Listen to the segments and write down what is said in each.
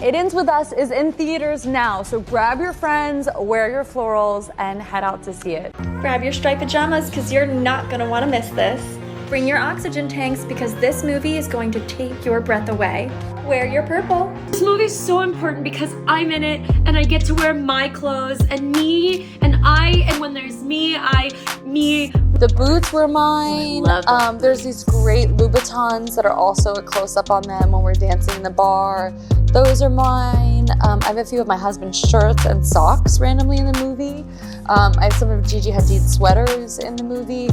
It Ends With Us is in theaters now, so grab your friends, wear your florals, and head out to see it. Grab your striped pajamas, because you're not going to want to miss this. Bring your oxygen tanks, because this movie is going to take your breath away. Wear your purple. This movie is so important because I'm in it and I get to wear my clothes and me and when there's me. The boots were mine. There's these great Louboutins that are also a close-up on them when we're dancing in the bar. Those are mine. I have a few of my husband's shirts and socks randomly in the movie. I have some of Gigi Hadid's sweaters in the movie.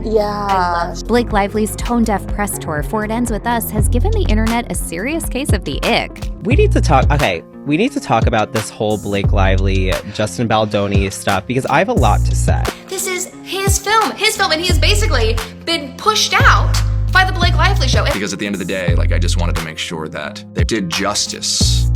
Yeah. Blake Lively's tone-deaf press tour for It Ends With Us has given the internet a serious case of the ick. We need to talk about this whole Blake Lively, Justin Baldoni stuff because I have a lot to say. This is his film, and he has basically been pushed out by the Blake Lively show. Because at the end of the day, I just wanted to make sure that they did justice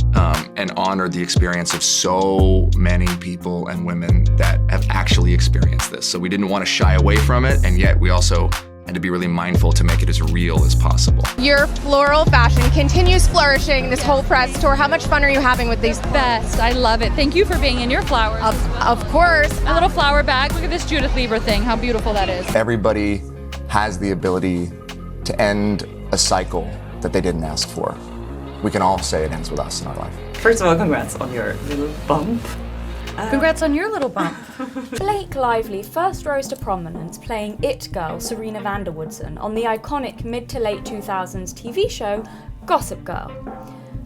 and honored the experience of so many people and women that have actually experienced this. So we didn't want to shy away from it, and yet we also had to be really mindful to make it as real as possible. Your floral fashion continues flourishing this whole press tour. How much fun are you having with these? Best. I love it. Thank you for being in your flowers. Of course. A little flower bag. Look at this Judith Lieber thing. How beautiful that is. Everybody has the ability to end a cycle that they didn't ask for. We can all say it ends with us in our life. First of all, congrats on your little bump. Congrats on your little bump. Blake Lively first rose to prominence playing It Girl Serena Van Der Woodsen on the iconic mid to late 2000s TV show Gossip Girl.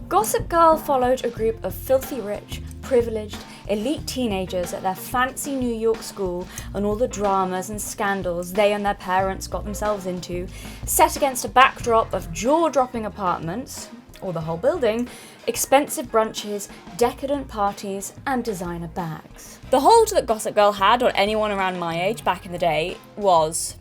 Gossip Girl followed a group of filthy rich, privileged, elite teenagers at their fancy New York school and all the dramas and scandals they and their parents got themselves into, set against a backdrop of jaw-dropping apartments, or the whole building, expensive brunches, decadent parties, and designer bags. The hold that Gossip Girl had on anyone around my age back in the day was,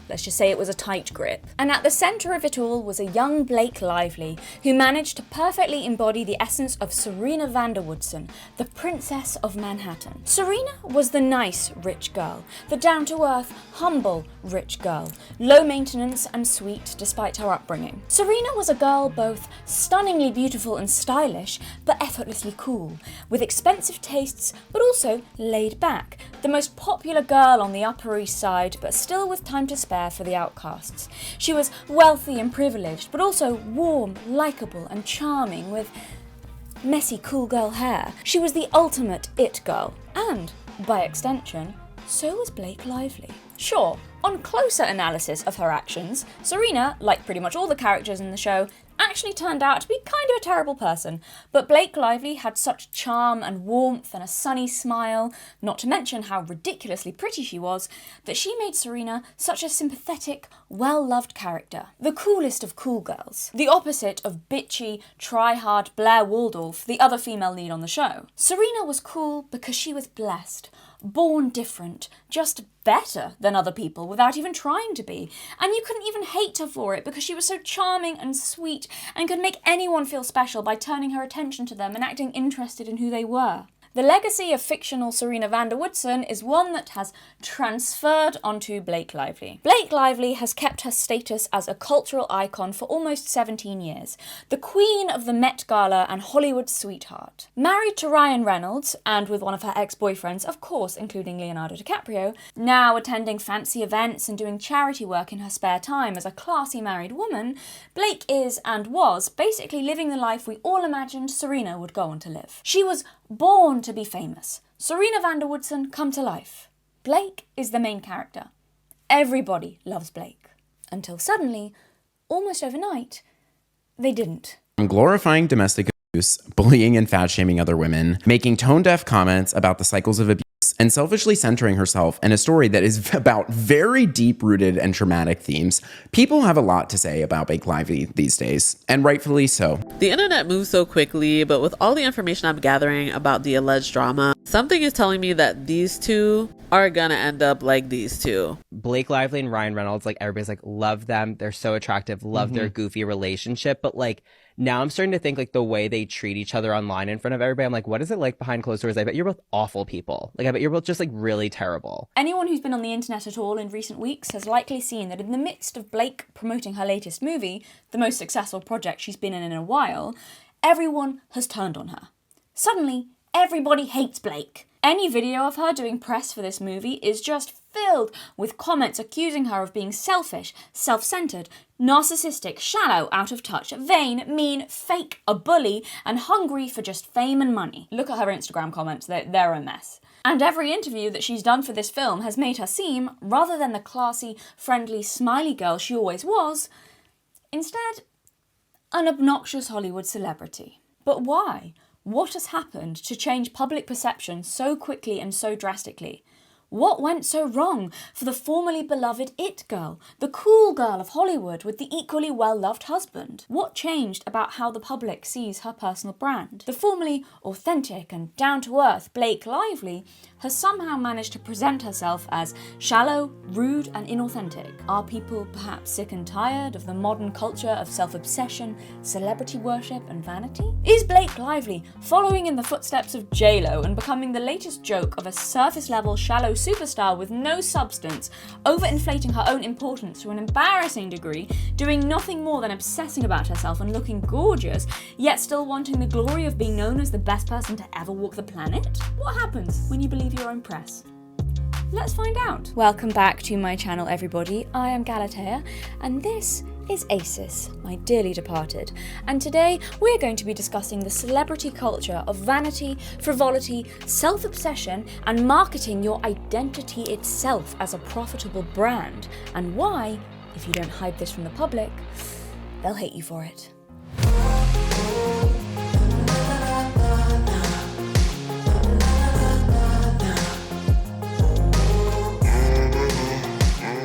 let's just say it was a tight grip. And at the centre of it all was a young Blake Lively, who managed to perfectly embody the essence of Serena Van Der Woodsen, the Princess of Manhattan. Serena was the nice, rich girl, the down-to-earth, humble, rich girl, low maintenance and sweet despite her upbringing. Serena was a girl both stunningly beautiful and stylish, but effortlessly cool, with expensive tastes, but also laid back, the most popular girl on the Upper East Side, but still with time to spare for the outcasts. She was wealthy and privileged, but also warm, likeable and charming with messy cool girl hair. She was the ultimate it girl, and, by extension, so was Blake Lively. Sure, on closer analysis of her actions, Serena, like pretty much all the characters in the show, actually turned out to be kind of a terrible person, but Blake Lively had such charm and warmth and a sunny smile, not to mention how ridiculously pretty she was, that she made Serena such a sympathetic, well-loved character. The coolest of cool girls. The opposite of bitchy, try-hard Blair Waldorf, the other female lead on the show. Serena was cool because she was blessed, born different, just better than other people without even trying to be. And you couldn't even hate her for it because she was so charming and sweet and could make anyone feel special by turning her attention to them and acting interested in who they were. The legacy of fictional Serena Van Der Woodsen is one that has transferred onto Blake Lively. Blake Lively has kept her status as a cultural icon for almost 17 years, the queen of the Met Gala and Hollywood sweetheart. Married to Ryan Reynolds, and with one of her ex-boyfriends, of course including Leonardo DiCaprio, now attending fancy events and doing charity work in her spare time as a classy married woman, Blake is, and was, basically living the life we all imagined Serena would go on to live. She was born to be famous. Serena Van Der Woodsen come to life. Blake is the main character. Everybody loves Blake. Until suddenly, almost overnight, they didn't. Glorifying domestic abuse, bullying and fat-shaming other women, making tone-deaf comments about the cycles of abuse, and selfishly centering herself in a story that is about very deep-rooted and traumatic themes, people have a lot to say about Blake Lively these days, and rightfully so. The internet moves so quickly, but with all the information I'm gathering about the alleged drama, something is telling me that these two are gonna end up like these two. Blake Lively and Ryan Reynolds, everybody's love them. They're so attractive, love their goofy relationship, but now I'm starting to think like the way they treat each other online in front of everybody, I'm like, what is it like behind closed doors? I bet you're both awful people. Like, I bet you're both just like really terrible. Anyone who's been on the internet at all in recent weeks has likely seen that in the midst of Blake promoting her latest movie, the most successful project she's been in a while, everyone has turned on her. Suddenly, everybody hates Blake. Any video of her doing press for this movie is just filled with comments accusing her of being selfish, self-centered, narcissistic, shallow, out of touch, vain, mean, fake, a bully, and hungry for just fame and money. Look at her Instagram comments, they're a mess. And every interview that she's done for this film has made her seem, rather than the classy, friendly, smiley girl she always was, instead, an obnoxious Hollywood celebrity. But why? What has happened to change public perception so quickly and so drastically? What went so wrong for the formerly beloved it girl, the cool girl of Hollywood with the equally well-loved husband? What changed about how the public sees her personal brand? The formerly authentic and down-to-earth Blake Lively has somehow managed to present herself as shallow, rude, and inauthentic. Are people perhaps sick and tired of the modern culture of self-obsession, celebrity worship, and vanity? Is Blake Lively following in the footsteps of J-Lo and becoming the latest joke of a surface-level, shallow superstar with no substance, overinflating her own importance to an embarrassing degree, doing nothing more than obsessing about herself and looking gorgeous, yet still wanting the glory of being known as the best person to ever walk the planet? What happens when you believe your own press? Let's find out. Welcome back to my channel, everybody. I am Galatea, and this is Acis, my dearly departed. And today we're going to be discussing the celebrity culture of vanity, frivolity, self-obsession, and marketing your identity itself as a profitable brand, and why, if you don't hide this from the public, they'll hate you for it.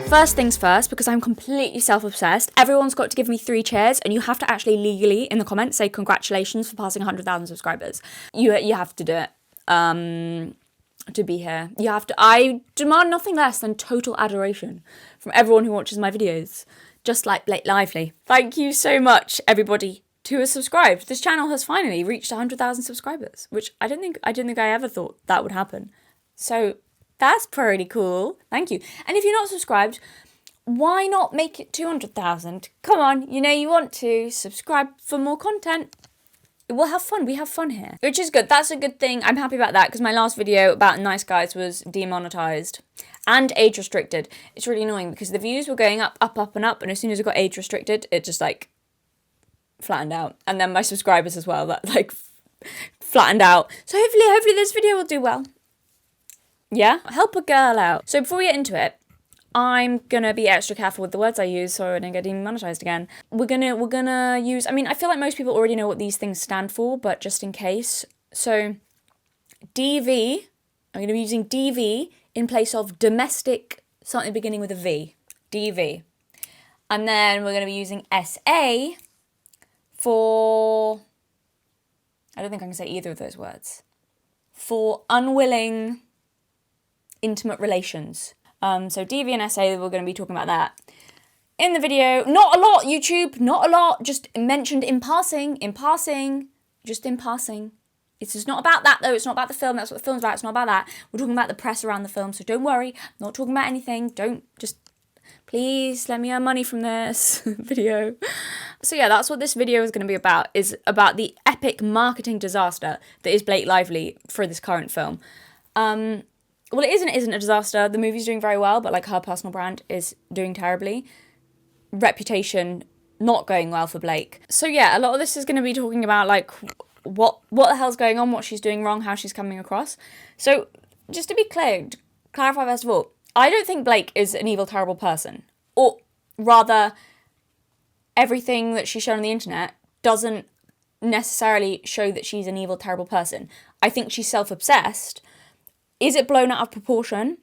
First things first, because I'm completely self-obsessed, everyone's got to give me 3 cheers, and you have to actually legally, in the comments, say congratulations for passing 100,000 subscribers. You have to do it to be here. I demand nothing less than total adoration from everyone who watches my videos, just like Blake Lively. Thank you so much, everybody who has subscribed. This channel has finally reached 100,000 subscribers, which I don't think I ever thought that would happen. So that's pretty cool. Thank you. And if you're not subscribed, why not make it 200,000? Come on, you know you want to. Subscribe for more content. We'll have fun. We have fun here. Which is good. That's a good thing. I'm happy about that because my last video about nice guys was demonetized and age restricted. It's really annoying because the views were going up, up, up, and up. And as soon as it got age restricted, it just like flattened out. And then my subscribers as well, that like flattened out. So hopefully this video will do well. Yeah, help a girl out. So before we get into it, I'm gonna be extra careful with the words I use so I don't get demonetized again. We're gonna use, I mean, I feel like most people already know what these things stand for, but just in case. So DV, I'm gonna be using DV in place of domestic, something beginning with a V, DV. And then we're gonna be using SA for, I don't think I can say either of those words, for unwilling intimate relations. So DV and SA, we're going to be talking about that in the video. Not a lot, YouTube, not a lot, just mentioned in passing, just in passing. It's just not about that though, it's not about the film, that's what the film's about, it's not about that. We're talking about the press around the film, so don't worry, I'm not talking about anything, please let me earn money from this video. So yeah, that's what this video is going to be about, is about the epic marketing disaster that is Blake Lively for this current film. Well, it isn't a disaster. The movie's doing very well, but like her personal brand is doing terribly. Reputation not going well for Blake. So yeah, a lot of this is going to be talking about like what the hell's going on, what she's doing wrong, how she's coming across. So just to be clear, to clarify first of all, I don't think Blake is an evil, terrible person. Or rather, everything that she's shown on the internet doesn't necessarily show that she's an evil, terrible person. I think she's self-obsessed. Is it blown out of proportion?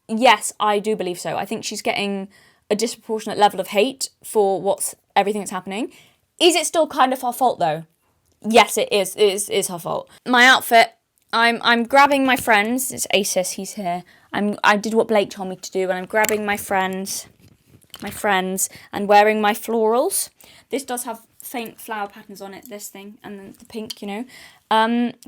Yes, I do believe so. I think she's getting a disproportionate level of hate for everything that's happening. Is it still kind of her fault though? Yes, it is. It is her fault. My outfit, I'm grabbing my friends. It's Acis, he's here. I did what Blake told me to do, and I'm grabbing my friends, and wearing my florals. This does have faint flower patterns on it, this thing, and then the pink, you know.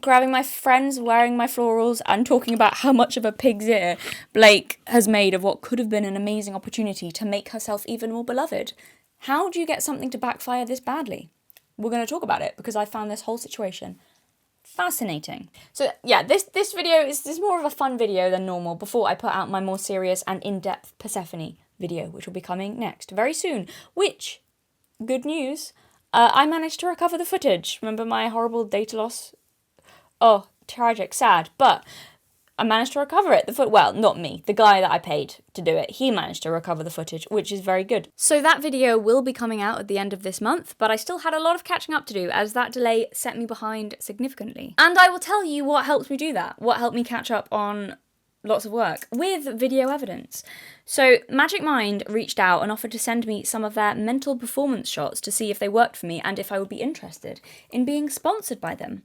Grabbing my friends, wearing my florals, and talking about how much of a pig's ear Blake has made of what could have been an amazing opportunity to make herself even more beloved. How do you get something to backfire this badly? We're going to talk about it because I found this whole situation fascinating. So yeah, this video is more of a fun video than normal before I put out my more serious and in-depth Persephone video, which will be coming next very soon, which, good news, I managed to recover the footage. Remember my horrible data loss? Oh, tragic, sad, but I managed to recover it. Well, not me, the guy that I paid to do it, he managed to recover the footage, which is very good. So that video will be coming out at the end of this month, but I still had a lot of catching up to do as that delay set me behind significantly. And I will tell you what helped me do that, what helped me catch up on lots of work with video evidence. So Magic Mind reached out and offered to send me some of their mental performance shots to see if they worked for me and if I would be interested in being sponsored by them.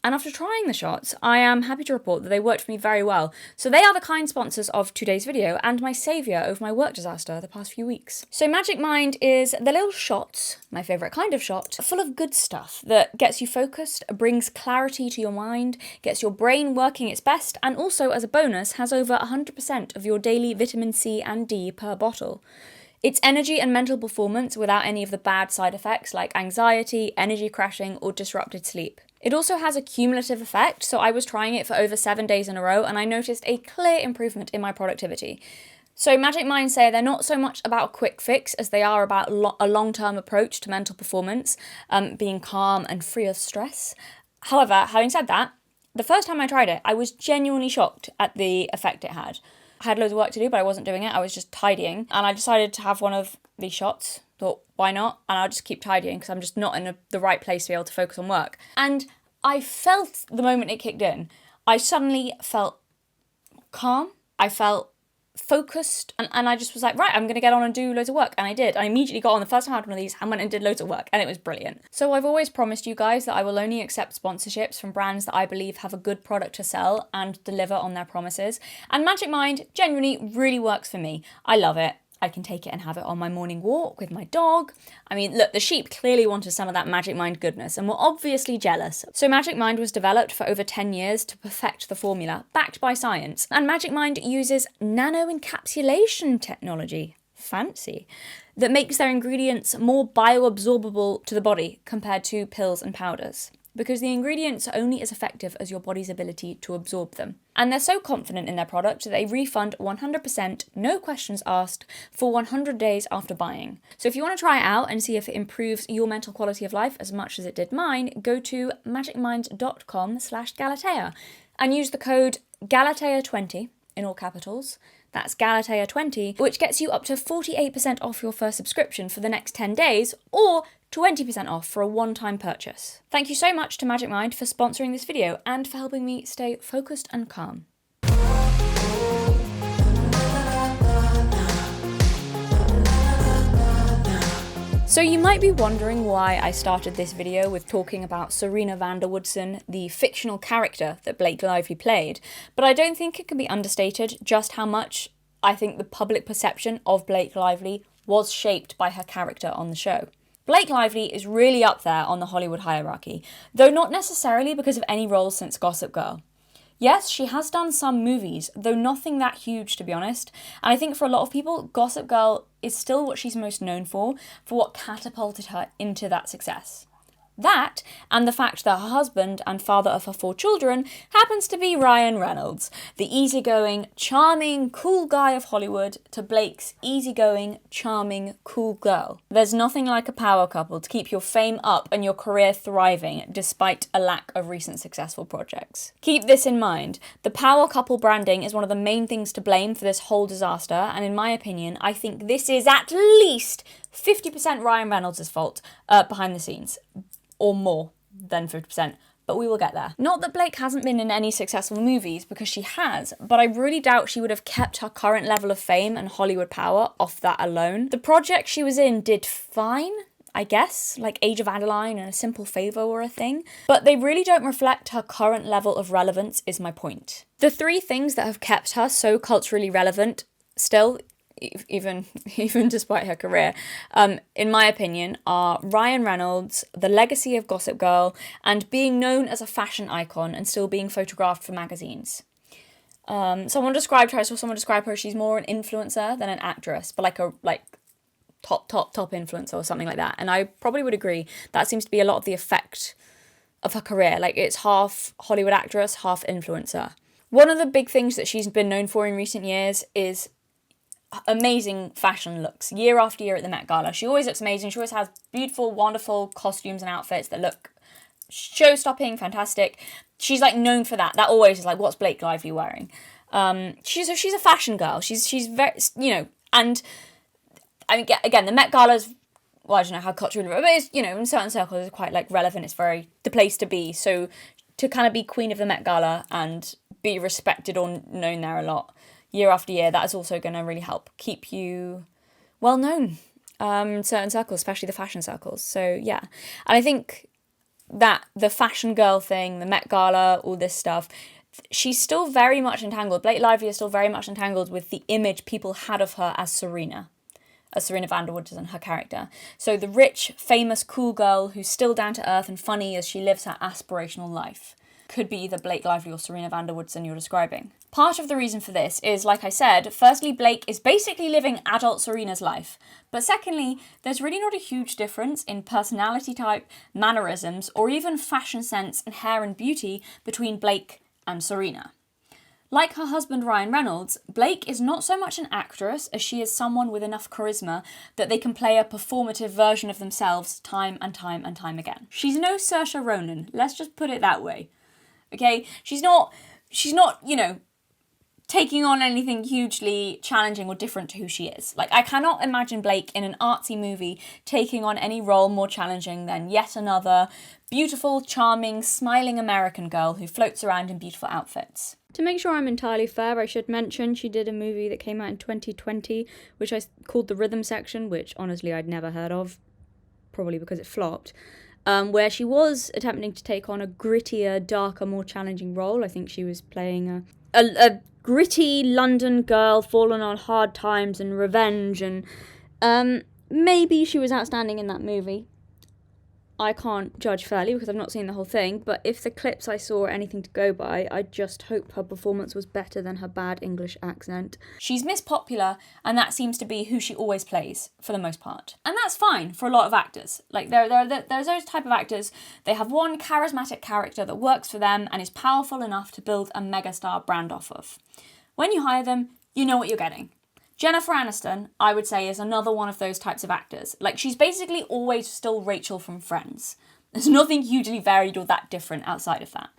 And after trying the shots, I am happy to report that they worked for me very well. So they are the kind sponsors of today's video and my saviour over my work disaster the past few weeks. So Magic Mind is the little shots, my favourite kind of shot, full of good stuff that gets you focused, brings clarity to your mind, gets your brain working its best, and also as a bonus has over 100% of your daily vitamin C and D per bottle. It's energy and mental performance without any of the bad side effects like anxiety, energy crashing, or disrupted sleep. It also has a cumulative effect, so I was trying it for over 7 days in a row and I noticed a clear improvement in my productivity. So Magic Mind say they're not so much about a quick fix as they are about a long-term approach to mental performance, being calm and free of stress. However, having said that, the first time I tried it, I was genuinely shocked at the effect it had. I had loads of work to do, but I wasn't doing it. I was just tidying, and I decided to have one of these shots. Thought, why not? And I'll just keep tidying because I'm just not in the right place to be able to focus on work. And I felt the moment it kicked in, I suddenly felt calm. I felt focused, and I just was like, right, I'm going to get on and do loads of work. And I did. I immediately got on the first time I had one of these and went and did loads of work, and it was brilliant. So I've always promised you guys that I will only accept sponsorships from brands that I believe have a good product to sell and deliver on their promises. And Magic Mind genuinely really works for me. I love it. I can take it and have it on my morning walk with my dog. I mean, look, the sheep clearly wanted some of that Magic Mind goodness and were obviously jealous. So Magic Mind was developed for over 10 years to perfect the formula, backed by science. And Magic Mind uses nano-encapsulation technology, fancy, that makes their ingredients more bioabsorbable to the body compared to pills and powders, because the ingredients are only as effective as your body's ability to absorb them. And they're so confident in their product that they refund 100%, no questions asked, for 100 days after buying. So if you want to try it out and see if it improves your mental quality of life as much as it did mine, go to magicmind.com/Galatea and use the code Galatea20 in all capitals. That's Galatea20, which gets you up to 48% off your first subscription for the next 10 days, or 20% off for a one-time purchase. Thank you so much to Magic Mind for sponsoring this video and for helping me stay focused and calm. So you might be wondering why I started this video with talking about Serena Van Der Woodsen, the fictional character that Blake Lively played, but I don't think it can be understated just how much I think the public perception of Blake Lively was shaped by her character on the show. Blake Lively is really up there on the Hollywood hierarchy, though not necessarily because of any roles since Gossip Girl. Yes, she has done some movies, though nothing that huge, to be honest, and I think for a lot of people, Gossip Girl is still what she's most known for what catapulted her into that success. That, and the fact that her husband and father of her 4 children happens to be Ryan Reynolds, the easygoing, charming, cool guy of Hollywood to Blake's easygoing, charming, cool girl. There's nothing like a power couple to keep your fame up and your career thriving despite a lack of recent successful projects. Keep this in mind. The power couple branding is one of the main things to blame for this whole disaster, and in my opinion, I think this is at least 50% Ryan Reynolds' fault behind the scenes. Or more than 50%, but we will get there. Not that Blake hasn't been in any successful movies, because she has, but I really doubt she would have kept her current level of fame and Hollywood power off that alone. The project she was in did fine, I guess, like Age of Adeline and A Simple Favor were a thing, but they really don't reflect her current level of relevance is my point. The 3 things that have kept her so culturally relevant still, even despite her career, in my opinion, are Ryan Reynolds, the legacy of Gossip Girl, and being known as a fashion icon and still being photographed for magazines. Someone described her, I saw someone describe her, she's more an influencer than an actress, but like top influencer or something like that. And I probably would agree. That seems to be a lot of the effect of her career. Like, it's half Hollywood actress, half influencer. One of the big things that she's been known for in recent years is amazing fashion looks. Year after year at the Met Gala, she always looks amazing. She always has beautiful, wonderful costumes and outfits that look show-stopping, fantastic. She's like known for that. That always is like, what's Blake Lively wearing? She's a fashion girl. She's very, you know, and I mean, again, the Met Gala's, well, I don't know how culturally, but it's, you know, in certain circles, it's quite like relevant. It's very the place to be. So to kind of be queen of the Met Gala and be respected or known there a lot year after year, that is also going to really help keep you well known in certain circles, especially the fashion circles. So yeah, and I think that the fashion girl thing, the Met Gala, all this stuff, she's still very much entangled. Blake Lively is still very much entangled with the image people had of her as Serena Van Der Woodsen, her character. So the rich, famous, cool girl who's still down to earth and funny as she lives her aspirational life could be either Blake Lively or Serena Van Der Woodsen you're describing. Part of the reason for this is, like I said, firstly, Blake is basically living adult Serena's life. But secondly, there's really not a huge difference in personality type, mannerisms, or even fashion sense and hair and beauty between Blake and Serena. Like her husband Ryan Reynolds, Blake is not so much an actress as she is someone with enough charisma that they can play a performative version of themselves time and time and time again. She's no Saoirse Ronan, let's just put it that way. Okay? She's not, you know, taking on anything hugely challenging or different to who she is. Like, I cannot imagine Blake in an artsy movie taking on any role more challenging than yet another beautiful, charming, smiling American girl who floats around in beautiful outfits. To make sure I'm entirely fair, I should mention she did a movie that came out in 2020, which I called The Rhythm Section, which honestly I'd never heard of, probably because it flopped, where she was attempting to take on a grittier, darker, more challenging role. I think she was playing a gritty London girl fallen on hard times and revenge, and maybe she was outstanding in that movie. I can't judge fairly because I've not seen the whole thing, but if the clips I saw are anything to go by, I just hope her performance was better than her bad English accent. She's Miss Popular, and that seems to be who she always plays, for the most part. And that's fine for a lot of actors. Like, there's those type of actors, they have one charismatic character that works for them and is powerful enough to build a megastar brand off of. When you hire them, you know what you're getting. Jennifer Aniston, I would say, is another one of those types of actors. Like, she's basically always still Rachel from Friends. There's nothing hugely varied or that different outside of that.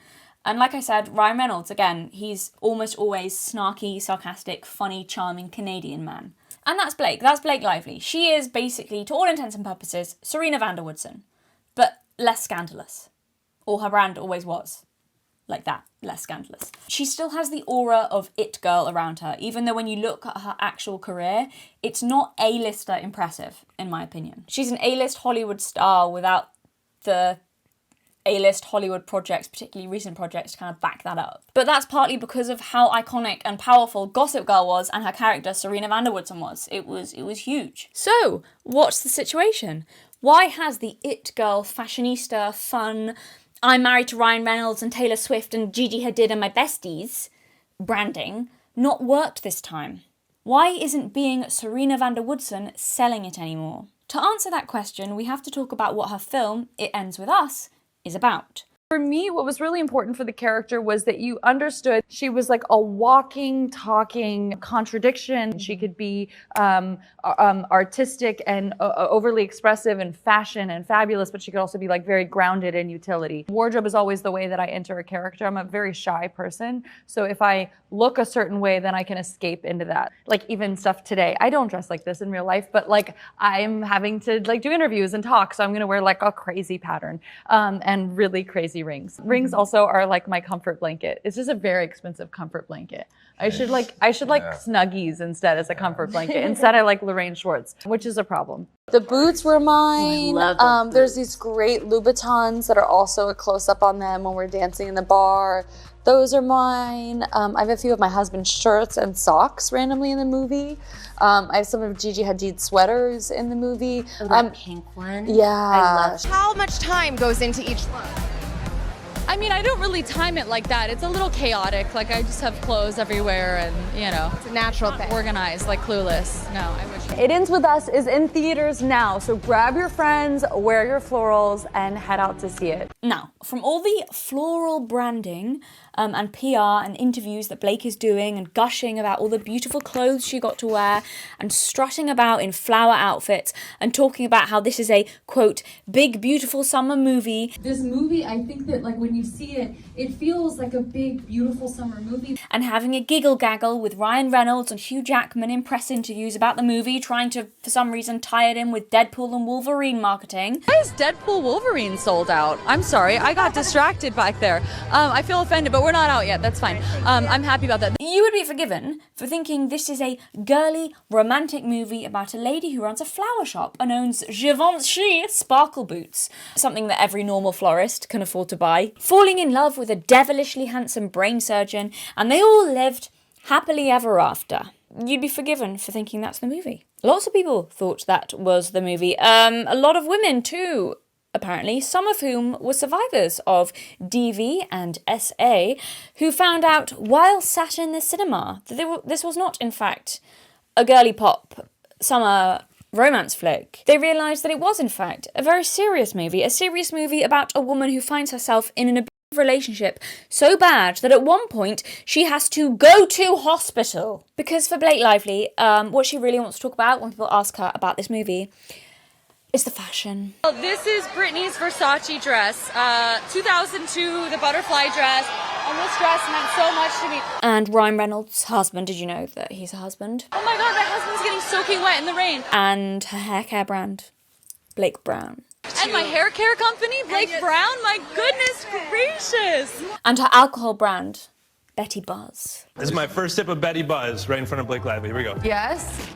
And like I said, Ryan Reynolds, again, he's almost always snarky, sarcastic, funny, charming Canadian man. And that's Blake Lively. She is basically, to all intents and purposes, Serena Van Der Woodsen, but less scandalous. Or her brand always was. Like that, less scandalous. She still has the aura of it girl around her, even though when you look at her actual career, it's not A-lister impressive, in my opinion. She's an A-list Hollywood star without the A-list Hollywood projects, particularly recent projects, to kind of back that up. But that's partly because of how iconic and powerful Gossip Girl was and her character Serena Van Der Woodsen was. It was huge. So, what's the situation? Why has the it girl, fashionista, fun, I'm married to Ryan Reynolds and Taylor Swift and Gigi Hadid and my besties branding not worked this time? Why isn't being Serena Van Der Woodsen selling it anymore? To answer that question, we have to talk about what her film, It Ends With Us, is about. For me, what was really important for the character was that you understood she was like a walking, talking contradiction. She could be artistic and overly expressive and fashion and fabulous, but she could also be like very grounded in utility. Wardrobe is always the way that I enter a character. I'm a very shy person, so if I look a certain way, then I can escape into that. Like even stuff today, I don't dress like this in real life, but like I'm having to like do interviews and talk, so I'm gonna wear like a crazy pattern and really crazy rings. Rings also are like my comfort blanket. It's just a very expensive comfort blanket. I should like Snuggies instead as a comfort blanket. Instead I like Lorraine Schwartz, which is a problem. The boots were mine. I love those There's these great Louboutins that are also a close-up on them when we're dancing in the bar. Those are mine. I have a few of my husband's shirts and socks randomly in the movie. I have some of Gigi Hadid's sweaters in the movie. Oh, that pink one? Yeah. I love How much time goes into each look? I mean, I don't really time it like that. It's a little chaotic. Like, I just have clothes everywhere and, you know. It's a natural thing. Organized, like Clueless. No, I wish. It Ends With Us is in theaters now, so grab your friends, wear your florals, and head out to see it. Now, from all the floral branding and PR and interviews that Blake is doing and gushing about all the beautiful clothes she got to wear and strutting about in flower outfits and talking about how this is a, quote, big, beautiful summer movie. This movie, I think that like when you see it, it feels like a big, beautiful summer movie. And having a giggle gaggle with Ryan Reynolds and Hugh Jackman in press interviews about the movie, trying to, for some reason, tie it in with Deadpool and Wolverine marketing. Why is Deadpool Wolverine sold out? I'm sorry, I got distracted back there. I feel offended, but we're not out yet. That's fine. I'm happy about that. You would be forgiven for thinking this is a girly, romantic movie about a lady who runs a flower shop and owns Givenchy sparkle boots, something that every normal florist can afford to buy, falling in love with a devilishly handsome brain surgeon, and they all lived happily ever after. You'd be forgiven for thinking that's the movie. Lots of people thought that was the movie. A lot of women too, apparently, some of whom were survivors of DV and SA, who found out while sat in the cinema that this was not, in fact, a girly pop summer romance flick. They realised that it was, in fact, a very serious movie about a woman who finds herself in an abusive relationship so bad that at one point she has to go to hospital. Because for Blake Lively, what she really wants to talk about when people ask her about this movie is the fashion. Well, this is Britney's Versace dress, 2002, the butterfly dress, and this dress meant so much to me. And Ryan Reynolds' husband, did you know that he's a husband? Oh my god, my husband's getting soaking wet in the rain. And her hair care brand, Blake Brown. And my hair care company, Blake Brown, my goodness gracious. And her alcohol brand, Betty Buzz. This is my first sip of Betty Buzz, right in front of Blake Lively. Here we go. Yes?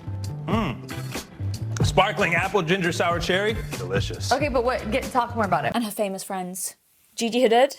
Sparkling apple, ginger, sour cherry. Delicious. Okay, but talk more about it. And her famous friends, Gigi Hadid,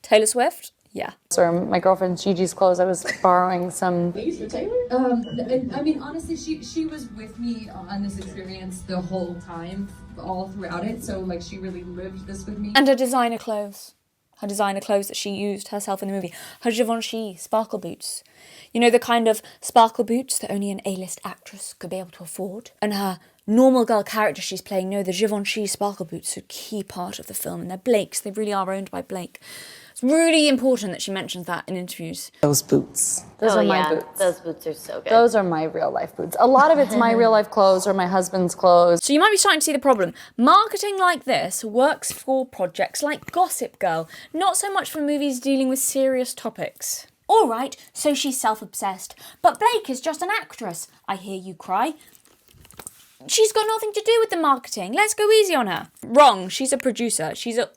Taylor Swift. Yeah. So my girlfriend Gigi's clothes, I was borrowing some. These for Taylor? I mean, honestly, she was with me on this experience the whole time, all throughout it. So like, she really lived this with me. And her designer clothes. Her designer clothes that she used herself in the movie. Her Givenchy sparkle boots. You know, the kind of sparkle boots that only an A-list actress could be able to afford. And her normal girl character she's playing, no, the Givenchy sparkle boots are a key part of the film. And they're Blake's. They really are owned by Blake. It's really important that she mentions that in interviews. Those boots. Those are my boots. Those boots are so good. Those are my real life boots. A lot of it's my real life clothes or my husband's clothes. So you might be starting to see the problem. Marketing like this works for projects like Gossip Girl, not so much for movies dealing with serious topics. All right, so she's self-obsessed, but Blake is just an actress. I hear you cry. She's got nothing to do with the marketing. Let's go easy on her. Wrong, she's a producer. She's a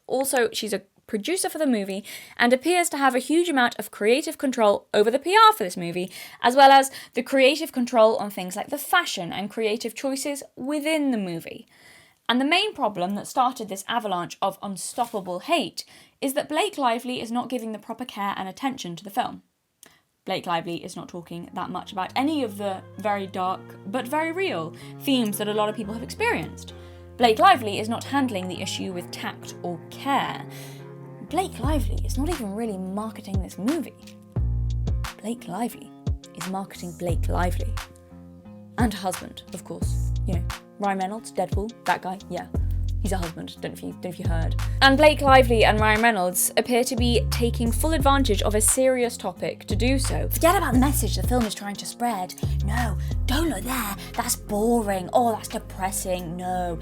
producer for the movie and appears to have a huge amount of creative control over the PR for this movie, as well as the creative control on things like the fashion and creative choices within the movie. And the main problem that started this avalanche of unstoppable hate is that Blake Lively is not giving the proper care and attention to the film. Blake Lively is not talking that much about any of the very dark but very real themes that a lot of people have experienced. Blake Lively is not handling the issue with tact or care. Blake Lively is not even really marketing this movie. Blake Lively is marketing Blake Lively. And her husband, of course. You know, Ryan Reynolds, Deadpool, that guy, yeah. He's a husband, don't know if you heard. And Blake Lively and Ryan Reynolds appear to be taking full advantage of a serious topic to do so. Forget about the message the film is trying to spread. No, don't look there. That's boring. Oh, that's depressing. No.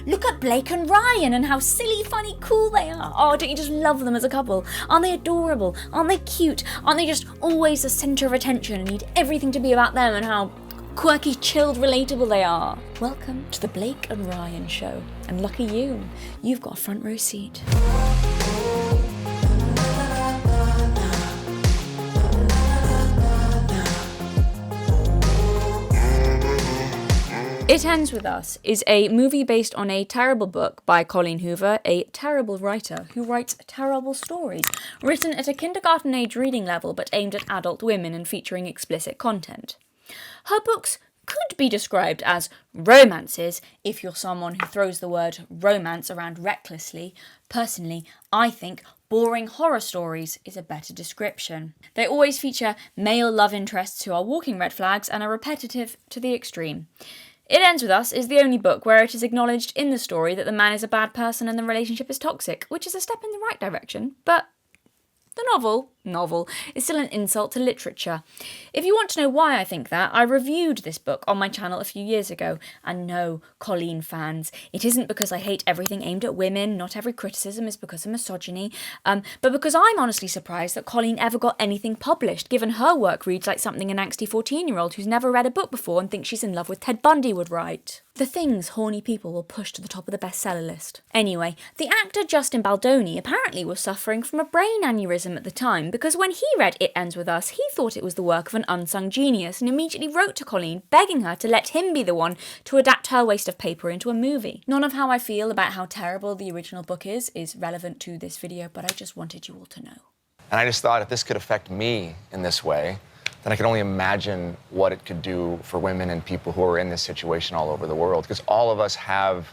Look at Blake and Ryan and how silly, funny, cool they are. Oh, don't you just love them as a couple? Aren't they adorable? Aren't they cute? Aren't they just always the centre of attention and need everything to be about them and how quirky, chilled, relatable they are? Welcome to the Blake and Ryan show. And lucky you, you've got a front row seat. It Ends With Us is a movie based on a terrible book by Colleen Hoover, a terrible writer who writes terrible stories, written at a kindergarten age reading level but aimed at adult women and featuring explicit content. Her books could be described as romances if you're someone who throws the word romance around recklessly. Personally, I think boring horror stories is a better description. They always feature male love interests who are walking red flags and are repetitive to the extreme. It Ends With Us is the only book where it is acknowledged in the story that the man is a bad person and the relationship is toxic, which is a step in the right direction, but the novel is still an insult to literature. If you want to know why I think that, I reviewed this book on my channel a few years ago. And no, Colleen fans, it isn't because I hate everything aimed at women, not every criticism is because of misogyny, but because I'm honestly surprised that Colleen ever got anything published, given her work reads like something an angsty 14-year-old who's never read a book before and thinks she's in love with Ted Bundy would write. The things horny people will push to the top of the bestseller list. Anyway, the actor Justin Baldoni apparently was suffering from a brain aneurysm at the time because when he read It Ends With Us, he thought it was the work of an unsung genius and immediately wrote to Colleen begging her to let him be the one to adapt her waste of paper into a movie. None of how I feel about how terrible the original book is relevant to this video, but I just wanted you all to know. And I just thought if this could affect me in this way, then I can only imagine what it could do for women and people who are in this situation all over the world. Because all of us have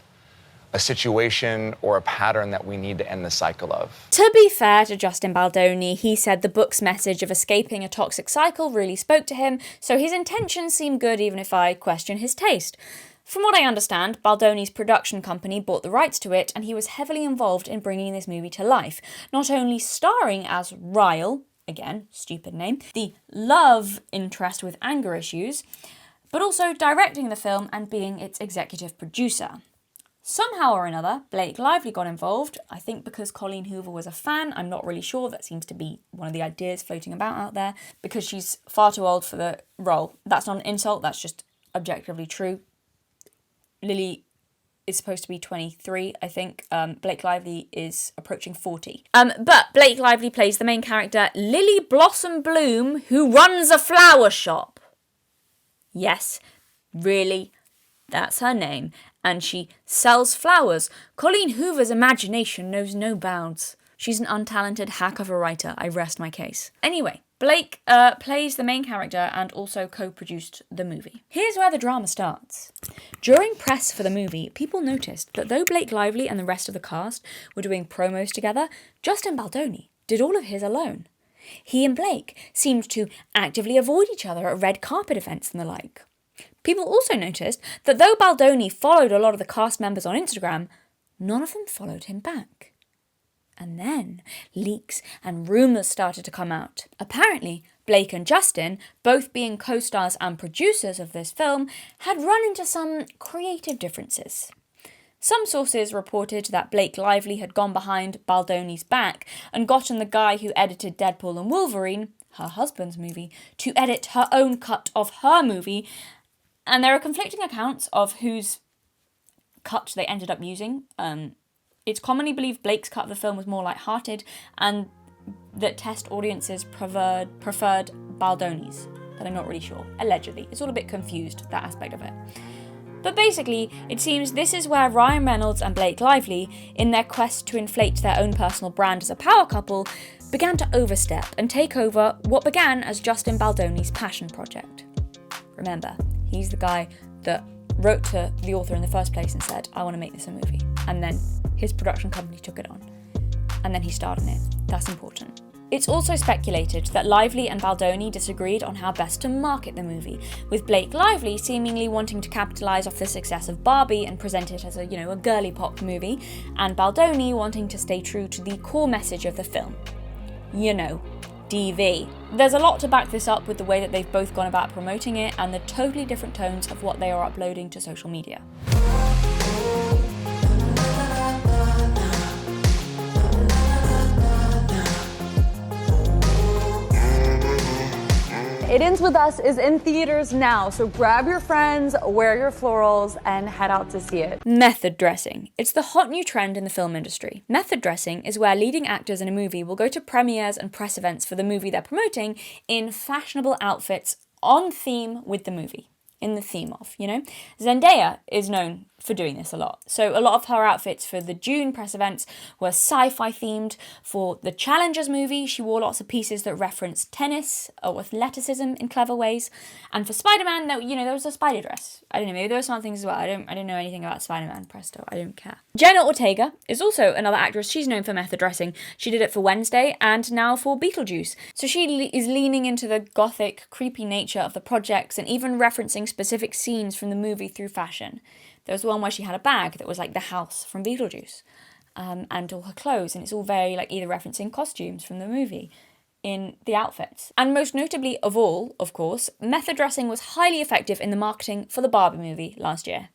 a situation or a pattern that we need to end the cycle of. To be fair to Justin Baldoni, he said the book's message of escaping a toxic cycle really spoke to him, so his intentions seem good even if I question his taste. From what I understand, Baldoni's production company bought the rights to it and he was heavily involved in bringing this movie to life, not only starring as Ryle, again, stupid name, the love interest with anger issues, but also directing the film and being its executive producer. Somehow or another, Blake Lively got involved, I think because Colleen Hoover was a fan, I'm not really sure, that seems to be one of the ideas floating about out there, because she's far too old for the role. That's not an insult, that's just objectively true. Lily is supposed to be 23, I think. Blake Lively is approaching 40. But Blake Lively plays the main character, Lily Blossom Bloom, who runs a flower shop. Yes, really, that's her name. And she sells flowers. Colleen Hoover's imagination knows no bounds. She's an untalented hack of a writer. I rest my case. Anyway, Blake plays the main character and also co-produced the movie. Here's where the drama starts. During press for the movie, people noticed that though Blake Lively and the rest of the cast were doing promos together, Justin Baldoni did all of his alone. He and Blake seemed to actively avoid each other at red carpet events and the like. People also noticed that though Baldoni followed a lot of the cast members on Instagram, none of them followed him back. And then leaks and rumours started to come out. Apparently, Blake and Justin, both being co-stars and producers of this film, had run into some creative differences. Some sources reported that Blake Lively had gone behind Baldoni's back and gotten the guy who edited Deadpool and Wolverine, her husband's movie, to edit her own cut of her movie, and there are conflicting accounts of whose cut they ended up using. It's commonly believed Blake's cut of the film was more light-hearted and that test audiences preferred Baldoni's, but I'm not really sure. Allegedly. It's all a bit confused, that aspect of it. But basically, it seems this is where Ryan Reynolds and Blake Lively, in their quest to inflate their own personal brand as a power couple, began to overstep and take over what began as Justin Baldoni's passion project. Remember, he's the guy that wrote to the author in the first place and said, I want to make this a movie. And then his production company took it on. And then he starred in it. That's important. It's also speculated that Lively and Baldoni disagreed on how best to market the movie, with Blake Lively seemingly wanting to capitalise off the success of Barbie and present it as a girly pop movie, and Baldoni wanting to stay true to the core message of the film. DV. There's a lot to back this up with the way that they've both gone about promoting it and the totally different tones of what they are uploading to social media. It Ends With Us is in theaters now, so grab your friends, wear your florals, and head out to see it. Method dressing. It's the hot new trend in the film industry. Method dressing is where leading actors in a movie will go to premieres and press events for the movie they're promoting in fashionable outfits on theme with the movie. in the theme of, you know? Zendaya is known for doing this a lot. So a lot of her outfits for the June press events were sci-fi themed. For the Challengers movie, she wore lots of pieces that referenced tennis or athleticism in clever ways. And for Spider-Man, there was a spider dress. I don't know, maybe there were some things as well. I don't know anything about Spider-Man, presto, I don't care. Jenna Ortega is also another actress. She's known for method dressing. She did it for Wednesday and now for Beetlejuice. So she is leaning into the gothic, creepy nature of the projects and even referencing specific scenes from the movie through fashion. There was one where she had a bag that was like the house from Beetlejuice, and all her clothes, and it's all very like either referencing costumes from the movie in the outfits. And most notably of all, of course, method dressing was highly effective in the marketing for the Barbie movie last year.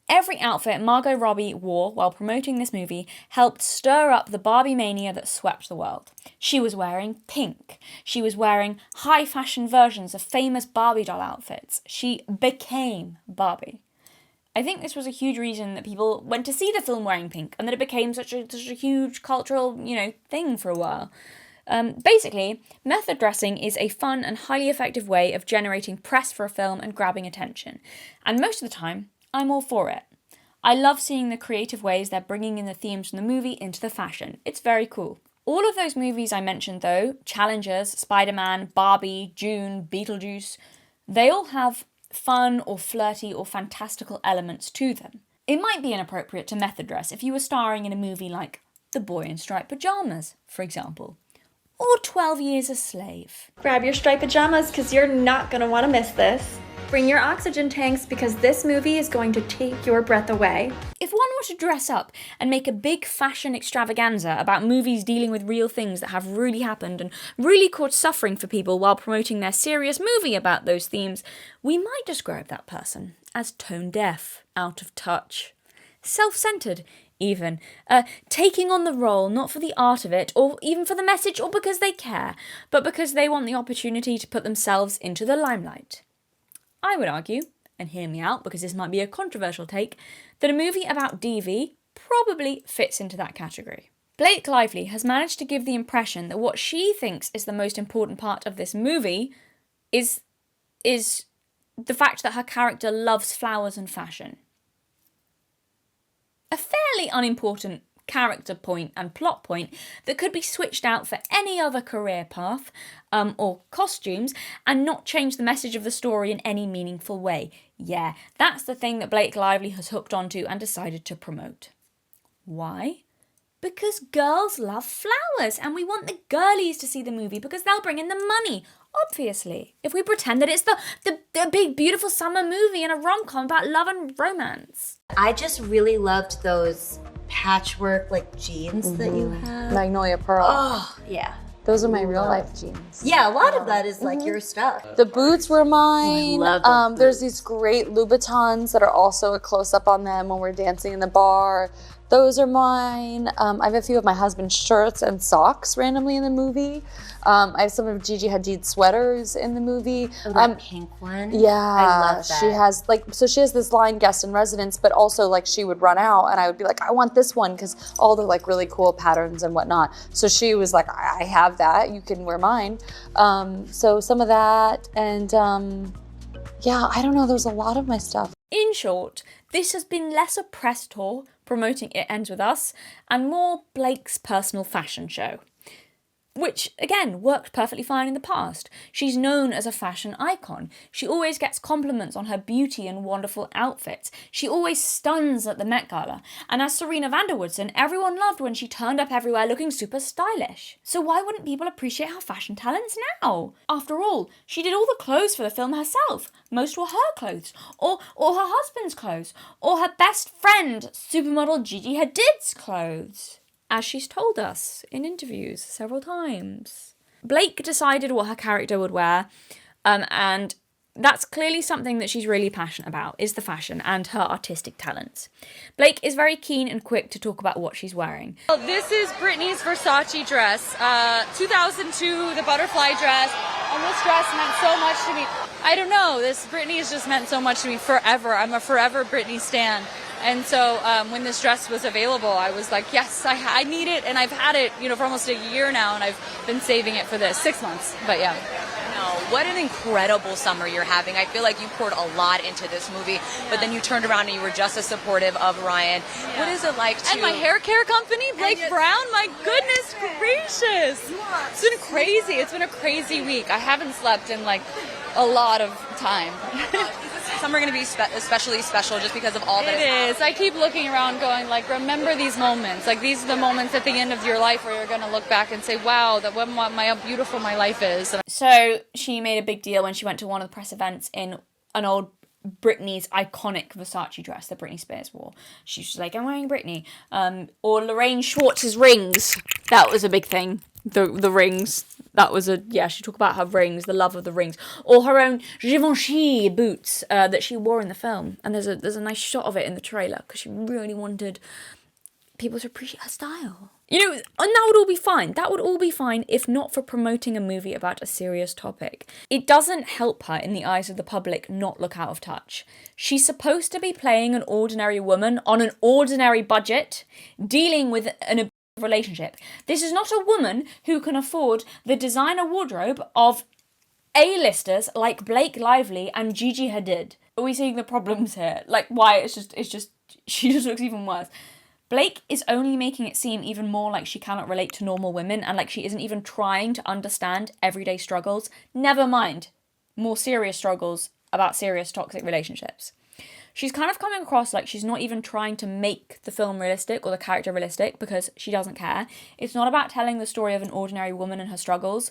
Every outfit Margot Robbie wore while promoting this movie helped stir up the Barbie mania that swept the world. She was wearing pink. She was wearing high fashion versions of famous Barbie doll outfits. She became Barbie. I think this was a huge reason that people went to see the film wearing pink and that it became such a huge cultural, thing for a while. Basically, method dressing is a fun and highly effective way of generating press for a film and grabbing attention. And most of the time, I'm all for it. I love seeing the creative ways they're bringing in the themes from the movie into the fashion. It's very cool. All of those movies I mentioned though, Challengers, Spider-Man, Barbie, June, Beetlejuice, they all have fun or flirty or fantastical elements to them. It might be inappropriate to method dress if you were starring in a movie like The Boy in Striped Pajamas, for example, or 12 Years a Slave. Grab your striped pajamas because you're not going to want to miss this. Bring your oxygen tanks because this movie is going to take your breath away. If one were to dress up and make a big fashion extravaganza about movies dealing with real things that have really happened and really caused suffering for people while promoting their serious movie about those themes, we might describe that person as tone deaf, out of touch, self-centered even, taking on the role not for the art of it or even for the message or because they care, but because they want the opportunity to put themselves into the limelight. I would argue, and hear me out because this might be a controversial take, that a movie about DV probably fits into that category. Blake Lively has managed to give the impression that what she thinks is the most important part of this movie is the fact that her character loves flowers and fashion. A fairly unimportant character point and plot point that could be switched out for any other career path or costumes and not change the message of the story in any meaningful way. Yeah, that's the thing that Blake Lively has hooked onto and decided to promote. Why? Because girls love flowers and we want the girlies to see the movie because they'll bring in the money, obviously. If we pretend that it's the big beautiful summer movie and a rom-com about love and romance. I just really loved those patchwork jeans that you have. Magnolia Pearl. Oh, yeah. Those are my real life jeans. Yeah, a lot of that is your stuff. The boots were mine. Oh, I love those there's these great Louboutins that are also a close-up on them when we're dancing in the bar. Those are mine. I have a few of my husband's shirts and socks randomly in the movie. I have some of Gigi Hadid's sweaters in the movie. Oh, that pink one? Yeah. I love that. She has so she has this line, guest in residence, but also she would run out and I would be like, I want this one because all the really cool patterns and whatnot. So she was like, I have that, you can wear mine. So some of that and yeah, I don't know, there's a lot of my stuff. In short, this has been less a press tour promoting It Ends With Us and more Blake's personal fashion show. Which, again, worked perfectly fine in the past. She's known as a fashion icon. She always gets compliments on her beauty and wonderful outfits. She always stuns at the Met Gala. And as Serena Van Der Woodsen, everyone loved when she turned up everywhere looking super stylish. So why wouldn't people appreciate her fashion talents now? After all, she did all the clothes for the film herself. Most were her clothes, or her husband's clothes, or her best friend, supermodel Gigi Hadid's clothes, as she's told us in interviews several times. Blake decided what her character would wear, and that's clearly something that she's really passionate about, is the fashion and her artistic talents. Blake is very keen and quick to talk about what she's wearing. Well, this is Britney's Versace dress, 2002, the butterfly dress, and this dress meant so much to me. I don't know, Britney has just meant so much to me forever. I'm a forever Britney stan. And so when this dress was available, I was like, yes, I need it. And I've had it, for almost a year now. And I've been saving it for this 6 months. But yeah. No, what an incredible summer you're having. I feel like you poured a lot into this movie, but then you turned around and you were just as supportive of Ryan. Yeah. What is it like to... And my hair care company, Blake Brown, my goodness gracious. It's been crazy. It's been a crazy week. I haven't slept in like a lot of time. Summer going to be especially special just because of all that it is. I keep looking around going like, remember these moments. Like these are the moments at the end of your life where you're going to look back and say, wow, how beautiful my life is. So she made a big deal when she went to one of the press events in an old Britney's iconic Versace dress that Britney Spears wore. She was like, I'm wearing Britney. Or Lorraine Schwartz's rings. That was a big thing. The rings. That was she talked about her rings, the love of the rings. Or her own Givenchy boots that she wore in the film. And there's a nice shot of it in the trailer because she really wanted people to appreciate her style. You know, and that would all be fine. That would all be fine if not for promoting a movie about a serious topic. It doesn't help her in the eyes of the public not look out of touch. She's supposed to be playing an ordinary woman on an ordinary budget, dealing with an relationship. This is not a woman who can afford the designer wardrobe of A-listers like Blake Lively and Gigi Hadid. Are we seeing the problems here? Like, why it's just she just looks even worse. Blake is only making it seem even more like she cannot relate to normal women and like she isn't even trying to understand everyday struggles. Never mind more serious struggles about serious toxic relationships. She's kind of coming across like she's not even trying to make the film realistic or the character realistic because she doesn't care. It's not about telling the story of an ordinary woman and her struggles.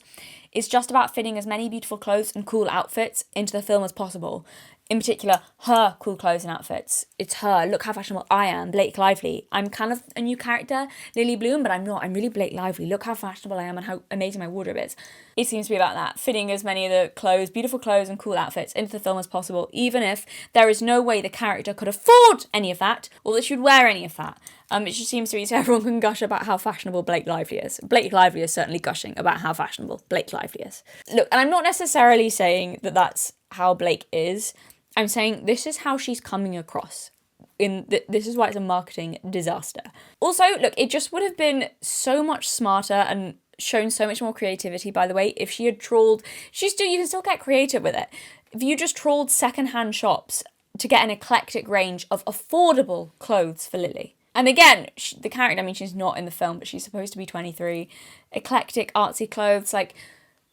It's just about fitting as many beautiful clothes and cool outfits into the film as possible. In particular, her cool clothes and outfits. It's her. Look how fashionable I am, Blake Lively. I'm kind of a new character, Lily Bloom, but I'm not. I'm really Blake Lively. Look how fashionable I am and how amazing my wardrobe is. It seems to be about that, fitting as many of the clothes, beautiful clothes and cool outfits into the film as possible, even if there is no way the character could afford any of that or that she would wear any of that. It just seems to be so everyone can gush about how fashionable Blake Lively is. Blake Lively is certainly gushing about how fashionable Blake Lively is. Look, and I'm not necessarily saying that that's how Blake is. I'm saying this is how she's coming across. This is why it's a marketing disaster. Also, look, it just would have been so much smarter and shown so much more creativity, by the way, if she had trawled... you can still get creative with it. If you just trawled secondhand shops to get an eclectic range of affordable clothes for Lily. And again, the character, I mean, she's not in the film, but she's supposed to be 23. Eclectic, artsy clothes. Like,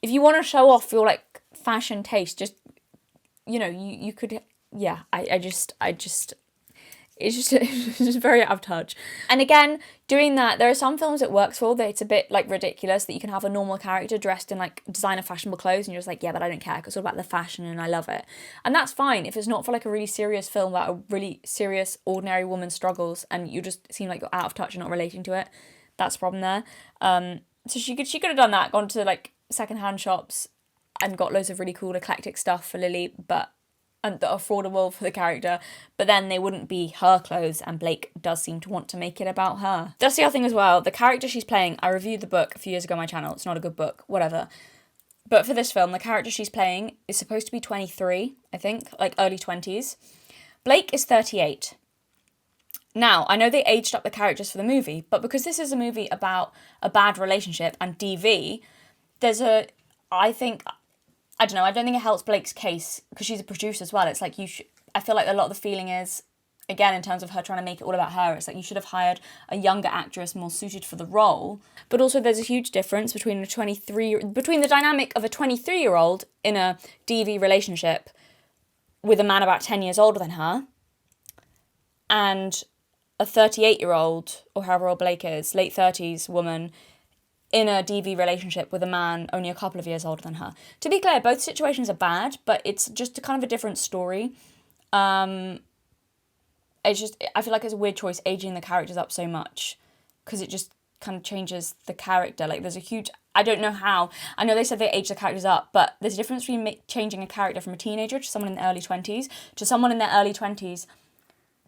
if you want to show off your, like, fashion taste, just... you know, you could, yeah, it's just very out of touch. And again, doing that, there are some films it works for, that it's a bit, like, ridiculous, that you can have a normal character dressed in, like, designer fashionable clothes, and you're just like, yeah, but I don't care, because it's all about the fashion, and I love it. And that's fine, if it's not for, like, a really serious film about a really serious, ordinary woman's struggles, and you just seem like you're out of touch and not relating to it, that's a problem there. So she could have done that, gone to, like, secondhand shops, and got loads of really cool eclectic stuff for Lily, and that are affordable for the character, but then they wouldn't be her clothes, and Blake does seem to want to make it about her. That's the other thing as well, the character she's playing, I reviewed the book a few years ago on my channel, it's not a good book, whatever. But for this film, the character she's playing is supposed to be 23, I think, like early 20s. Blake is 38. Now, I know they aged up the characters for the movie, but because this is a movie about a bad relationship and DV, I don't think it helps Blake's case, because she's a producer as well. It's like, I feel like a lot of the feeling is, again, in terms of her trying to make it all about her, it's like you should have hired a younger actress more suited for the role. But also there's a huge difference between the dynamic of a 23-year-old in a DV relationship with a man about 10 years older than her, and a 38-year-old, or however old Blake is, late 30s woman, in a DV relationship with a man only a couple of years older than her. To be clear, both situations are bad, but it's just kind of a different story. I feel like it's a weird choice aging the characters up so much, because it just kind of changes the character. Like, there's a huge... I don't know how. I know they said they aged the characters up, but there's a difference between changing a character from a teenager to someone in their early 20s, to someone in their early 20s,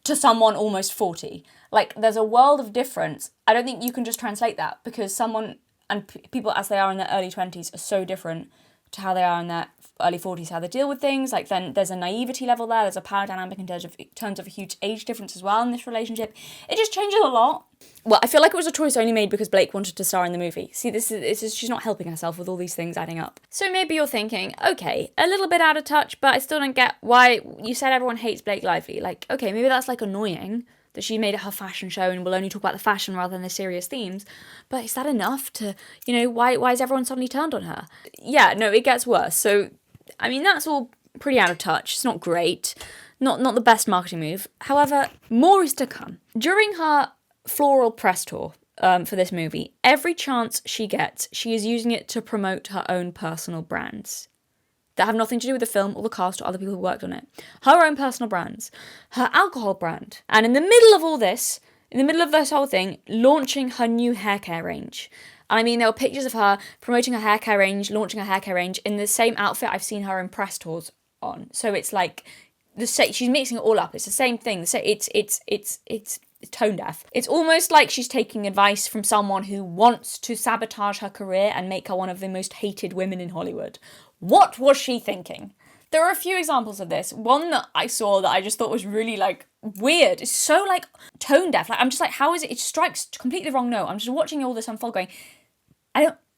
to someone almost 40. Like, there's a world of difference. I don't think you can just translate that, because someone... and people as they are in their early 20s are so different to how they are in their early 40s, how they deal with things. Like, then there's a naivety level there. There's a power dynamic in terms of a huge age difference as well in this relationship. It just changes a lot. Well, I feel like it was a choice only made because Blake wanted to star in the movie. See, she's not helping herself with all these things adding up. So maybe you're thinking, okay, a little bit out of touch, but I still don't get why you said everyone hates Blake Lively. Like, okay, maybe that's like annoying that she made it her fashion show and will only talk about the fashion rather than the serious themes. But is that enough to, why is everyone suddenly turned on her? Yeah, no, it gets worse. So, I mean, that's all pretty out of touch. It's not great. Not the best marketing move. However, more is to come. During her floral press tour for this movie, every chance she gets, she is using it to promote her own personal brands that have nothing to do with the film or the cast or other people who worked on it. Her own personal brands. Her alcohol brand. And in the middle of all this, in the middle of this whole thing, launching her new hair care range. And I mean, there were pictures of her promoting her hair care range, launching her hair care range in the same outfit I've seen her in press tours on. So it's like, she's mixing it all up. It's the same thing. So it's tone deaf. It's almost like she's taking advice from someone who wants to sabotage her career and make her one of the most hated women in Hollywood. What was she thinking? There are a few examples of this. One that I saw that I just thought was really like weird. It's so like tone deaf. Like, I'm just like, how is it? It strikes completely the wrong note. I'm just watching all this unfold going,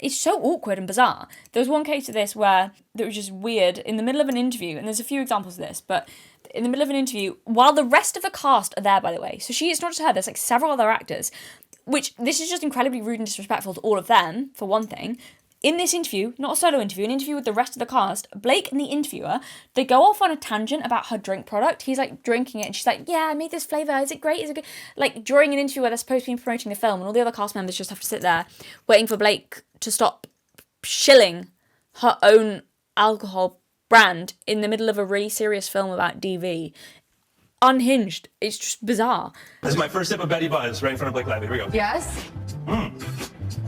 it's so awkward and bizarre. There was one case of this where it was just weird in the middle of an interview, and there's a few examples of this, but in the middle of an interview, while the rest of the cast are there, by the way, so it's not just her, there's like several other actors, which this is just incredibly rude and disrespectful to all of them, for one thing. In this interview, not a solo interview, an interview with the rest of the cast, Blake and the interviewer, they go off on a tangent about her drink product. He's like drinking it and she's like, yeah, I made this flavour, is it great, is it good? Like during an interview where they're supposed to be promoting the film and all the other cast members just have to sit there waiting for Blake to stop shilling her own alcohol brand in the middle of a really serious film about DV. Unhinged. It's just bizarre. This is my first sip of Betty Buzz right in front of Blake Lively. Here we go. Yes?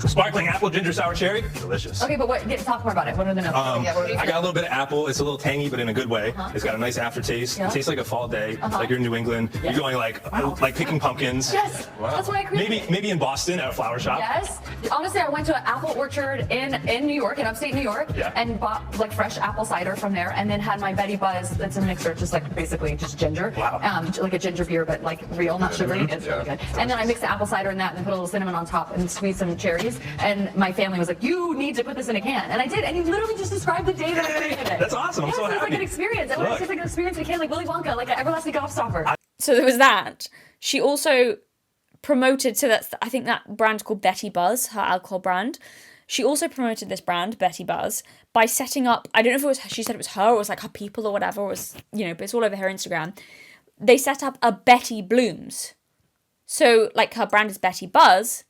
Sparkling apple, ginger, sour cherry. Delicious. Okay, but talk more about it. What are the notes? I got a little bit of apple. It's a little tangy, but in a good way. It's got a nice aftertaste. It tastes like a fall day, like you're in New England. You're going like picking pumpkins. Yes, that's why I created Maybe in Boston at a flower shop. Yes. Honestly, I went to an apple orchard in New York, in upstate New York, and bought like fresh apple cider from there, and then had my Betty Buzz. It's a mixer, just like basically just ginger. Wow. Like a ginger beer, but like real, not sugary. It's really good. And then I mixed the apple cider in that, and then put a little cinnamon on top, and squeezed some cherries. And my family was like, "You need to put this in a can," and I did. And he literally just described the day that I created it. That's awesome. I'm so happy. It's like an experience. I want to take like an experience in a can, like Willy Wonka, like an everlasting gobstopper. So there was that. She also promoted, so that's, I think that brand's called Betty Buzz, her alcohol brand. She also promoted this brand, Betty Buzz, by setting up, I don't know if it was, she said it was her, or it was like her people or whatever, it was, but it's all over her Instagram. They set up a Betty Blooms. So, like, her brand is Betty Buzz,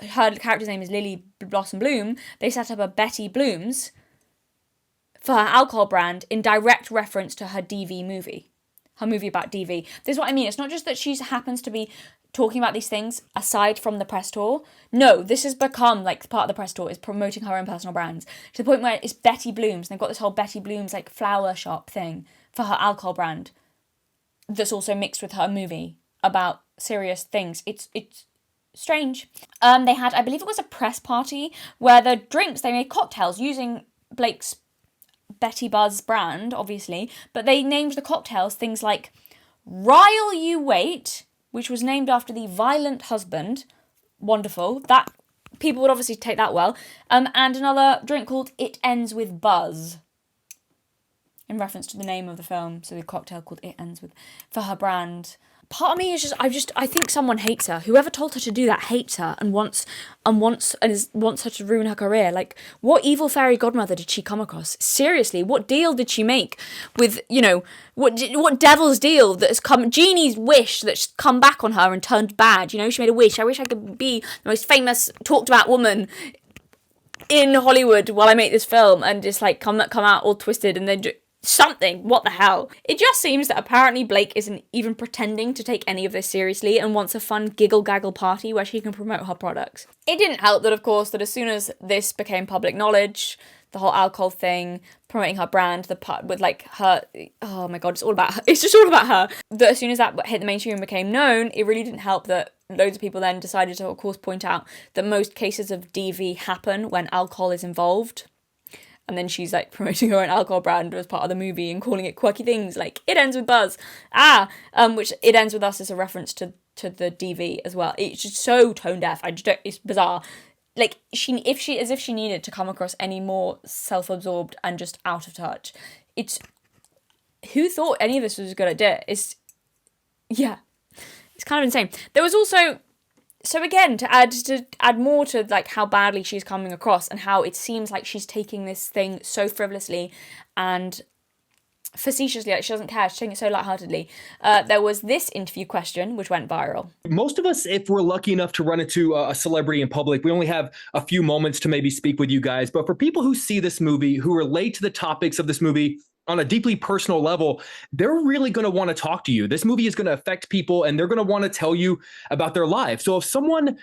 her character's name is Lily Blossom Bloom. They set up a Betty Blooms for her alcohol brand in direct reference to her DV movie. Her movie about DV. This is what I mean. It's not just that she happens to be talking about these things aside from the press tour. No, this has become, like, part of the press tour is promoting her own personal brands. To the point where it's Betty Blooms. And they've got this whole Betty Blooms, like, flower shop thing for her alcohol brand that's also mixed with her movie about serious things. It's strange. They had, I believe it was a press party where the drinks, they made cocktails using Blake's Betty Buzz brand, obviously, but they named the cocktails things like Rile You Wait, which was named after the violent husband. Wonderful. That people would obviously take that well. And another drink called It Ends With Buzz, in reference to the name of the film. So the cocktail called It Ends With, for her brand. Part of me is I think someone hates her. Whoever told her to do that hates her and wants her to ruin her career. Like, what evil fairy godmother did she come across? Seriously, what deal did she make with, what devil's deal that has come, genie's wish that's come back on her and turned bad? She made a wish. I wish I could be the most famous, talked about woman in Hollywood while I make this film, and just like come out all twisted and then something. What the hell? It just seems that apparently Blake isn't even pretending to take any of this seriously and wants a fun giggle-gaggle party where she can promote her products. It didn't help that, of course, that as soon as this became public knowledge, the whole alcohol thing, promoting her brand, the part with like her, oh my god, it's all about her. It's just all about her. That as soon as that hit the mainstream and became known, it really didn't help that loads of people then decided to, of course, point out that most cases of DV happen when alcohol is involved. And then she's like promoting her own alcohol brand as part of the movie and calling it quirky things like It Ends With Buzz. Which It Ends With Us is a reference to the DV as well. It's just so tone deaf. It's bizarre. Like if she needed to come across any more self-absorbed and just out of touch. Who thought any of this was a good idea? It's kind of insane. There was also, so again, to add more to like how badly she's coming across and how it seems like she's taking this thing so frivolously and facetiously, like she doesn't care, she's taking it so lightheartedly. There was this interview question which went viral. Most of us, if we're lucky enough to run into a celebrity in public, we only have a few moments to maybe speak with you guys. But for people who see this movie, who relate to the topics of this movie on a deeply personal level, they're really going to want to talk to you. This movie is going to affect people and they're going to want to tell you about their life. So if someone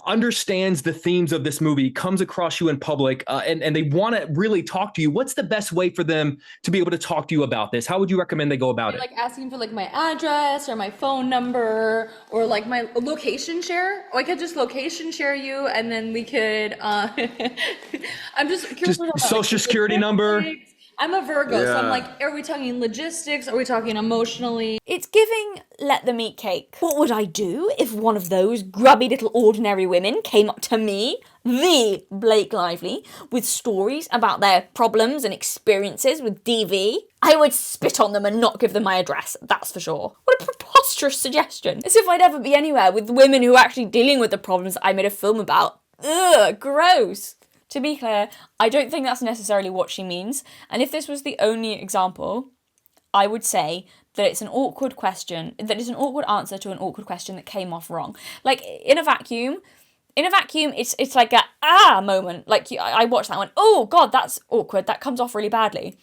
understands the themes of this movie, comes across you in public, and they want to really talk to you, what's the best way for them to be able to talk to you about this? How would you recommend they go about it? Like asking for like my address or my phone number or like my location share. Or I could just location share you and then we could, I'm just curious. Just social security number. I'm a Virgo, so I'm like, are we talking logistics? Are we talking emotionally? It's giving let them eat cake. What would I do if one of those grubby little ordinary women came up to me, the Blake Lively, with stories about their problems and experiences with DV? I would spit on them and not give them my address, that's for sure. What a preposterous suggestion. As if I'd ever be anywhere with women who are actually dealing with the problems I made a film about. Ugh, gross. To be clear, I don't think that's necessarily what she means. And if this was the only example, I would say that it's an awkward question, that it's an awkward answer to an awkward question that came off wrong. Like, in a vacuum, it's like a moment. Like, I watched that one, oh God, that's awkward. That comes off really badly.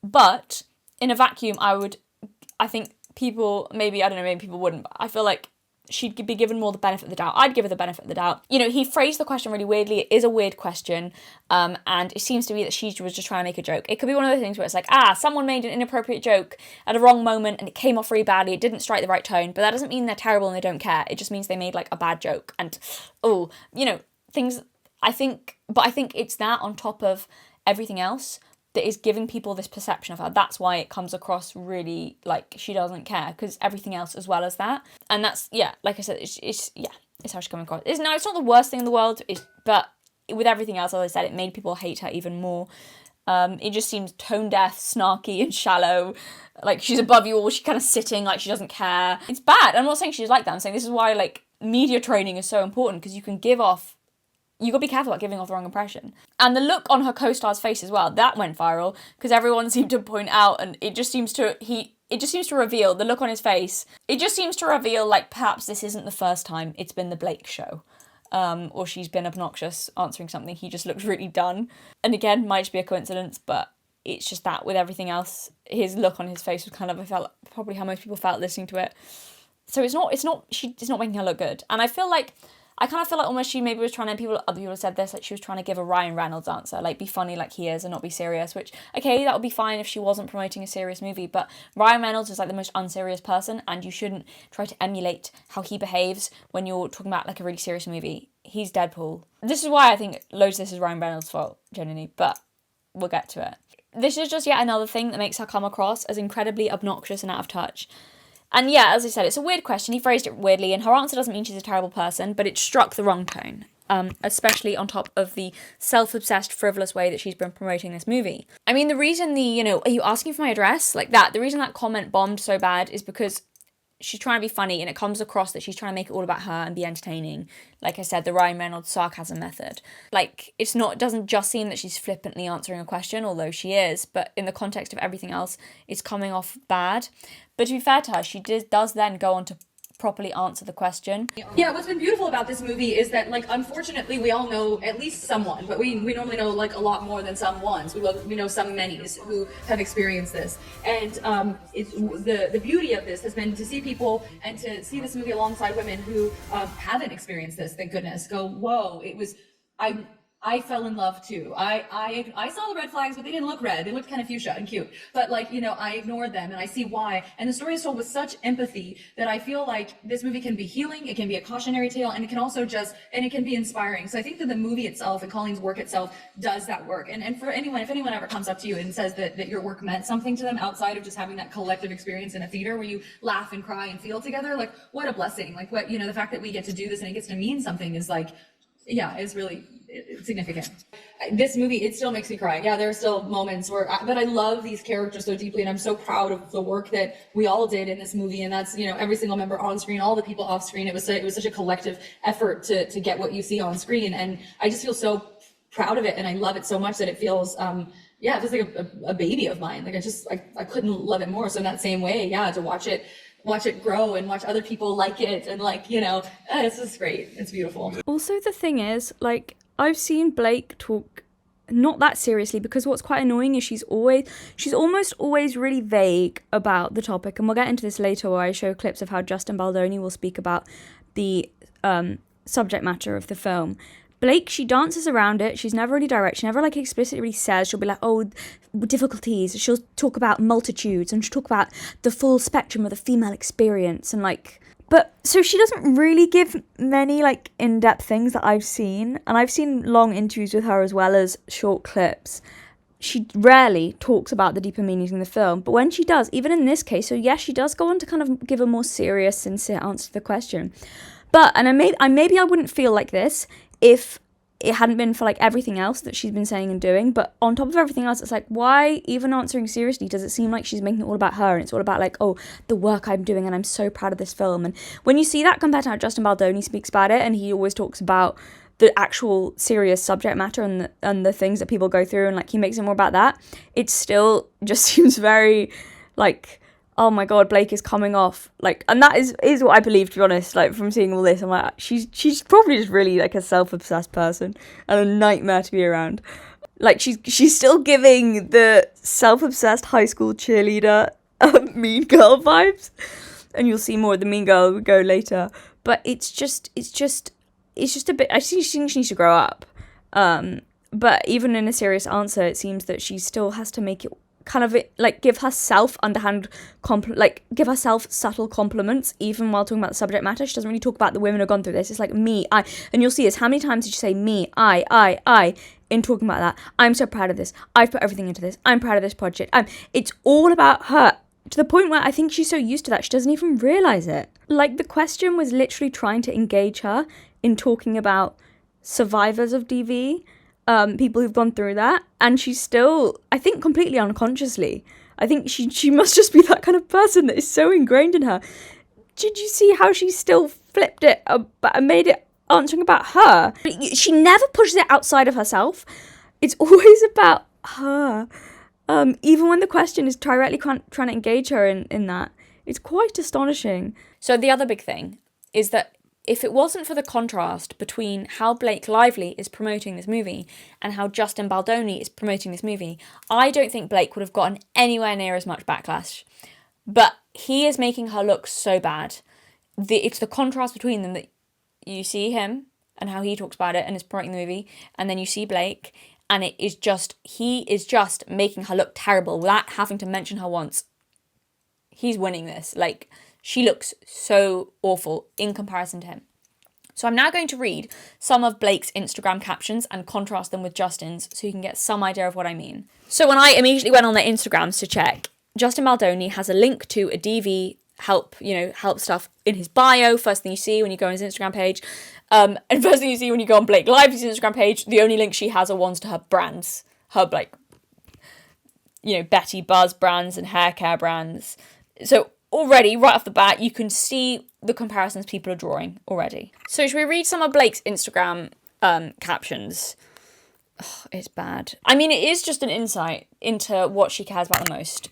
But in a vacuum, I think people, maybe people wouldn't, but I feel like she'd be given more the benefit of the doubt. I'd give her the benefit of the doubt. You know, he phrased the question really weirdly. It is a weird question. And it seems to be that she was just trying to make a joke. It could be one of those things where it's like, someone made an inappropriate joke at a wrong moment and it came off really badly. It didn't strike the right tone. But that doesn't mean they're terrible and they don't care. It just means they made like a bad joke. And, things, I think it's that on top of everything else that is giving people this perception of her. That's why it comes across really like she doesn't care, because everything else as well as that. And that's, like I said, it's how she comes across. It's not the worst thing in the world, but with everything else, as I said, it made people hate her even more. It just seems tone deaf, snarky and shallow. Like she's above you all, she's kind of sitting like she doesn't care. It's bad. I'm not saying she's like that. I'm saying this is why like media training is so important, because you got to be careful about giving off the wrong impression. And the look on her co-star's face as well, that went viral, because everyone seemed to point out, and it just seems to reveal, the look on his face, it just seems to reveal, like, perhaps this isn't the first time it's been the Blake show. Or she's been obnoxious answering something, he just looks really done. And again, might just be a coincidence, but it's just that with everything else, his look on his face was kind of, I felt, probably how most people felt listening to it. So it's not making her look good. And I kind of feel like almost she maybe was trying to, other people have said this, like she was trying to give a Ryan Reynolds answer, like be funny like he is and not be serious, which, okay, that would be fine if she wasn't promoting a serious movie, but Ryan Reynolds is like the most unserious person, and you shouldn't try to emulate how he behaves when you're talking about like a really serious movie. He's Deadpool. This is why I think loads of this is Ryan Reynolds' fault, genuinely, but we'll get to it. This is just yet another thing that makes her come across as incredibly obnoxious and out of touch. And yeah, as I said, it's a weird question. He phrased it weirdly, and her answer doesn't mean she's a terrible person, but it struck the wrong tone, especially on top of the self-obsessed, frivolous way that she's been promoting this movie. I mean, the reason are you asking for my address? Like that, the reason that comment bombed so bad is because she's trying to be funny, and it comes across that she's trying to make it all about her and be entertaining. Like I said, the Ryan Reynolds sarcasm method. Like, it doesn't just seem that she's flippantly answering a question, although she is, but in the context of everything else, it's coming off bad. But to be fair to her, she does then go on to properly answer the question. Yeah, what's been beautiful about this movie is that, like, unfortunately, we all know at least someone, but we normally know, like, a lot more than some ones. We know some manys who have experienced this. And the beauty of this has been to see people and to see this movie alongside women who haven't experienced this, thank goodness, go, whoa, I fell in love too. I saw the red flags, but they didn't look red. They looked kind of fuchsia and cute. But like, you know, I ignored them and I see why. And the story is told with such empathy that I feel like this movie can be healing, it can be a cautionary tale, and it can also and it can be inspiring. So I think that the movie itself and Colleen's work itself does that work. And for anyone, if anyone ever comes up to you and says that your work meant something to them outside of just having that collective experience in a theater where you laugh and cry and feel together, like what a blessing. Like what, you know, the fact that we get to do this and it gets to mean something is like, yeah, it's really significant. This movie, it still makes me cry. Yeah, there are still moments but I love these characters so deeply, and I'm so proud of the work that we all did in this movie. And that's, you know, every single member on screen, all the people off screen. It was such a collective effort to get what you see on screen, and I just feel so proud of it, and I love it so much that it feels yeah, just like a baby of mine. Like I couldn't love it more. So in that same way, yeah, to watch it grow and watch other people like it, and like, you know, it's just great. It's beautiful. Also, the thing is, like, I've seen Blake talk not that seriously, because what's quite annoying is she's almost always really vague about the topic, and we'll get into this later where I show clips of how Justin Baldoni will speak about the subject matter of the film. Blake, she dances around it. She's never really direct. She never like explicitly really says. She'll be like, oh, difficulties. She'll talk about multitudes, and she'll talk about the full spectrum of the female experience, and like, but so she doesn't really give many like in-depth things that I've seen, and I've seen long interviews with her as well as short clips. She rarely talks about the deeper meanings in the film, but when she does, even in this case, so yes, she does go on to kind of give a more serious, sincere answer to the question. But, and maybe I wouldn't feel like this if it hadn't been for like everything else that she's been saying and doing, but on top of everything else, it's like, why even answering seriously does it seem like she's making it all about her, and it's all about like, oh, the work I'm doing and I'm so proud of this film. And when you see that compared to how Justin Baldoni speaks about it, and he always talks about the actual serious subject matter and the things that people go through, and like he makes it more about that, it still just seems very like, oh my god, Blake is coming off like, and that is what I believe, to be honest. Like, from seeing all this, I'm like, she's probably just really like a self-obsessed person and a nightmare to be around. Like, she's still giving the self-obsessed high school cheerleader mean girl vibes, and you'll see more of the mean girl go later. But it's just a bit. I think she needs to grow up. But even in a serious answer, it seems that she still has to make it kind of like give herself give herself subtle compliments even while talking about the subject matter. She doesn't really talk about the women who've gone through this. It's like me, I, and you'll see is how many times did she say me, I in talking about that. I'm so proud of this. I've put everything into this. I'm proud of this project. It's all about her, to the point where I think she's so used to that she doesn't even realize it. Like, the question was literally trying to engage her in talking about survivors of DV, people who've gone through that, and she's still, I think, completely unconsciously, I think she must just be that kind of person that is so ingrained in her. Did you see how she still flipped it and made it answering about her? She never pushes it outside of herself. It's always about her. Even when the question is directly trying to engage her in that. It's quite astonishing. So the other big thing is that if it wasn't for the contrast between how Blake Lively is promoting this movie and how Justin Baldoni is promoting this movie, I don't think Blake would have gotten anywhere near as much backlash. But he is making her look so bad. It's the contrast between them that you see him and how he talks about it and is promoting the movie, and then you see Blake, and he is just making her look terrible without having to mention her once. He's winning this. Like, she looks so awful in comparison to him. So I'm now going to read some of Blake's Instagram captions and contrast them with Justin's so you can get some idea of what I mean. So when I immediately went on their Instagrams to check, Justin Baldoni has a link to a DV help stuff in his bio. First thing you see when you go on his Instagram page. And first thing you see when you go on Blake Lively's Instagram page, the only links she has are ones to her brands. Her, like, Betty Buzz brands and hair care brands. So already, right off the bat, you can see the comparisons people are drawing already. So should we read some of Blake's Instagram captions? Oh, it's bad. I mean, it is just an insight into what she cares about the most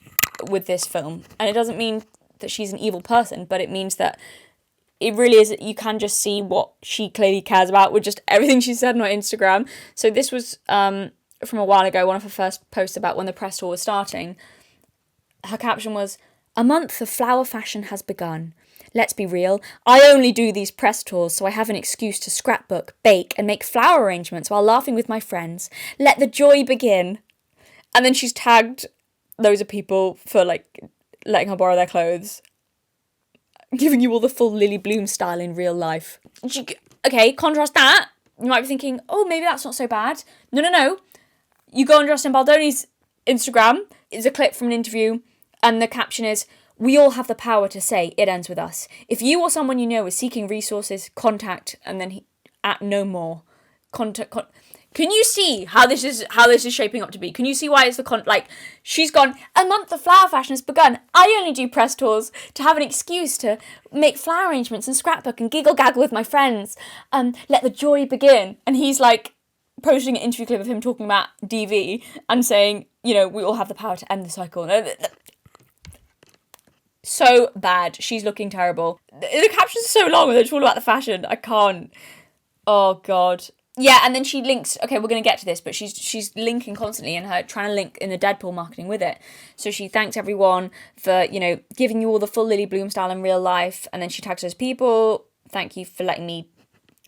with this film. And it doesn't mean that she's an evil person, but it means that it really is, you can just see what she clearly cares about with just everything she said on her Instagram. So this was from a while ago, one of her first posts about when the press tour was starting. Her caption was, "A month of flower fashion has begun. Let's be real, I only do these press tours so I have an excuse to scrapbook, bake, and make flower arrangements while laughing with my friends. Let the joy begin. And then she's tagged loads of people for, like, letting her borrow their clothes. Giving you all the full Lily Bloom style in real life. Okay, contrast that. You might be thinking, oh, maybe that's not so bad. No. You go on Justin Baldoni's Instagram. It's a clip from an interview. And the caption is, we all have the power to say it ends with us. If you or someone you know is seeking resources, contact, and then at no more. Can you see how this is shaping up to be? Can you see why it's she's gone, a month of flower fashion has begun. I only do press tours to have an excuse to make flower arrangements and scrapbook and giggle gaggle with my friends. Let the joy begin. And he's like posting an interview clip of him talking about DV and saying, we all have the power to end the cycle. So bad. She's looking terrible. The captions are so long and it's all about the fashion. I can't. Oh, God. Yeah, and then she links, okay, we're going to get to this, but she's linking constantly and her trying to link in the Deadpool marketing with it. So she thanks everyone for, giving you all the full Lily Bloom style in real life. And then she tags those people. Thank you for letting me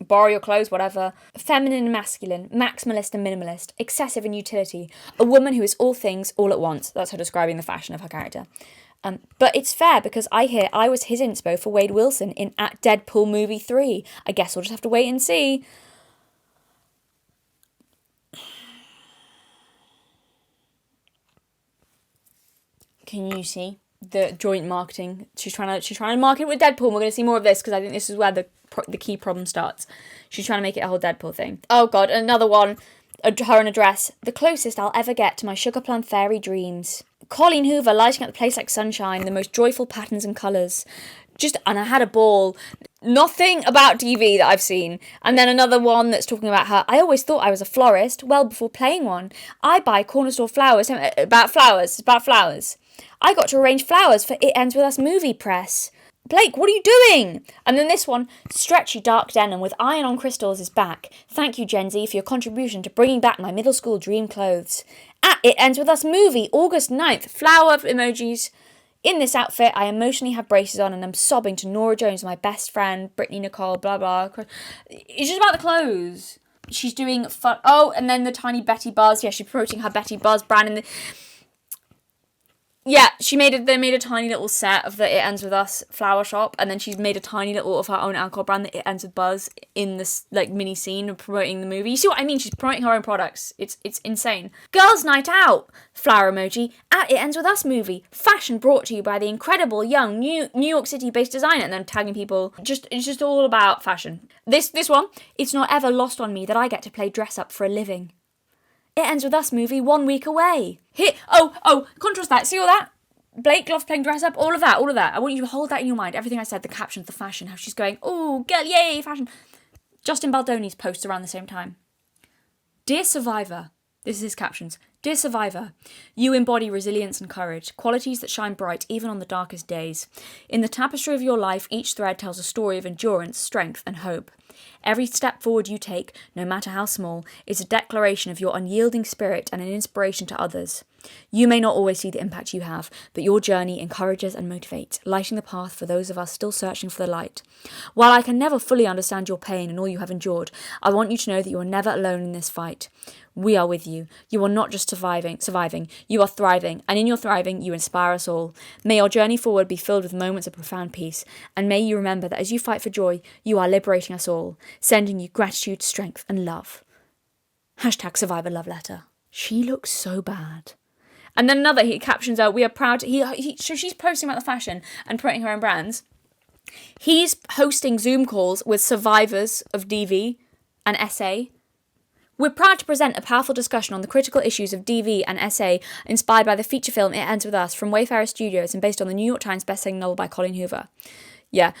borrow your clothes, whatever. Feminine and masculine, maximalist and minimalist, excessive and utility. A woman who is all things all at once. That's her describing the fashion of her character. But it's fair because I was his inspo for Wade Wilson in at Deadpool movie 3. I guess we'll just have to wait and see. Can you see the joint marketing? She's trying to market with Deadpool. And we're going to see more of this because I think this is where the key problem starts. She's trying to make it a whole Deadpool thing. Oh God, another one. Her in a dress. The closest I'll ever get to my sugar plum fairy dreams. Colleen Hoover lighting up the place like sunshine, the most joyful patterns and colours. And I had a ball. Nothing about DV that I've seen. And then another one that's talking about her. I always thought I was a florist, well before playing one. I buy corner store flowers. It's about flowers. I got to arrange flowers for It Ends With Us movie press. Blake, what are you doing? And then this one, stretchy dark denim with iron-on crystals is back. Thank you, Gen Z, for your contribution to bringing back my middle school dream clothes. At It Ends With Us movie, August 9th, flower emojis. In this outfit, I emotionally have braces on and I'm sobbing to Nora Jones, my best friend, Brittany Nicole, blah, blah. It's just about the clothes. She's doing fun. Oh, and then the tiny Betty Buzz. Yeah, she's promoting her Betty Buzz brand. Yeah, they made a tiny little set of the It Ends With Us flower shop, and then she's made a tiny little of her own alcohol brand, that It Ends With Buzz, in this mini scene of promoting the movie. You see what I mean? She's promoting her own products. It's insane. Girls' night out, flower emoji, at It Ends With Us movie. Fashion brought to you by the incredible young New York City-based designer, and then tagging people. It's just all about fashion. This one, it's not ever lost on me that I get to play dress up for a living. It Ends With Us movie 1 week away. Contrast that. See all that? Blake loves playing dress up. All of that. I want you to hold that in your mind. Everything I said, the captions, the fashion, how she's going, oh, girl, yay, fashion. Justin Baldoni's posts around the same time. Dear Survivor. This is his captions. Dear Survivor, you embody resilience and courage, qualities that shine bright even on the darkest days. In the tapestry of your life, each thread tells a story of endurance, strength, and hope. Every step forward you take, no matter how small, is a declaration of your unyielding spirit and an inspiration to others. You may not always see the impact you have, but your journey encourages and motivates, lighting the path for those of us still searching for the light. While I can never fully understand your pain and all you have endured, I want you to know that you are never alone in this fight. We are with you. You are not just surviving, you are thriving, and in your thriving, you inspire us all. May your journey forward be filled with moments of profound peace, and may you remember that as you fight for joy, you are liberating us all, sending you gratitude, strength, and love. # Survivor Love Letter. She looks so bad. And then another, he captions out, we are proud. So she's posting about the fashion and promoting her own brands. He's hosting Zoom calls with survivors of DV and SA. We're proud to present a powerful discussion on the critical issues of DV and SA, inspired by the feature film It Ends With Us from Wayfarer Studios and based on the New York Times bestselling novel by Colleen Hoover. Yeah.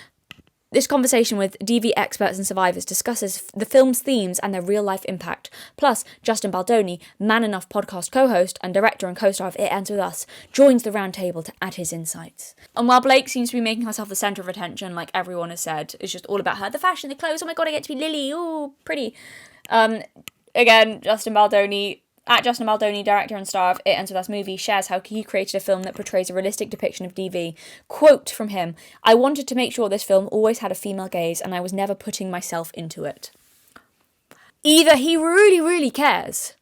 This conversation with DV experts and survivors discusses the film's themes and their real-life impact. Plus, Justin Baldoni, Man Enough podcast co-host and director and co-star of It Ends With Us, joins the round table to add his insights. And while Blake seems to be making herself the centre of attention, like everyone has said, it's just all about her. The fashion, the clothes, oh my god, I get to be Lily, ooh, pretty. Again, Justin Baldoni, At Justin Baldoni, director and star of It Ends With Us movie, shares how he created a film that portrays a realistic depiction of DV. Quote from him, "I wanted to make sure this film always had a female gaze and I was never putting myself into it." Either he really, really cares,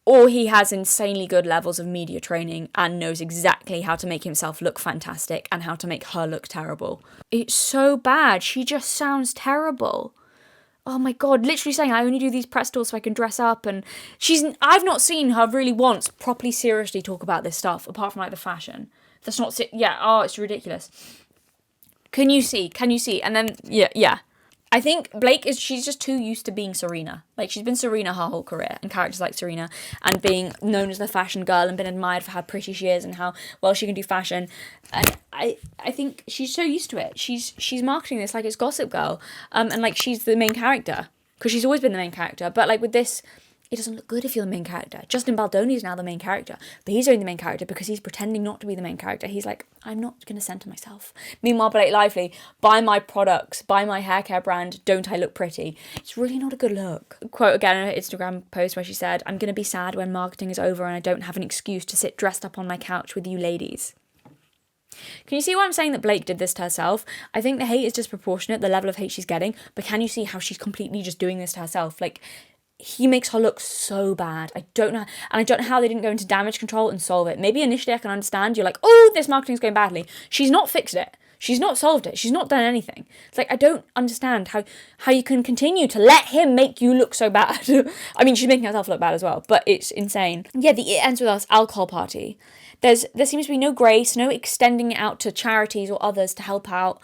or he has insanely good levels of media training and knows exactly how to make himself look fantastic and how to make her look terrible. It's so bad. She just sounds terrible. Oh my God, literally saying, I only do these press tours so I can dress up, and I've not seen her really once properly seriously talk about this stuff, apart from like the fashion. That's not, it's ridiculous. Can you see? And then, yeah. I think she's just too used to being Serena. Like, she's been Serena her whole career, and characters like Serena, and being known as the fashion girl, and been admired for how pretty she is and how well she can do fashion. And I think she's so used to it. She's marketing this like it's Gossip Girl, and like she's the main character, because she's always been the main character. But like with this, it doesn't look good if you're the main character. Justin Baldoni is now the main character, but he's only the main character because he's pretending not to be the main character. He's like, I'm not going to center myself. Meanwhile, Blake Lively, buy my products, buy my hair care brand, don't I look pretty? It's really not a good look. Quote again in her Instagram post where she said, I'm going to be sad when marketing is over and I don't have an excuse to sit dressed up on my couch with you ladies. Can you see why I'm saying that Blake did this to herself? I think the hate is disproportionate, the level of hate she's getting, but can you see how she's completely just doing this to herself? Like, he makes her look so bad. I don't know how they didn't go into damage control and solve it. Maybe initially I can understand, you're like, oh, this marketing's going badly. She's not fixed it. She's not solved it. She's not done anything. It's like, I don't understand how you can continue to let him make you look so bad. I mean, she's making herself look bad as well, but it's insane. Yeah, It Ends With Us alcohol party. There seems to be no grace, no extending it out to charities or others to help out.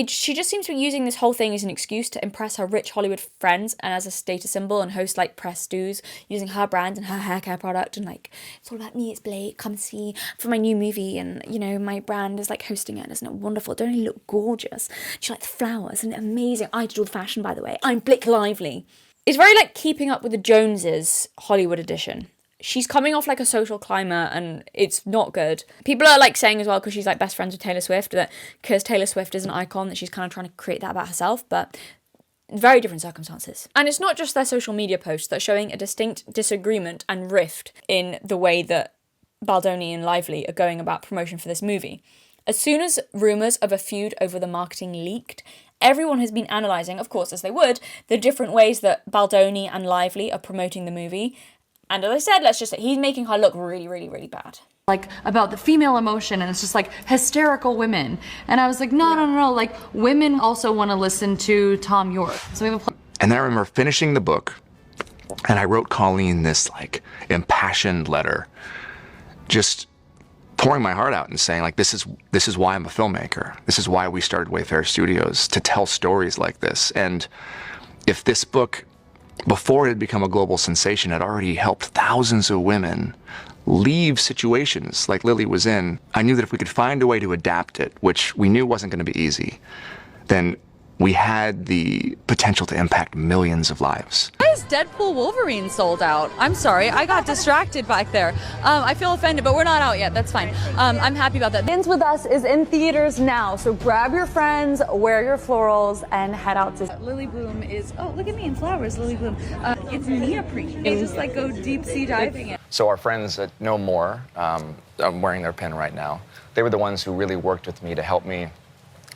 She just seems to be using this whole thing as an excuse to impress her rich Hollywood friends and as a status symbol, and host like press stews using her brand and her hair care product, and like, it's all about me, it's Blake, come see for my new movie, and you know, my brand is like hosting it, and isn't it wonderful? Don't you look gorgeous? She like the flowers, isn't it amazing? I did all the fashion, by the way. I'm Blake Lively. It's very like Keeping Up with the Joneses Hollywood edition. She's coming off like a social climber, and it's not good. People are like saying as well, because she's like best friends with Taylor Swift, that because Taylor Swift is an icon, that she's kind of trying to create that about herself, but very different circumstances. And it's not just their social media posts that are showing a distinct disagreement and rift in the way that Baldoni and Lively are going about promotion for this movie. As soon as rumours of a feud over the marketing leaked, everyone has been analysing, of course as they would, the different ways that Baldoni and Lively are promoting the movie. And as I said, let's just say he's making her look really, really, really bad. Like about the female emotion, and it's just like hysterical women. And I was like, no. Like, women also want to listen to Tom York. So we have a And then I remember finishing the book, and I wrote Colleen this like impassioned letter, just pouring my heart out and saying like, this is why I'm a filmmaker. This is why we started Wayfair Studios, to tell stories like this. And if this book, before it had become a global sensation, had already helped thousands of women leave situations like Lily was in, I knew that if we could find a way to adapt it, which we knew wasn't going to be easy, then we had the potential to impact millions of lives. Why is Deadpool Wolverine sold out? I'm sorry, I got distracted back there. I feel offended, but we're not out yet, that's fine. I'm happy about that. Ends With Us is in theaters now, so grab your friends, wear your florals, and head out to... Lily Bloom is, oh, look at me in flowers, Lily Bloom. It's neoprene. They just like go deep sea diving. So our friends at No More, I'm wearing their pin right now, they were the ones who really worked with me to help me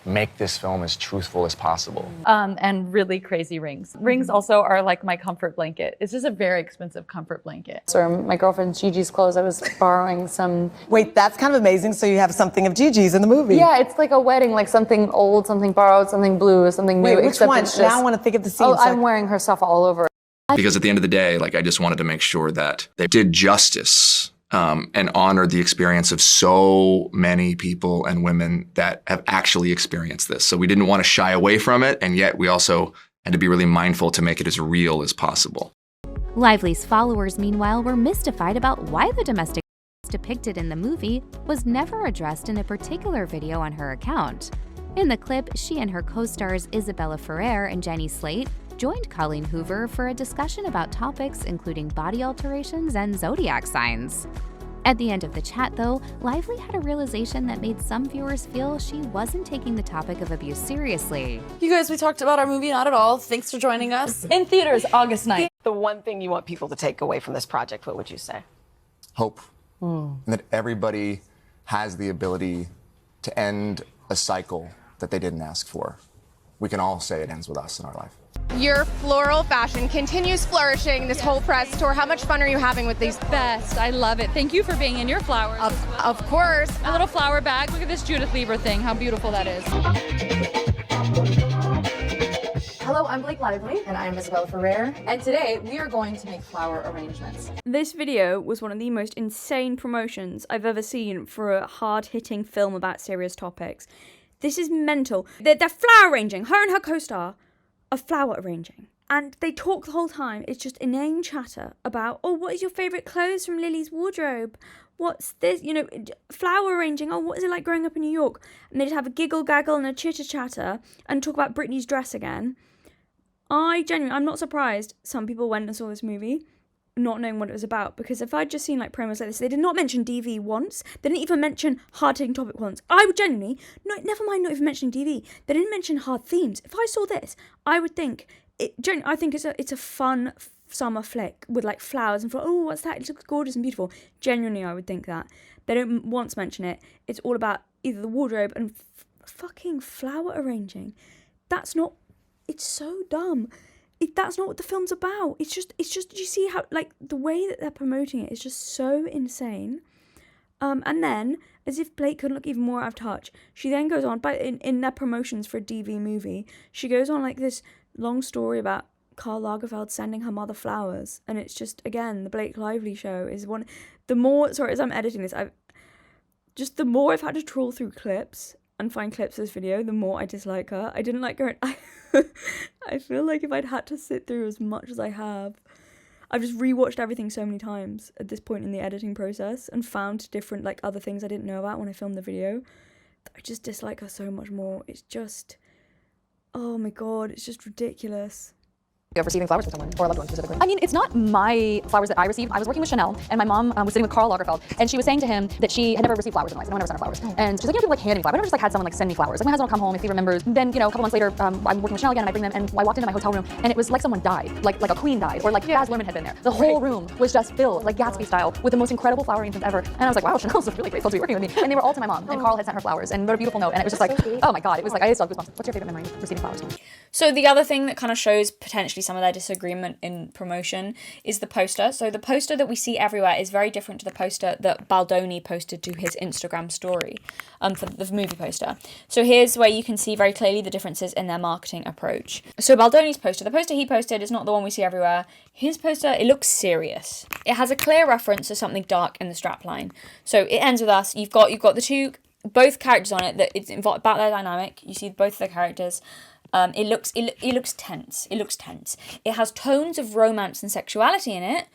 make this film as truthful as possible. And really crazy rings. Rings also are like my comfort blanket. It's just a very expensive comfort blanket. So my girlfriend Gigi's clothes, I was borrowing some... Wait, that's kind of amazing. So you have something of Gigi's in the movie. Yeah, it's like a wedding, like something old, something borrowed, something blue, something new. Wait, which one? Now I want to think of the scene. Oh, I'm wearing her stuff all over. Because at the end of the day, like, I just wanted to make sure that they did justice and honored the experience of so many people and women that have actually experienced this. So we didn't want to shy away from it, and yet we also had to be really mindful to make it as real as possible. Lively's followers, meanwhile, were mystified about why the domestic violence depicted in the movie was never addressed in a particular video on her account. In the clip, she and her co-stars Isabella Ferrer and Jenny Slate joined Colleen Hoover for a discussion about topics including body alterations and zodiac signs. At the end of the chat, though, Lively had a realization that made some viewers feel she wasn't taking the topic of abuse seriously. You guys, we talked about our movie Not At All. Thanks for joining us. In theaters, August 9th. the one thing you want people to take away from this project, what would you say? Hope. And that everybody has the ability to end a cycle that they didn't ask for. We can all say it ends with us in our life. Your floral fashion continues flourishing this whole press tour. How much fun are you having with these? Best. I love it. Thank you for being in your flowers. Of course. A little flower bag. Look at this Judith Lieber thing. How beautiful that is. Hello, I'm Blake Lively. And I'm Isabella Ferrer. And today we are going to make flower arrangements. This video was one of the most insane promotions I've ever seen for a hard-hitting film about serious topics. This is mental. They're flower arranging. Her and her co-star are flower arranging. And they talk the whole time. It's just inane chatter about, oh, what is your favourite clothes from Lily's wardrobe? What's this? You know, flower arranging. Oh, what is it like growing up in New York? And they just have a giggle gaggle and a chitter chatter and talk about Britney's dress again. I'm not surprised some people went and saw this movie not knowing what it was about, because if I'd just seen like promos like this, they did not mention DV once. They didn't even mention hard-hitting topic once. I would genuinely, never mind not even mentioning DV, they didn't mention hard themes. If I saw this, I would think, I think it's a fun summer flick with like flowers and oh, what's that? It looks gorgeous and beautiful. Genuinely, I would think that. They don't once mention it. It's all about either the wardrobe and fucking flower arranging. It's so dumb. That's not what the film's about. It's just, you see how, like, the way that they're promoting it is just so insane. And then, as if Blake couldn't look even more out of touch, she then goes on, in their promotions for a DV movie, she goes on, like, this long story about Karl Lagerfeld sending her mother flowers. And it's just, again, the Blake Lively show is one, as I'm editing this, the more I've had to trawl through clips and find clips of this video, the more I dislike her. I didn't like her. I feel like if I'd had to sit through as much as I have, I've just rewatched everything so many times at this point in the editing process and found different, like, other things I didn't know about when I filmed the video. I just dislike her so much more. It's just, oh my god, it's just ridiculous. Of receiving flowers from someone, or a loved one specifically. I mean, it's not my flowers that I received. I was working with Chanel, and my mom was sitting with Karl Lagerfeld, and she was saying to him that she had never received flowers in her life. No one ever sent her flowers. And she's like, people like hand me flowers. I never just like had someone like send me flowers. Like my husband will come home if he remembers. Then, you know, a couple months later, I'm working with Chanel again, and I bring them, and I walked into my hotel room, and it was like someone died, like a queen died, or like Baz Luhrmann had been there. The whole room was just filled, like Gatsby style, with the most incredible flower arrangements ever. And I was like, wow, Chanel's really grateful to be working with me. And they were all to my mom, and Karl had sent her flowers and wrote a beautiful note, and it was just like, oh my god, it was like I just got goosebumps. What's your favorite memory of receiving flowers? So the other thing that kind of shows potentially some of their disagreement in promotion is the poster. So the poster that we see everywhere is very different to the poster that Baldoni posted to his Instagram story for the movie poster. So here's where you can see very clearly the differences in their marketing approach. So Baldoni's poster, the poster he posted is not the one we see everywhere. His poster, it looks serious. It has a clear reference to something dark in the strapline. So it ends with us. You've got both characters on it that it's about their dynamic. You see both of the characters. It looks tense. It looks tense. It has tones of romance and sexuality in it,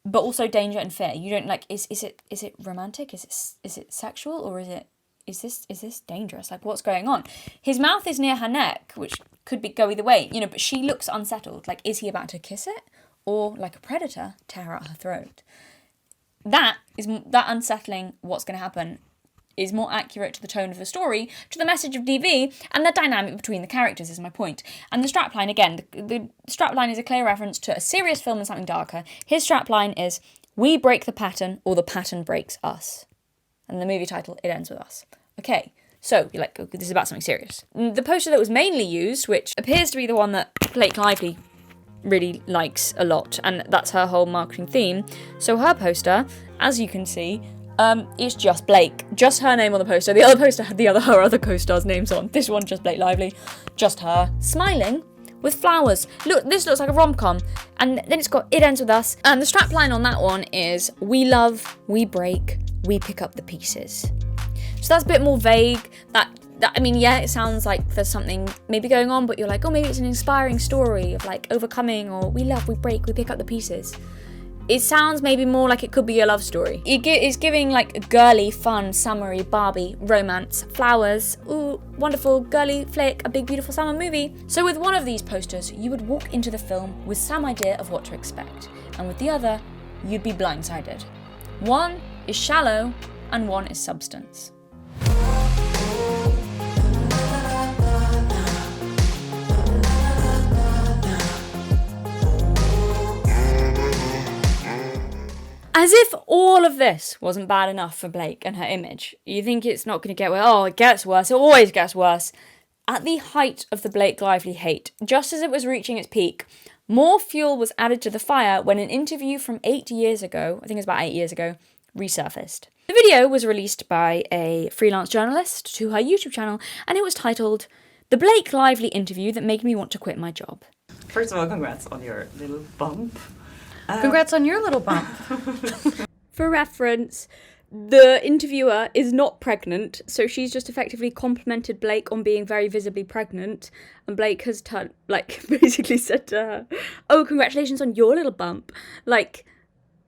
but also danger and fear. You don't like. Is it romantic? Is it sexual, or is this dangerous? Like, what's going on? His mouth is near her neck, which could go either way. You know, but she looks unsettled. Like, is he about to kiss it, or like a predator tear out her throat? That unsettling. What's going to happen is more accurate to the tone of the story, to the message of DV, and the dynamic between the characters is my point. And the strapline, again, the strapline is a clear reference to a serious film and something darker. His strapline is, we break the pattern, or the pattern breaks us. And the movie title, it ends with us. Okay, so you're like, this is about something serious. The poster that was mainly used, which appears to be the one that Blake Lively really likes a lot, and that's her whole marketing theme. So her poster, as you can see, it's just Blake. Just her name on the poster. The other poster had her other co-stars' names on. This one, just Blake Lively. Just her. Smiling with flowers. Look, this looks like a rom-com. And then it's got, it ends with us. And the strapline on that one is, we love, we break, we pick up the pieces. So that's a bit more vague. I mean, yeah, it sounds like there's something maybe going on, but you're like, oh, maybe it's an inspiring story of like overcoming, or we love, we break, we pick up the pieces. It sounds maybe more like it could be a love story. It's giving like a girly, fun, summery, Barbie, romance, flowers, ooh, wonderful, girly flick, a big, beautiful summer movie. So with one of these posters, you would walk into the film with some idea of what to expect. And with the other, you'd be blindsided. One is shallow, and one is substance. As if all of this wasn't bad enough for Blake and her image. You think it's not going to get worse. Oh, it gets worse. It always gets worse. At the height of the Blake Lively hate, just as it was reaching its peak, more fuel was added to the fire when an interview from 8 years ago, I think it was about 8 years ago, resurfaced. The video was released by a freelance journalist to her YouTube channel, and it was titled, "The Blake Lively Interview That Made Me Want to Quit My Job." First of all, congrats on your little bump. Congrats on your little bump. For reference, the interviewer is not pregnant, so she's just effectively complimented Blake on being very visibly pregnant, and Blake has basically said to her, "Oh, congratulations on your little bump,"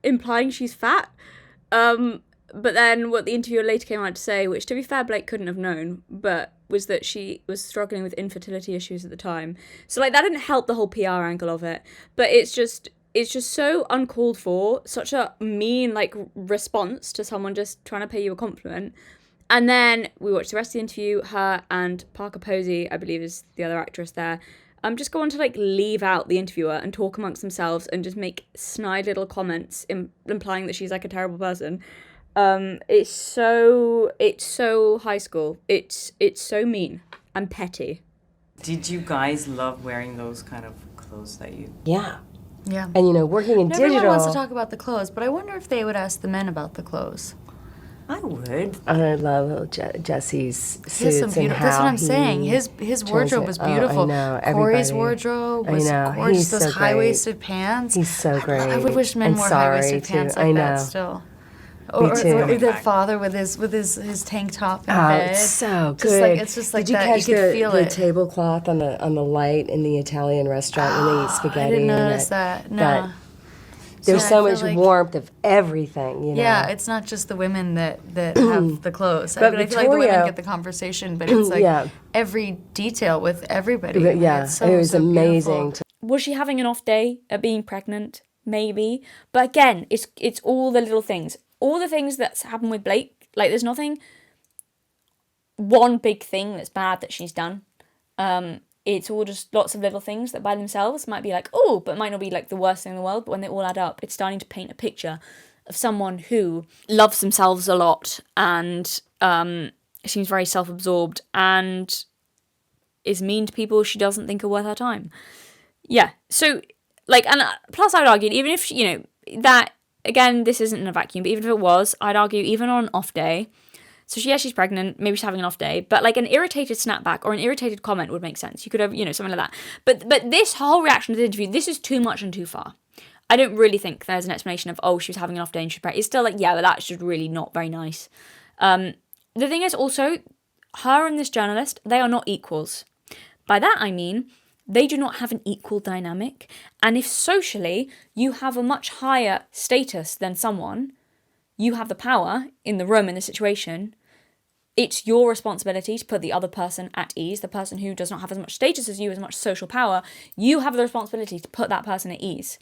implying she's fat. But then what the interviewer later came out to say, which to be fair Blake couldn't have known, but was that she was struggling with infertility issues at the time. So that didn't help the whole PR angle of it, but it's just so uncalled for, such a mean response to someone just trying to pay you a compliment. And then we watched the rest of the interview. Her and Parker Posey, I believe is the other actress there, just go on to leave out the interviewer and talk amongst themselves and just make snide little comments implying that she's a terrible person. It's so high school. It's so mean and petty. Did you guys love wearing those kind of clothes that you... Yeah. Yeah. And working in digital. Everyone wants to talk about the clothes, but I wonder if they would ask the men about the clothes. I would. I love Jesse's suits and how that's what I'm saying. His wardrobe was beautiful. I know. Corey's wardrobe was gorgeous. Those high-waisted pants. He's so great. I wish men wore high-waisted pants like that still. Or the father with his tank top in bed. It's so good. It's just like Did you that. catch You could feel the it. tablecloth on the light in the Italian restaurant when they eat spaghetti? I didn't notice that. No. There's so much warmth of everything, Yeah, it's not just the women that have the clothes. But I feel like the women get the conversation, but it's every detail with everybody. Yeah, it was amazing. Was she having an off day at being pregnant? Maybe. But again, it's all the little things. All the things that's happened with Blake, there's one big thing that's bad that she's done. It's all just lots of little things that by themselves might be oh, but might not be the worst thing in the world, but when they all add up, it's starting to paint a picture of someone who loves themselves a lot and seems very self-absorbed and is mean to people she doesn't think are worth her time. Yeah, so, and plus I would argue, even if, that... Again, this isn't in a vacuum, but even if it was, I'd argue even on an off day, so she's pregnant, maybe she's having an off day, but an irritated snapback or an irritated comment would make sense. You could have, something like that. But this whole reaction to the interview, this is too much and too far. I don't really think there's an explanation of, oh, she was having an off day and she's pregnant. It's still yeah, but that's just really not very nice. The thing is also, her and this journalist, they are not equals. By that I mean... They do not have an equal dynamic, and if socially you have a much higher status than someone, you have the power in the room in the situation, it's your responsibility to put the other person at ease, the person who does not have as much status as you, as much social power, you have the responsibility to put that person at ease.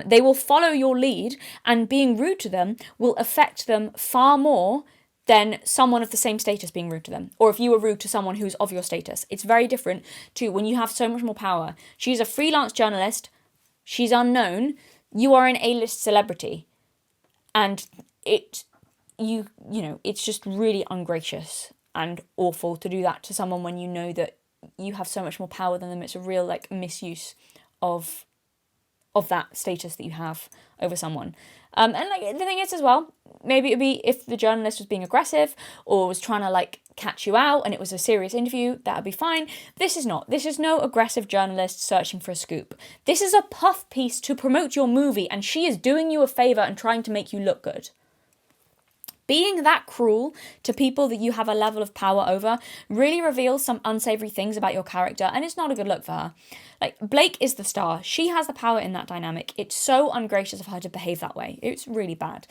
They will follow your lead, and being rude to them will affect them far more than someone of the same status being rude to them. Or if you were rude to someone who's of your status. It's very different to when you have so much more power. She's a freelance journalist. She's unknown. You are an A-list celebrity. And it's just really ungracious and awful to do that to someone when you know that you have so much more power than them. It's a real misuse of that status that you have over someone. And the thing is as well, maybe it'd be if the journalist was being aggressive or was trying to catch you out and it was a serious interview, that would be fine. This is not. This is no aggressive journalist searching for a scoop. This is a puff piece to promote your movie, and she is doing you a favour and trying to make you look good. Being that cruel to people that you have a level of power over really reveals some unsavoury things about your character, and it's not a good look for her. Blake is the star. She has the power in that dynamic. It's so ungracious of her to behave that way. It's really bad.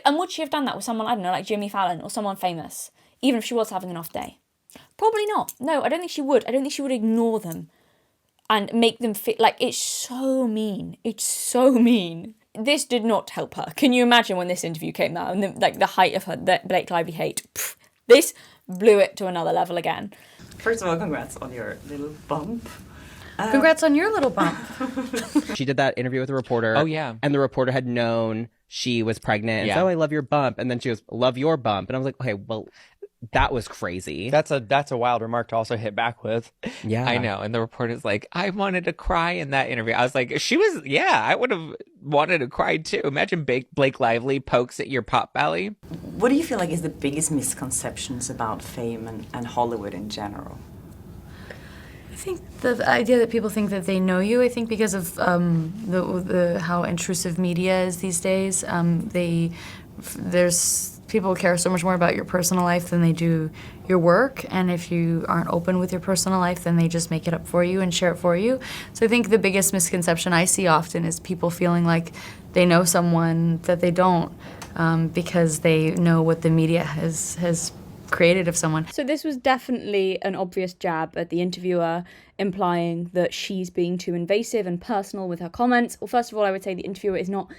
And would she have done that with someone, I don't know, like Jimmy Fallon or someone famous, even if she was having an off day? Probably not. No, I don't think she would. I don't think she would ignore them and make them feel it's so mean. It's so mean. This did not help her. Can you imagine when this interview came out and the height of her Blake Lively hate? This blew it to another level again. First of all, congrats on your little bump. Congrats on your little bump. She did that interview with a reporter. Oh, yeah. And the reporter had known she was pregnant. And Yeah. so, I love your bump. And then she goes, love your bump. And I was like, okay, well, that was crazy. That's a wild remark to also hit back with. Yeah. I know. And the reporter's like, I wanted to cry in that interview. I was like, I would have wanted to cry too. Imagine Blake Lively pokes at your pot belly. What do you feel like is the biggest misconceptions about fame and Hollywood in general? I think the idea that people think that they know you, I think because of the how intrusive media is these days, people care so much more about your personal life than they do your work, and if you aren't open with your personal life, then they just make it up for you and share it for you. So I think the biggest misconception I see often is people feeling like they know someone that they don't, because they know what the media has created of someone. So this was definitely an obvious jab at the interviewer, implying that she's being too invasive and personal with her comments. Well, first of all, I would say the interviewer is not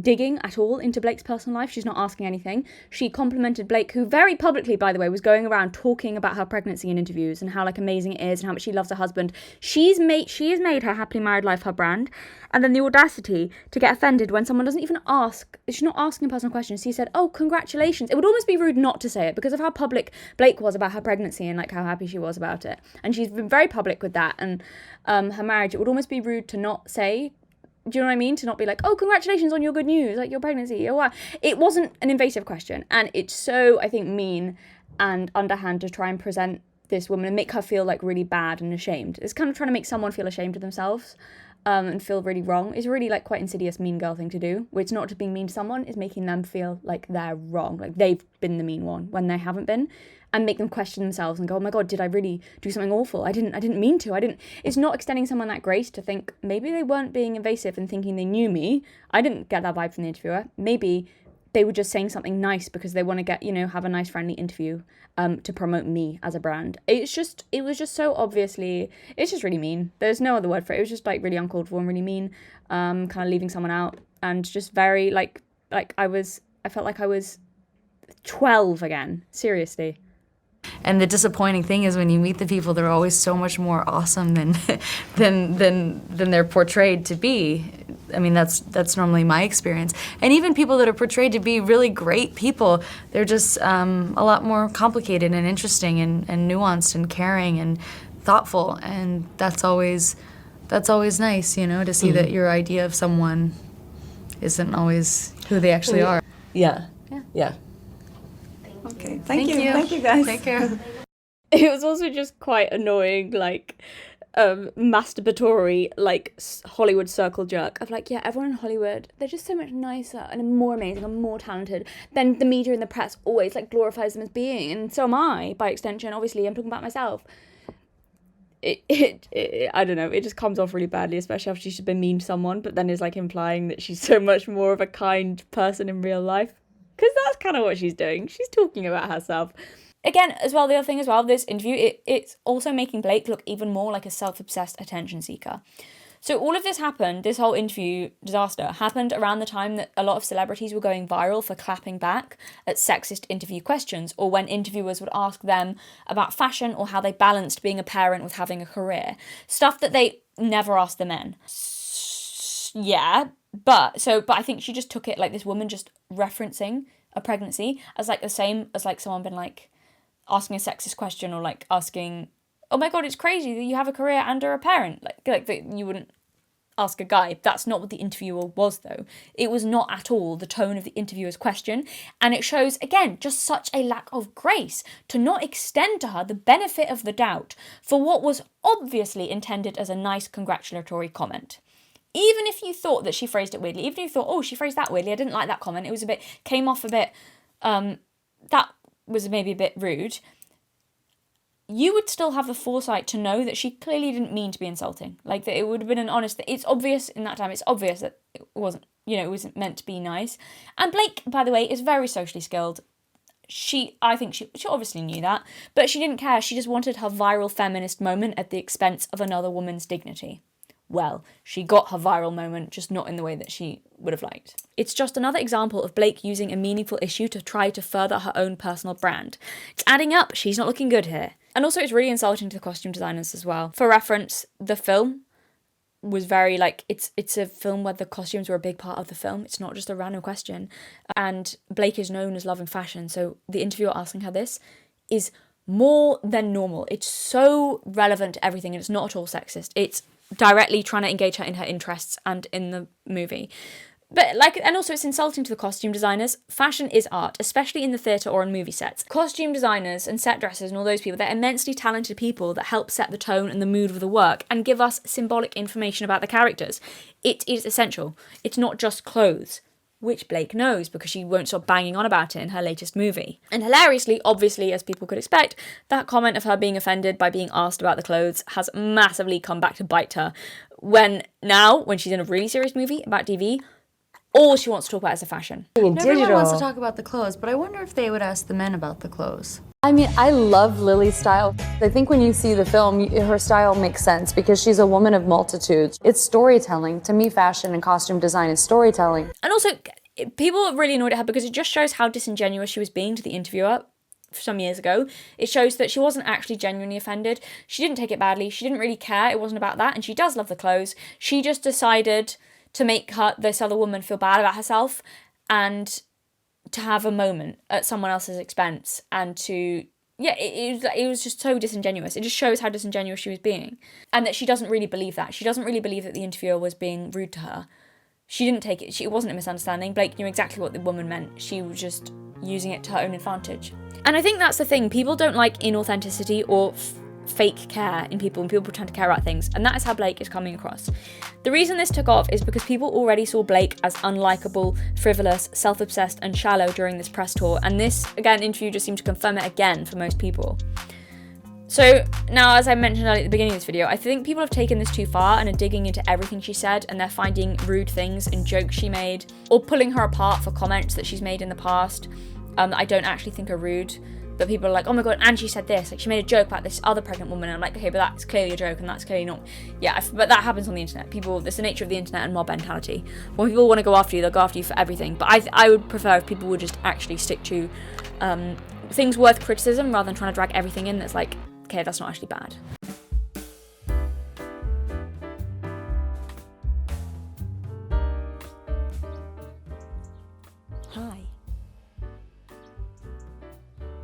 digging at all into Blake's personal life. She's not asking anything. She complimented Blake, who very publicly, by the way, was going around talking about her pregnancy in interviews and how amazing it is and how much she loves her husband. She has made her happily married life her brand. And then the audacity to get offended when someone doesn't even ask. She's not asking personal questions. She said, oh, congratulations. It would almost be rude not to say it because of how public Blake was about her pregnancy and how happy she was about it. And she's been very public with that and her marriage. It would almost be rude to not say. Do you know what I mean? To not be like, oh, congratulations on your good news, your pregnancy. Oh, wow. It wasn't an invasive question. And it's so, I think, mean and underhand to try and present this woman and make her feel really bad and ashamed. It's kind of trying to make someone feel ashamed of themselves and feel really wrong. It's really quite insidious mean girl thing to do. Where it's not just being mean to someone, it's making them feel like they're wrong. Like they've been the mean one when they haven't been. And make them question themselves and go, oh my God, did I really do something awful? I didn't mean to. It's not extending someone that grace to think maybe they weren't being invasive and thinking they knew me. I didn't get that vibe from the interviewer. Maybe they were just saying something nice because they want to get, have a nice friendly interview to promote me as a brand. It was just so obviously, it's just really mean. There's no other word for it. It was just really uncalled for and really mean, kind of leaving someone out and just very I felt like I was 12 again, seriously. And the disappointing thing is when you meet the people, they're always so much more awesome than they're portrayed to be. I mean, that's normally my experience. And even people that are portrayed to be really great people, they're just a lot more complicated and interesting and nuanced and caring and thoughtful. And that's always nice, to see that your idea of someone isn't always who they actually are. Yeah. Okay, thank you. Thank you, guys. Take care. It was also just quite annoying, masturbatory, Hollywood circle jerk of everyone in Hollywood, they're just so much nicer and more amazing and more talented than the media and the press always glorifies them as being, and so am I, by extension. Obviously, I'm talking about myself. It I don't know, it just comes off really badly, especially after she's been mean to someone, but then is implying that she's so much more of a kind person in real life. Because that's kind of what she's doing. She's talking about herself. Again, as well, the other thing as well, this interview, it's also making Blake look even more like a self-obsessed attention seeker. So all of this happened, this whole interview disaster, happened around the time that a lot of celebrities were going viral for clapping back at sexist interview questions, or when interviewers would ask them about fashion or how they balanced being a parent with having a career. Stuff that they never asked the men. Yeah. But I think she just took it this woman just referencing a pregnancy as the same as someone been asking a sexist question or asking, oh my God, it's crazy that you have a career and are a parent. That you wouldn't ask a guy. That's not what the interviewer was, though. It was not at all the tone of the interviewer's question. And it shows, again, just such a lack of grace to not extend to her the benefit of the doubt for what was obviously intended as a nice congratulatory comment. Even if you thought that she phrased it weirdly, even if you thought, oh, she phrased that weirdly, I didn't like that comment, came off a bit, that was maybe a bit rude, you would still have the foresight to know that she clearly didn't mean to be insulting. That it would have been an honest, it's obvious in that time, it's obvious that it wasn't, it wasn't meant to be nice. And Blake, by the way, is very socially skilled. I think she obviously knew that, but she didn't care. She just wanted her viral feminist moment at the expense of another woman's dignity. Well, she got her viral moment, just not in the way that she would have liked. It's just another example of Blake using a meaningful issue to try to further her own personal brand. It's adding up. She's not looking good here. And also it's really insulting to the costume designers as well. For reference, the film was very like, it's a film where the costumes were a big part of the film. It's not just a random question. And Blake is known as loving fashion, so the interviewer asking her this is more than normal. It's so relevant to everything, and it's not at all sexist. It's directly trying to engage her in her interests and in the movie. But like, and also it's insulting to the costume designers. Fashion is art, especially in the theatre or in movie sets. Costume designers and set dressers and all those people, they're immensely talented people that help set the tone and the mood of the work and give us symbolic information about the characters. It is essential. It's not just clothes, which Blake knows because she won't stop banging on about it in her latest movie. And hilariously, obviously, as people could expect, that comment of her being offended by being asked about the clothes has massively come back to bite her. When she's in a really serious movie about DV, all she wants to talk about is the fashion. Everyone wants to talk about the clothes, but I wonder if they would ask the men about the clothes. I mean, I love Lily's style. I think when you see the film, her style makes sense because she's a woman of multitudes. It's storytelling. To me, fashion and costume design is storytelling. And also, people are really annoyed at her because it just shows how disingenuous she was being to the interviewer some years ago. It shows that she wasn't actually genuinely offended. She didn't take it badly. She didn't really care. It wasn't about that. And she does love the clothes. She just decided to make this other woman feel bad about herself and to have a moment at someone else's expense and to, it was just so disingenuous. It just shows how disingenuous she was being and that she doesn't really believe that. She doesn't really believe that the interviewer was being rude to her. She didn't take it. It wasn't a misunderstanding. Blake knew exactly what the woman meant. She was just using it to her own advantage. And I think that's the thing. People don't like inauthenticity or fake care in people, and people pretend to care about things, and that is how Blake is coming across. The reason this took off is because people already saw Blake as unlikable, frivolous, self-obsessed and shallow during this press tour, and this, again, interview just seemed to confirm it again for most people. So now, as I mentioned earlier at the beginning of this video, I think people have taken this too far and are digging into everything she said, and they're finding rude things in jokes she made, or pulling her apart for comments that she's made in the past that I don't actually think are rude. But people are like, oh my god, and she said this. Like, she made a joke about this other pregnant woman. And I'm like, okay, but that's clearly a joke, and that's clearly not. Yeah, but that happens on the internet. It's the nature of the internet and mob mentality. When people want to go after you, they'll go after you for everything. But I would prefer if people would just actually stick to things worth criticism rather than trying to drag everything in that's like, okay, that's not actually bad. Hi.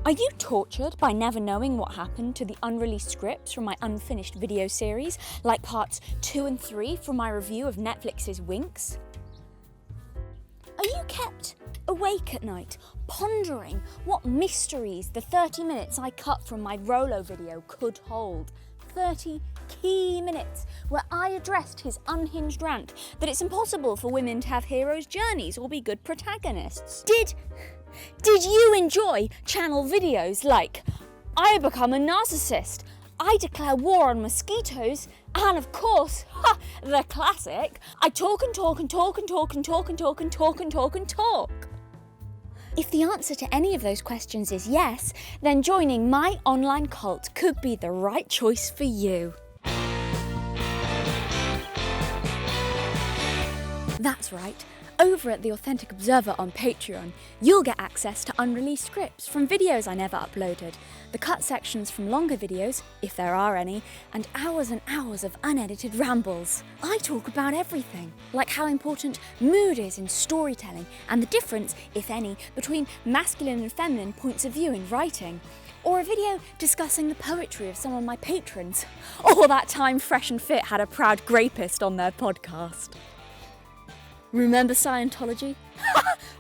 Are you tortured by never knowing what happened to the unreleased scripts from my unfinished video series, like parts 2 and 3 from my review of Netflix's Winx? Are you kept awake at night, pondering what mysteries the 30 minutes I cut from my Rolo video could hold? 30 key minutes where I addressed his unhinged rant that it's impossible for women to have heroes' journeys or be good protagonists. Did you enjoy channel videos like, I become a narcissist, I declare war on mosquitoes, and of course, the classic, I talk and talk and talk and talk and talk and talk and talk and talk and talk? If the answer to any of those questions is yes, then joining my online cult could be the right choice for you. That's right. Over at The Authentic Observer on Patreon, you'll get access to unreleased scripts from videos I never uploaded, the cut sections from longer videos, if there are any, and hours of unedited rambles. I talk about everything, like how important mood is in storytelling and the difference, if any, between masculine and feminine points of view in writing. Or a video discussing the poetry of some of my patrons. Or that time Fresh and Fit had a proud grapist on their podcast. Remember Scientology?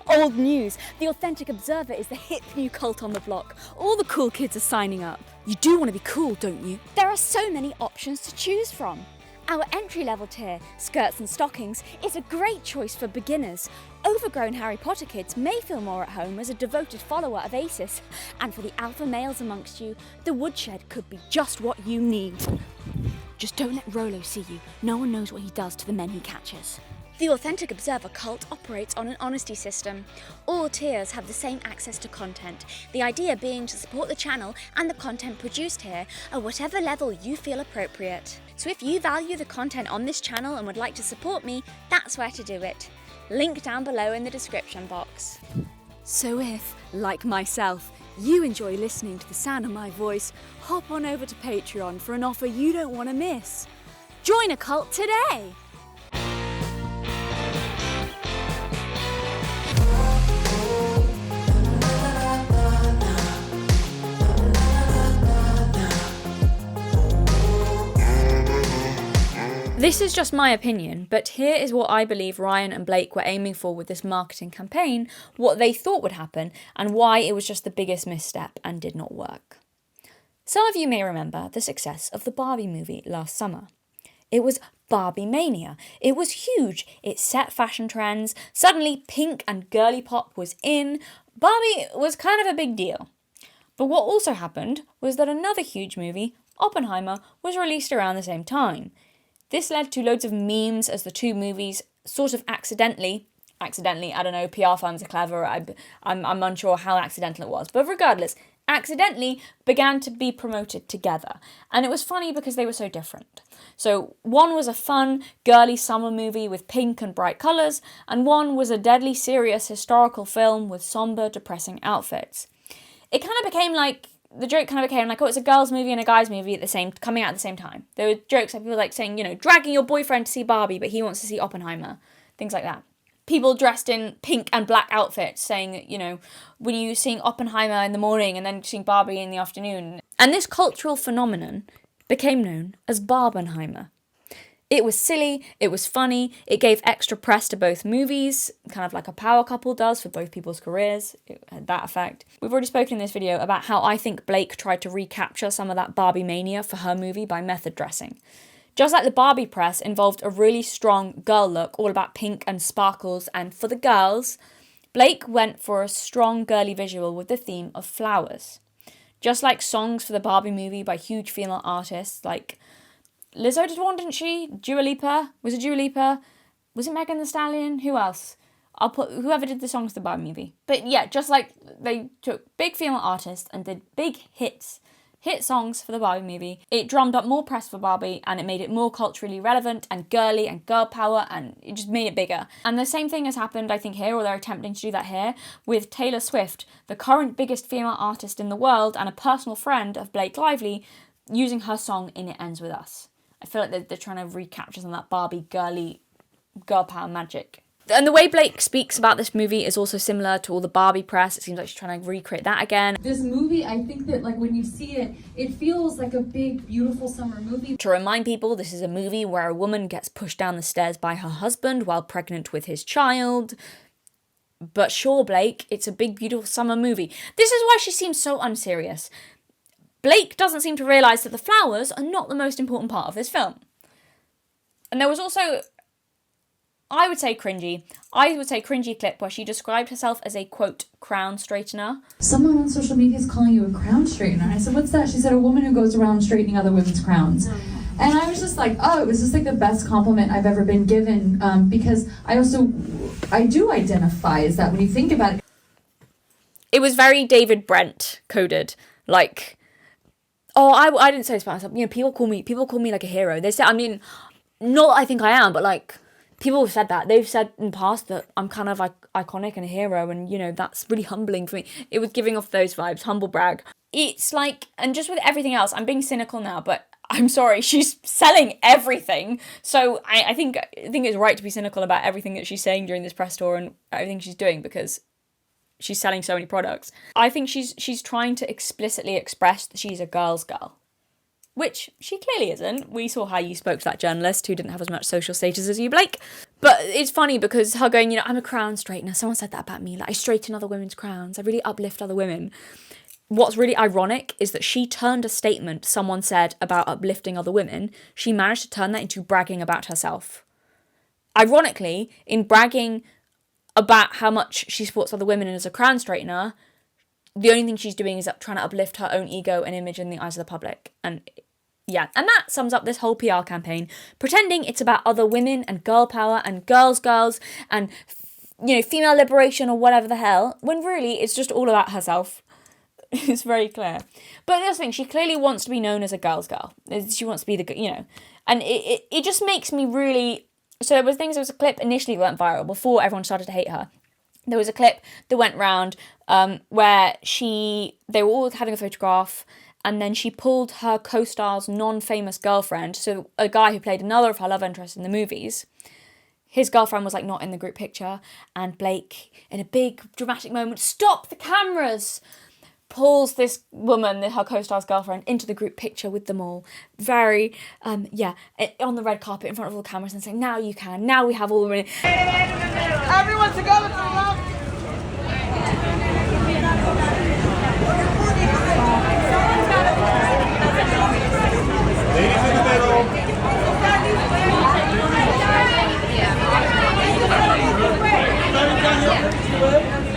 Old news. The Authentic Observer is the hip new cult on the block. All the cool kids are signing up. You do want to be cool, don't you? There are so many options to choose from. Our entry-level tier, Skirts and Stockings, is a great choice for beginners. Overgrown Harry Potter kids may feel more at home as a devoted follower of Aces. And for the alpha males amongst you, the Woodshed could be just what you need. Just don't let Rolo see you. No one knows what he does to the men he catches. The Authentic Observer cult operates on an honesty system. All tiers have the same access to content, the idea being to support the channel and the content produced here at whatever level you feel appropriate. So if you value the content on this channel and would like to support me, that's where to do it. Link down below in the description box. So if, like myself, you enjoy listening to the sound of my voice, hop on over to Patreon for an offer you don't want to miss. Join a cult today! This is just my opinion, but here is what I believe Ryan and Blake were aiming for with this marketing campaign, what they thought would happen, and why it was just the biggest misstep and did not work. Some of you may remember the success of the Barbie movie last summer. It was Barbie mania. It was huge. It set fashion trends. Suddenly, pink and girly pop was in. Barbie was kind of a big deal. But what also happened was that another huge movie, Oppenheimer, was released around the same time. This led to loads of memes as the two movies sort of accidentally, I don't know, PR firms are clever, I'm unsure how accidental it was, but regardless, accidentally began to be promoted together. And it was funny because they were so different. So one was a fun, girly summer movie with pink and bright colours, and one was a deadly serious historical film with somber, depressing outfits. It kind of became like, the joke kind of became like, oh, it's a girl's movie and a guy's movie coming out at the same time. There were jokes like people like saying, dragging your boyfriend to see Barbie, but he wants to see Oppenheimer. Things like that. People dressed in pink and black outfits saying, when you seeing Oppenheimer in the morning and then seeing Barbie in the afternoon. And this cultural phenomenon became known as Barbenheimer. It was silly, it was funny, it gave extra press to both movies, kind of like a power couple does for both people's careers. It had that effect. We've already spoken in this video about how I think Blake tried to recapture some of that Barbie mania for her movie by method dressing. Just like the Barbie press involved a really strong girl look, all about pink and sparkles, and for the girls, Blake went for a strong girly visual with the theme of flowers. Just like songs for the Barbie movie by huge female artists like Lizzo did one, didn't she? Dua Lipa? Was it Dua Lipa? Was it Megan Thee Stallion? Who else? I'll put whoever did the songs for the Barbie movie. But yeah, just like they took big female artists and did big hit songs for the Barbie movie, it drummed up more press for Barbie and it made it more culturally relevant and girly and girl power, and it just made it bigger. And the same thing has happened, I think, here, or they're attempting to do that here, with Taylor Swift, the current biggest female artist in the world and a personal friend of Blake Lively, using her song In It Ends With Us. I feel like they're trying to recapture some of that Barbie girly girl power magic. And the way Blake speaks about this movie is also similar to all the Barbie press. It seems like she's trying to recreate that again. This movie, I think that when you see it, it feels like a big, beautiful summer movie. To remind people, this is a movie where a woman gets pushed down the stairs by her husband while pregnant with his child. But sure, Blake, it's a big, beautiful summer movie. This is why she seems so unserious. Blake doesn't seem to realise that the flowers are not the most important part of this film. And there was also, I would say cringy clip where she described herself as a, quote, crown straightener. Someone on social media is calling you a crown straightener. I said, what's that? She said, a woman who goes around straightening other women's crowns. And I was just like, oh, it was just like the best compliment I've ever been given, because I do identify as that when you think about it. It was very David Brent coded, like, oh, I didn't say this about myself. People call me like a hero. They say, I mean, not that I think I am, but like, people have said that. They've said in the past that I'm kind of like iconic and a hero, and that's really humbling for me. It was giving off those vibes, humble brag. It's like, and just with everything else, I'm being cynical now, but I'm sorry, she's selling everything. So I think it's right to be cynical about everything that she's saying during this press tour and everything she's doing, because she's selling so many products. I think she's trying to explicitly express that she's a girl's girl, which she clearly isn't. We saw how you spoke to that journalist who didn't have as much social status as you, Blake. But it's funny because her going, I'm a crown straightener. Someone said that about me. Like, I straighten other women's crowns. I really uplift other women. What's really ironic is that she turned a statement someone said about uplifting other women, she managed to turn that into bragging about herself. Ironically, in bragging about how much she supports other women and as a crown straightener, the only thing she's doing is trying to uplift her own ego and image in the eyes of the public. And yeah, and that sums up this whole PR campaign, pretending it's about other women and girl power and girls and, female liberation or whatever the hell, when really it's just all about herself. It's very clear. But this thing, she clearly wants to be known as a girl's girl. She wants to be and it just makes me really. So there was a clip initially that went viral before everyone started to hate her. There was a clip that went round where they were all having a photograph and then she pulled her co-star's non-famous girlfriend, so a guy who played another of her love interests in the movies. His girlfriend was like not in the group picture, and Blake, in a big dramatic moment, stop the cameras, pulls this woman, her co-star's girlfriend, into the group picture with them all. Very, on the red carpet in front of all the cameras and saying, now you can, now we have all the women. Everyone together to the left. Ladies in the middle.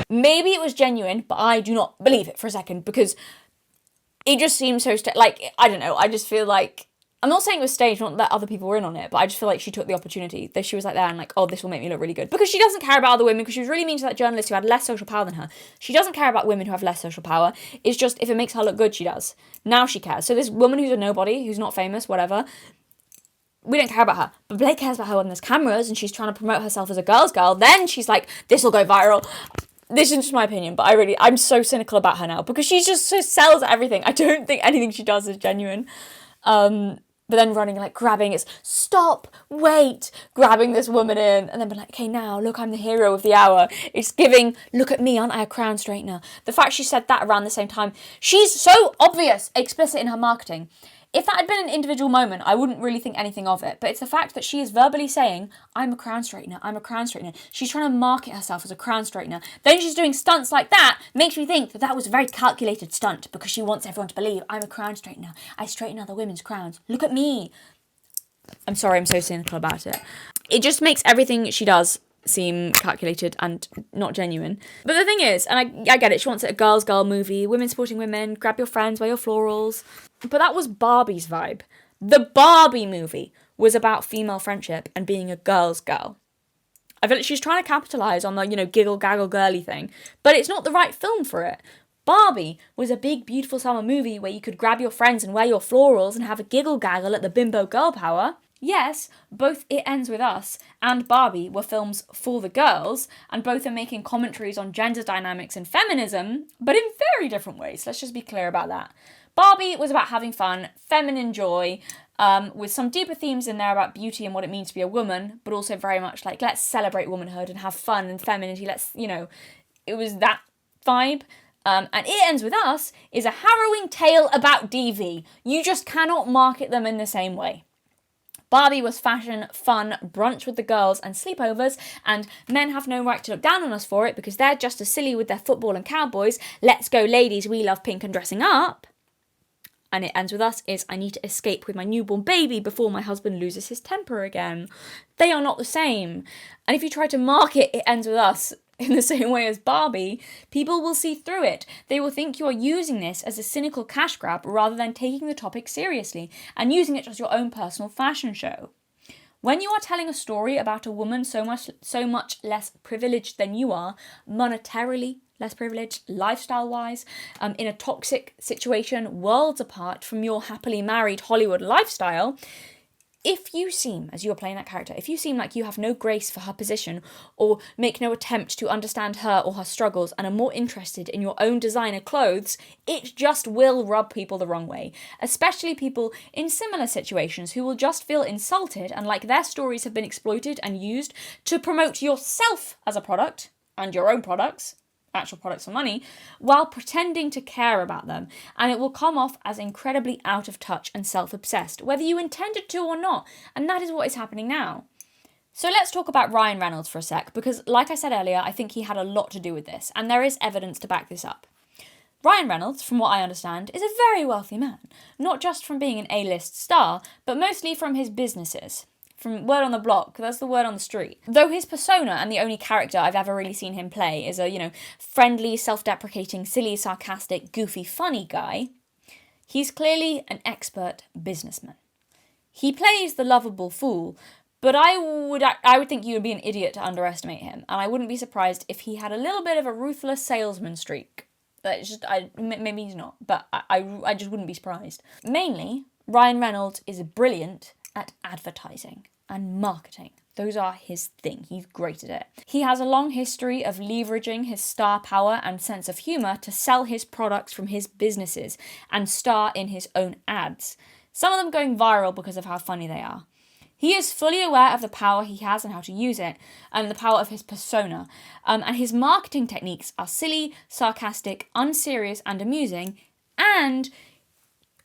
Maybe it was genuine, but I do not believe it for a second, because it just seems so I don't know, I just feel like, I'm not saying it was staged, not that other people were in on it, but I just feel like she took the opportunity, that she was like there and like, oh, this will make me look really good, because she doesn't care about other women, because she was really mean to that journalist who had less social power than her. She doesn't care about women who have less social power. It's just, if it makes her look good, she does. Now she cares. So this woman who's a nobody, who's not famous, whatever, we don't care about her, but Blake cares about her when there's cameras and she's trying to promote herself as a girl's girl. Then she's like, this will go viral. This is just my opinion, but I'm so cynical about her now, because she just so sells everything. I don't think anything she does is genuine. But then running, like grabbing, it's stop, wait, grabbing this woman in, and then be like, okay, now look, I'm the hero of the hour. It's giving, look at me, aren't I a crown straightener? The fact she said that around the same time, she's so obvious, explicit in her marketing. If that had been an individual moment, I wouldn't really think anything of it. But it's the fact that she is verbally saying, I'm a crown straightener, I'm a crown straightener. She's trying to market herself as a crown straightener. Then she's doing stunts like that, makes me think that that was a very calculated stunt, because she wants everyone to believe, I'm a crown straightener. I straighten other women's crowns. Look at me. I'm sorry, I'm so cynical about it. It just makes everything she does seem calculated and not genuine. But the thing is, and I get it, she wants a girls' girl movie, women supporting women, grab your friends, wear your florals. But that was Barbie's vibe. The Barbie movie was about female friendship and being a girl's girl. I feel like she's trying to capitalise on the, giggle gaggle girly thing, but it's not the right film for it. Barbie was a big, beautiful summer movie where you could grab your friends and wear your florals and have a giggle gaggle at the bimbo girl power. Yes, both It Ends With Us and Barbie were films for the girls, and both are making commentaries on gender dynamics and feminism, but in very different ways. Let's just be clear about that. Barbie was about having fun, feminine joy, with some deeper themes in there about beauty and what it means to be a woman, but also very much like, let's celebrate womanhood and have fun and femininity. It was that vibe. And It Ends With Us is a harrowing tale about DV. You just cannot market them in the same way. Barbie was fashion, fun, brunch with the girls and sleepovers, and men have no right to look down on us for it because they're just as silly with their football and cowboys. Let's go ladies, we love pink and dressing up. And It Ends With Us is, I need to escape with my newborn baby before my husband loses his temper again. They are not the same. And if you try to market It Ends With Us in the same way as Barbie, people will see through it. They will think you are using this as a cynical cash grab rather than taking the topic seriously and using it as your own personal fashion show. When you are telling a story about a woman so much less privileged than you are, monetarily less privileged, lifestyle-wise, in a toxic situation, worlds apart from your happily married Hollywood lifestyle, if you seem, as you are playing that character, if you seem like you have no grace for her position or make no attempt to understand her or her struggles and are more interested in your own designer clothes, it just will rub people the wrong way, especially people in similar situations who will just feel insulted and like their stories have been exploited and used to promote yourself as a product and your own products, actual products for money, while pretending to care about them, and it will come off as incredibly out of touch and self-obsessed, whether you intended to or not, and that is what is happening now. So let's talk about Ryan Reynolds for a sec, because like I said earlier, I think he had a lot to do with this, and there is evidence to back this up. Ryan Reynolds, from what I understand, is a very wealthy man, not just from being an A-list star, but mostly from his businesses. From word on the block, that's the word on the street. Though his persona and the only character I've ever really seen him play is a, friendly, self-deprecating, silly, sarcastic, goofy, funny guy, he's clearly an expert businessman. He plays the lovable fool, but I would think you would be an idiot to underestimate him, and I wouldn't be surprised if he had a little bit of a ruthless salesman streak. Maybe he's not, but I just wouldn't be surprised. Mainly, Ryan Reynolds is brilliant at advertising. and marketing. Those are his thing. He's great at it. He has a long history of leveraging his star power and sense of humour to sell his products from his businesses and star in his own ads. Some of them going viral because of how funny they are. He is fully aware of the power he has and how to use it, and the power of his persona. And his marketing techniques are silly, sarcastic, unserious, and amusing. And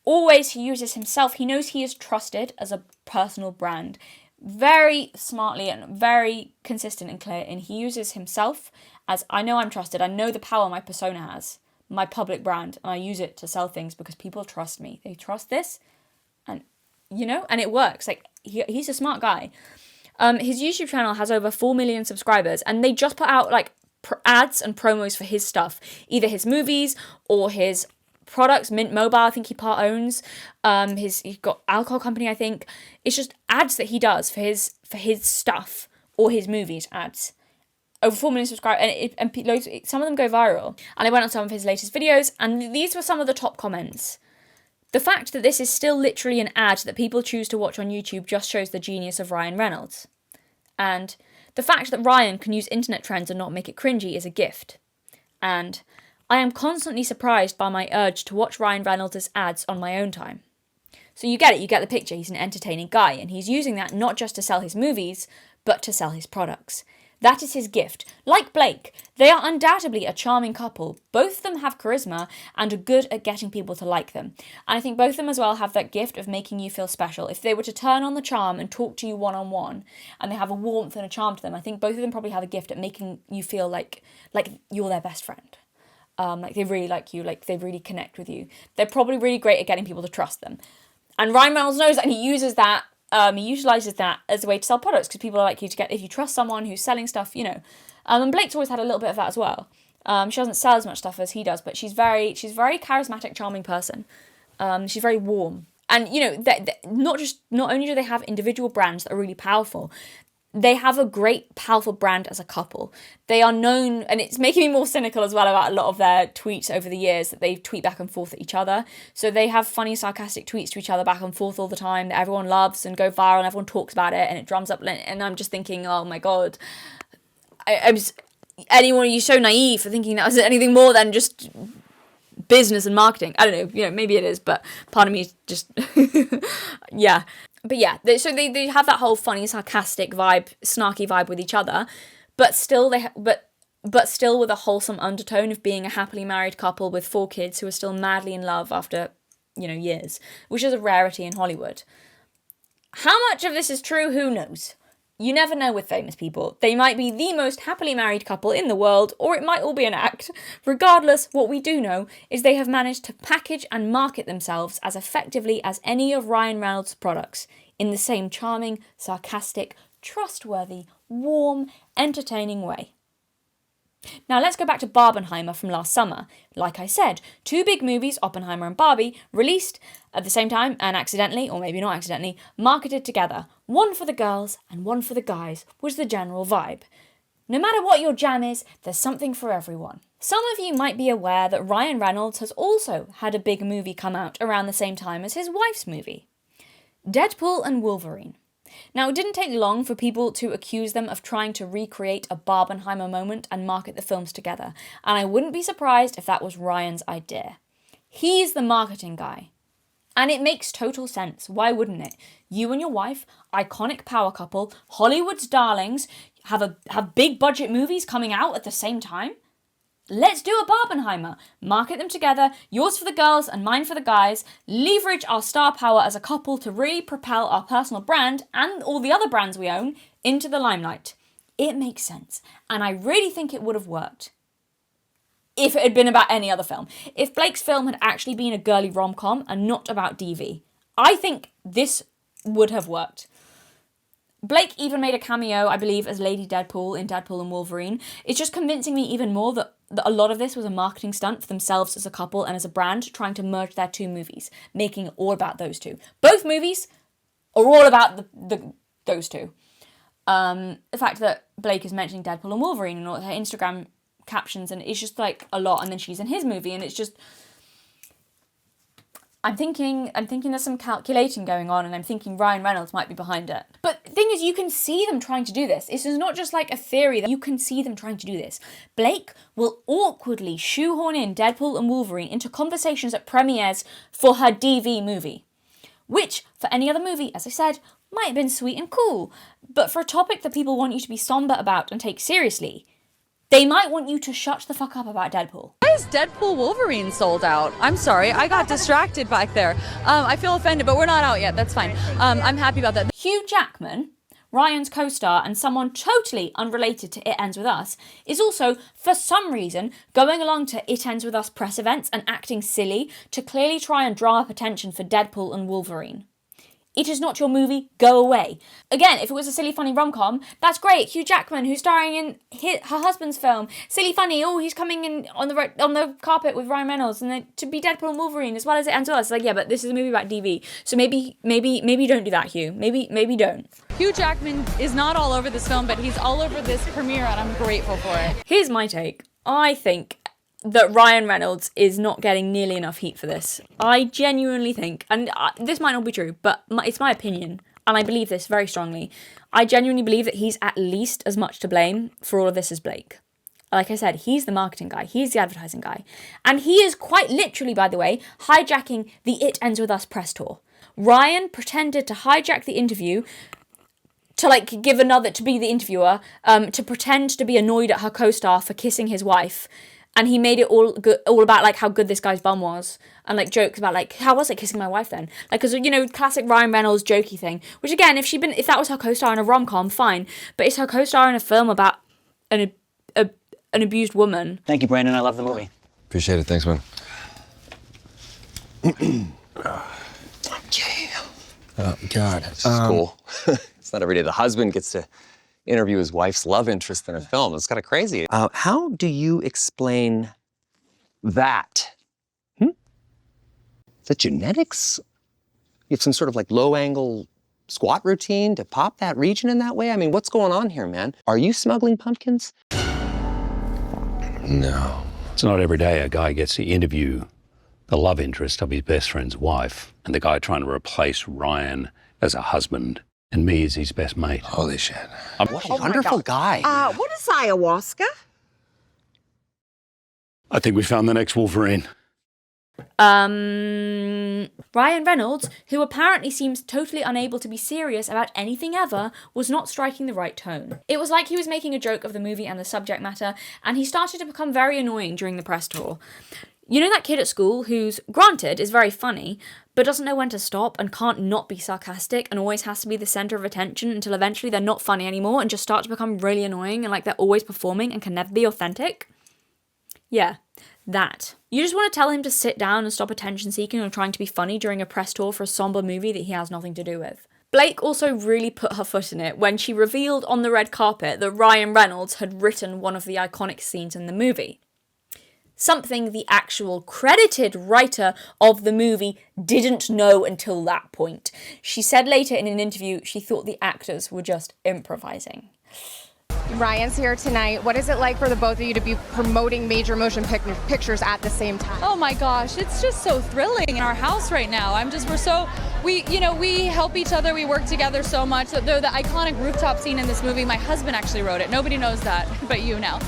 always he uses himself. He knows he is trusted as a personal brand. Very smartly and very consistent and clear. And he uses himself as, I know I'm trusted. I know the power my persona has, my public brand. And I use it to sell things because people trust me. They trust this. And, and it works. Like, he's a smart guy. His YouTube channel has over 4 million subscribers, and they just put out like ads and promos for his stuff, either his movies or his products. Mint Mobile, I think he part owns. He's got alcohol company, I think. It's just ads that he does for his stuff or his movies ads. Over 4 million subscribers, and some of them go viral. And I went on some of his latest videos, and these were some of the top comments. The fact that this is still literally an ad that people choose to watch on YouTube just shows the genius of Ryan Reynolds. And the fact that Ryan can use internet trends and not make it cringy is a gift. And I am constantly surprised by my urge to watch Ryan Reynolds' ads on my own time. So you get it, you get the picture. He's an entertaining guy, and he's using that not just to sell his movies, but to sell his products. That is his gift. Like Blake, they are undoubtedly a charming couple. Both of them have charisma and are good at getting people to like them. And I think both of them as well have that gift of making you feel special. If they were to turn on the charm and talk to you one-on-one, and they have a warmth and a charm to them, I think both of them probably have a gift at making you feel like you're their best friend. Like they really like you, like they really connect with you. They're probably really great at getting people to trust them. And Ryan Reynolds knows that, and he uses that. He utilizes that as a way to sell products, because people are likely to get, if you trust someone who's selling stuff, And Blake's always had a little bit of that as well. She doesn't sell as much stuff as he does, but she's very charismatic, charming person. She's very warm. And, not only do they have individual brands that are really powerful, they have a great, powerful brand as a couple. They are known, and it's making me more cynical as well about a lot of their tweets over the years, that they tweet back and forth at each other. So they have funny, sarcastic tweets to each other back and forth all the time that everyone loves and go viral and everyone talks about it and it drums up. And I'm just thinking, oh my God, you're so naive for thinking that was anything more than just business and marketing. I don't know, maybe it is, but part of me is just, yeah. But yeah, so they have that whole funny, sarcastic vibe, snarky vibe with each other, but still but still with a wholesome undertone of being a happily married couple with 4 kids who are still madly in love after, years, which is a rarity in Hollywood. How much of this is true, who knows? You never know with famous people. They might be the most happily married couple in the world, or it might all be an act. Regardless, what we do know is they have managed to package and market themselves as effectively as any of Ryan Reynolds' products, in the same charming, sarcastic, trustworthy, warm, entertaining way. Now let's go back to Barbenheimer from last summer. Like I said, 2 big movies, Oppenheimer and Barbie, released at the same time and accidentally, or maybe not accidentally, marketed together. One for the girls and one for the guys was the general vibe. No matter what your jam is, there's something for everyone. Some of you might be aware that Ryan Reynolds has also had a big movie come out around the same time as his wife's movie, Deadpool and Wolverine. Now, it didn't take long for people to accuse them of trying to recreate a Barbenheimer moment and market the films together, and I wouldn't be surprised if that was Ryan's idea. He's the marketing guy. And it makes total sense. Why wouldn't it? You and your wife, iconic power couple, Hollywood's darlings, have big budget movies coming out at the same time? Let's do a Barbenheimer. Market them together, yours for the girls and mine for the guys. Leverage our star power as a couple to really propel our personal brand and all the other brands we own into the limelight. It makes sense, and I really think it would have worked if it had been about any other film. If Blake's film had actually been a girly rom-com and not about DV, I think this would have worked. Blake even made a cameo, I believe, as Lady Deadpool in Deadpool and Wolverine. It's just convincing me even more that a lot of this was a marketing stunt for themselves as a couple and as a brand, trying to merge their 2 movies, making it all about those 2. Both movies are all about those 2. The fact that Blake is mentioning Deadpool and Wolverine and all her Instagram captions, and it's just like a lot, and then she's in his movie, and it's just, I'm thinking there's some calculating going on, and I'm thinking Ryan Reynolds might be behind it. But the thing is, you can see them trying to do this. This is not just like a theory, that you can see them trying to do this. Blake will awkwardly shoehorn in Deadpool and Wolverine into conversations at premieres for her DV movie. Which, for any other movie, as I said, might have been sweet and cool. But for a topic that people want you to be somber about and take seriously, they might want you to shut the fuck up about Deadpool. Why is Deadpool Wolverine sold out? I'm sorry, I got distracted back there. I feel offended, but we're not out yet. That's fine. I'm happy about that. Hugh Jackman, Ryan's co-star and someone totally unrelated to It Ends With Us, is also, for some reason, going along to It Ends With Us press events and acting silly to clearly try and draw up attention for Deadpool and Wolverine. It is not your movie, go away. Again, if it was a silly, funny rom-com, that's great. Hugh Jackman, who's starring in her husband's film. Silly, funny, oh, he's coming in on the carpet with Ryan Reynolds, and then to be Deadpool and Wolverine, as well as It Ends With Us. It's like, yeah, but this is a movie about DV. So maybe don't do that, Hugh. Maybe don't. Hugh Jackman is not all over this film, but he's all over this premiere, and I'm grateful for it. Here's my take. I think that Ryan Reynolds is not getting nearly enough heat for this. I genuinely think, and this might not be true, but it's my opinion, and I believe this very strongly. I genuinely believe that he's at least as much to blame for all of this as Blake. Like I said, he's the marketing guy, he's the advertising guy, and he is quite literally, by the way, hijacking the It Ends With Us press tour. Ryan pretended to hijack the interview to be the interviewer, to pretend to be annoyed at her co-star for kissing his wife. And he made it all about like how good this guy's bum was, and like jokes about like, how was it kissing my wife then? Like, cause classic Ryan Reynolds jokey thing. Which again, if that was her co-star in a rom-com, fine. But it's her co-star in a film about an abused woman. Thank you, Brandon. I love the movie. Appreciate it. Thanks, man. Oh God. This is cool. It's not every day the husband gets to interview his wife's love interest in a film. It's kind of crazy. How do you explain that? Is that genetics? You have some sort of like low-angle squat routine to pop that region in that way? I mean, what's going on here, man? Are you smuggling pumpkins? No. It's not every day a guy gets to interview the love interest of his best friend's wife, and the guy trying to replace Ryan as a husband and me as his best mate. Holy shit. What a wonderful guy. What is ayahuasca? I think we found the next Wolverine. Ryan Reynolds, who apparently seems totally unable to be serious about anything ever, was not striking the right tone. It was like he was making a joke of the movie and the subject matter, and he started to become very annoying during the press tour. You know that kid at school who's, granted, is very funny, but doesn't know when to stop and can't not be sarcastic and always has to be the centre of attention until eventually they're not funny anymore and just start to become really annoying and like they're always performing and can never be authentic? Yeah, that. You just want to tell him to sit down and stop attention seeking or trying to be funny during a press tour for a somber movie that he has nothing to do with. Blake also really put her foot in it when she revealed on the red carpet that Ryan Reynolds had written one of the iconic scenes in the movie. Something the actual credited writer of the movie didn't know until that point. She said later in an interview she thought the actors were just improvising. Ryan's here tonight. What is it like for the both of you to be promoting major motion pictures at the same time? Oh my gosh, it's just so thrilling in our house right now. We help each other, we work together so much. The iconic rooftop scene in this movie, my husband actually wrote it. Nobody knows that, but you now.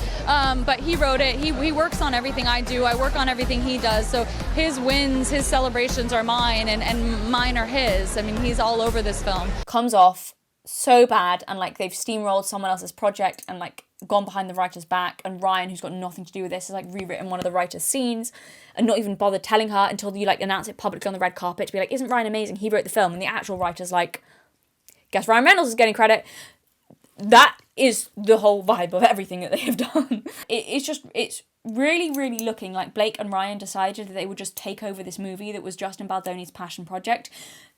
But he wrote it. He works on everything I do. I work on everything he does. So his wins, his celebrations are mine, and mine are his. I mean, he's all over this film. Comes off so bad, and like they've steamrolled someone else's project and like gone behind the writer's back, and Ryan, who's got nothing to do with this, has like rewritten one of the writer's scenes and not even bothered telling her until you like announce it publicly on the red carpet to be like, isn't Ryan amazing? He wrote the film. And the actual writer's like, guess Ryan Reynolds is getting credit. That is the whole vibe of everything that they have done. It's really, really looking like Blake and Ryan decided that they would just take over this movie that was Justin Baldoni's passion project,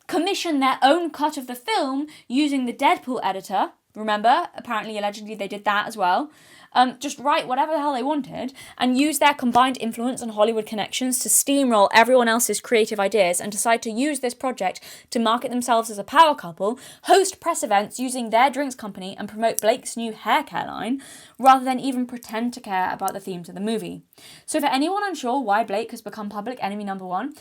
commission their own cut of the film using the Deadpool editor. Remember, apparently, allegedly, they did that as well. Just write whatever the hell they wanted and use their combined influence and Hollywood connections to steamroll everyone else's creative ideas and decide to use this project to market themselves as a power couple, host press events using their drinks company and promote Blake's new hair care line, rather than even pretend to care about the themes of the movie. So for anyone unsure why Blake has become public enemy number one,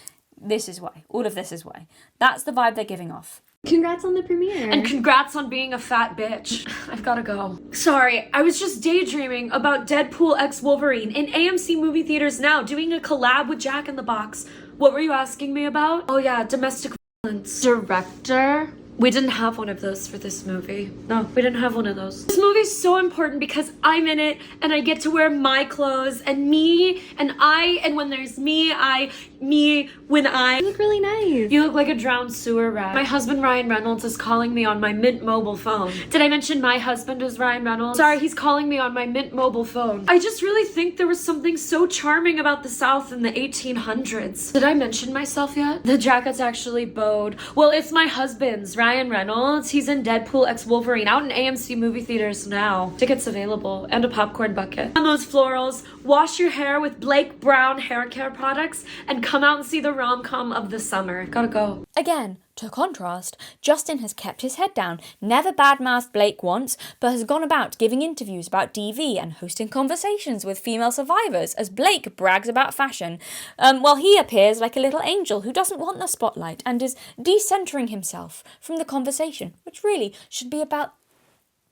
This is why. All of this is why. That's the vibe they're giving off. Congrats on the premiere. And congrats on being a fat bitch. I've gotta go. Sorry, I was just daydreaming about Deadpool x Wolverine in AMC movie theaters now, doing a collab with Jack in the Box. What were you asking me about? Oh yeah, domestic violence. Director? We didn't have one of those for this movie. No, we didn't have one of those. This movie's so important because I'm in it and I get to wear my clothes and me and I, and when there's me when I. You look really nice. You look like a drowned sewer rat. My husband Ryan Reynolds is calling me on my Mint Mobile phone. Did I mention my husband is Ryan Reynolds? Sorry, he's calling me on my Mint Mobile phone. I just really think there was something so charming about the South in the 1800s. Did I mention myself yet? The jacket's actually bowed. Well, it's my husband's, Ryan Reynolds. He's in Deadpool x Wolverine, out in AMC movie theaters now. Tickets available, and a popcorn bucket. On those florals, wash your hair with Blake Brown hair care products, and come out and see the rom-com of the summer. Gotta go. Again, to contrast, Justin has kept his head down, never badmouthed Blake once, but has gone about giving interviews about DV and hosting conversations with female survivors as Blake brags about fashion, while he appears like a little angel who doesn't want the spotlight and is decentering himself from the conversation, which really should be about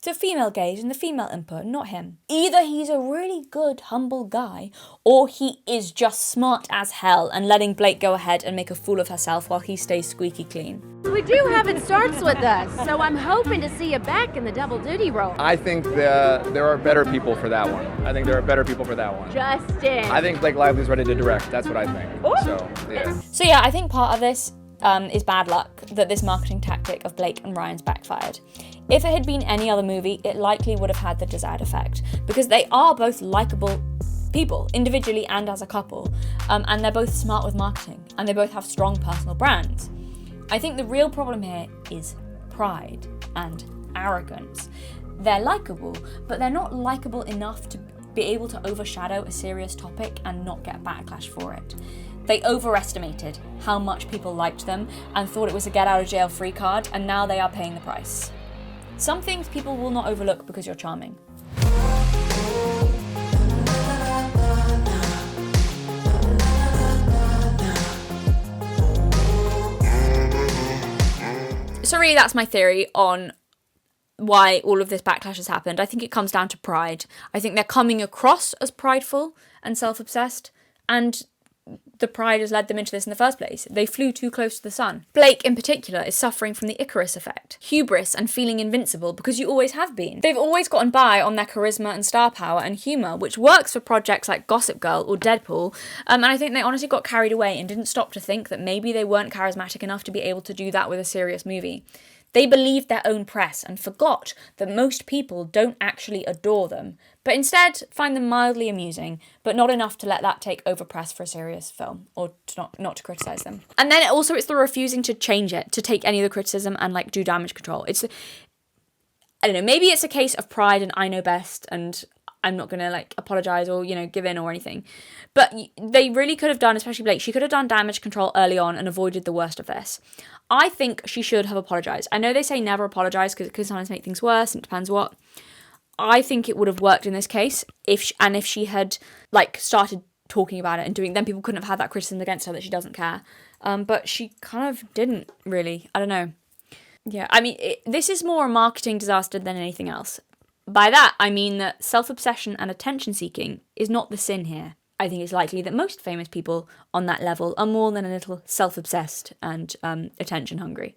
the female gaze and the female input, not him. Either he's a really good, humble guy, or he is just smart as hell and letting Blake go ahead and make a fool of herself while he stays squeaky clean. We do have It Starts With Us, so I'm hoping to see you back in the double duty role. I think there are better people for that one. Justin. I think Blake Lively's ready to direct. That's what I think. So yeah, I think part of this is bad luck that this marketing tactic of Blake and Ryan's backfired. If it had been any other movie, it likely would have had the desired effect, because they are both likeable people, individually and as a couple, and they're both smart with marketing, and they both have strong personal brands. I think the real problem here is pride and arrogance. They're likeable, but they're not likeable enough to be able to overshadow a serious topic and not get backlash for it. They overestimated how much people liked them and thought it was a get-out-of-jail-free card, and now they are paying the price. Some things people will not overlook because you're charming. So really, that's my theory on why all of this backlash has happened. I think it comes down to pride. I think they're coming across as prideful and self-obsessed, and the pride has led them into this in the first place. They flew too close to the sun. Blake, in particular, is suffering from the Icarus effect. Hubris and feeling invincible because you always have been. They've always gotten by on their charisma and star power and humour, which works for projects like Gossip Girl or Deadpool, and I think they honestly got carried away and didn't stop to think that maybe they weren't charismatic enough to be able to do that with a serious movie. They believed their own press and forgot that most people don't actually adore them, but instead find them mildly amusing, but not enough to let that take over press for a serious film, or to not to criticise them. And then also it's the refusing to change it, to take any of the criticism and do damage control. I don't know, maybe it's a case of pride and I know best and I'm not going to apologise or, give in or anything. But they really could have done, especially Blake, she could have done damage control early on and avoided the worst of this. I think she should have apologised. I know they say never apologise because it could sometimes make things worse and it depends what. I think it would have worked in this case if she had started talking about it and doing, then people couldn't have had that criticism against her that she doesn't care. But she kind of didn't really. I don't know. Yeah, I mean, this is more a marketing disaster than anything else. By that, I mean that self-obsession and attention-seeking is not the sin here. I think it's likely that most famous people on that level are more than a little self-obsessed and attention-hungry.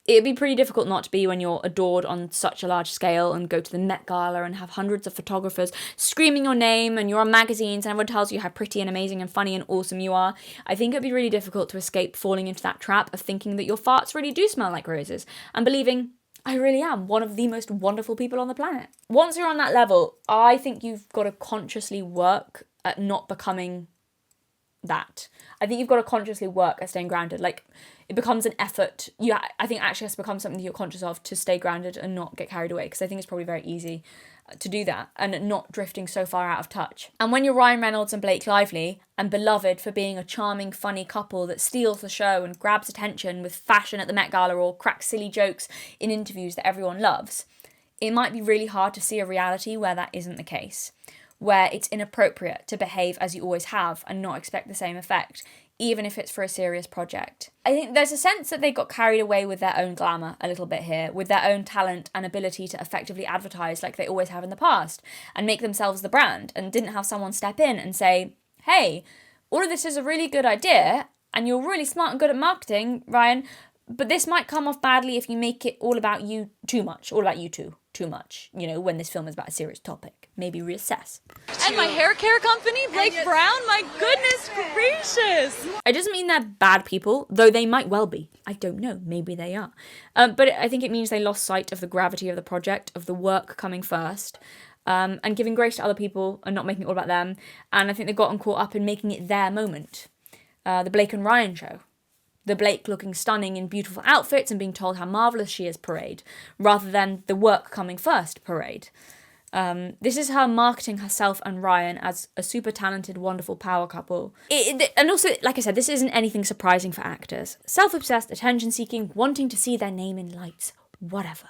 It'd be pretty difficult not to be when you're adored on such a large scale and go to the Met Gala and have hundreds of photographers screaming your name and you're on magazines and everyone tells you how pretty and amazing and funny and awesome you are. I think it'd be really difficult to escape falling into that trap of thinking that your farts really do smell like roses and believing, I really am one of the most wonderful people on the planet. Once you're on that level, I think you've got to consciously work at not becoming that. I think you've got to consciously work at staying grounded. It becomes an effort. I think it actually has to become something that you're conscious of to stay grounded and not get carried away, because I think it's probably very easy to do that and not drifting so far out of touch. And when you're Ryan Reynolds and Blake Lively and beloved for being a charming, funny couple that steals the show and grabs attention with fashion at the Met Gala or cracks silly jokes in interviews that everyone loves, it might be really hard to see a reality where that isn't the case. where it's inappropriate to behave as you always have and not expect the same effect, even if it's for a serious project. I think there's a sense that they got carried away with their own glamour a little bit here, with their own talent and ability to effectively advertise like they always have in the past, and make themselves the brand, and didn't have someone step in and say, hey, all of this is a really good idea, and you're really smart and good at marketing, Ryan, but this might come off badly if you make it all about you too much, all about you two too much, you know, when this film is about a serious topic. Maybe reassess. And my hair care company, Blake Brown, my goodness gracious. It doesn't mean they're bad people, though they might well be. I don't know, maybe they are. But I think it means they lost sight of the gravity of the project, of the work coming first, and giving grace to other people and not making it all about them. And I think they've gotten caught up in making it their moment. The Blake and Ryan show. The Blake looking stunning in beautiful outfits and being told how marvellous she is parade, rather than the work coming first parade. This is her marketing herself and Ryan as a super talented, wonderful power couple. And also, like I said, this isn't anything surprising for actors. Self-obsessed, attention-seeking, wanting to see their name in lights, whatever.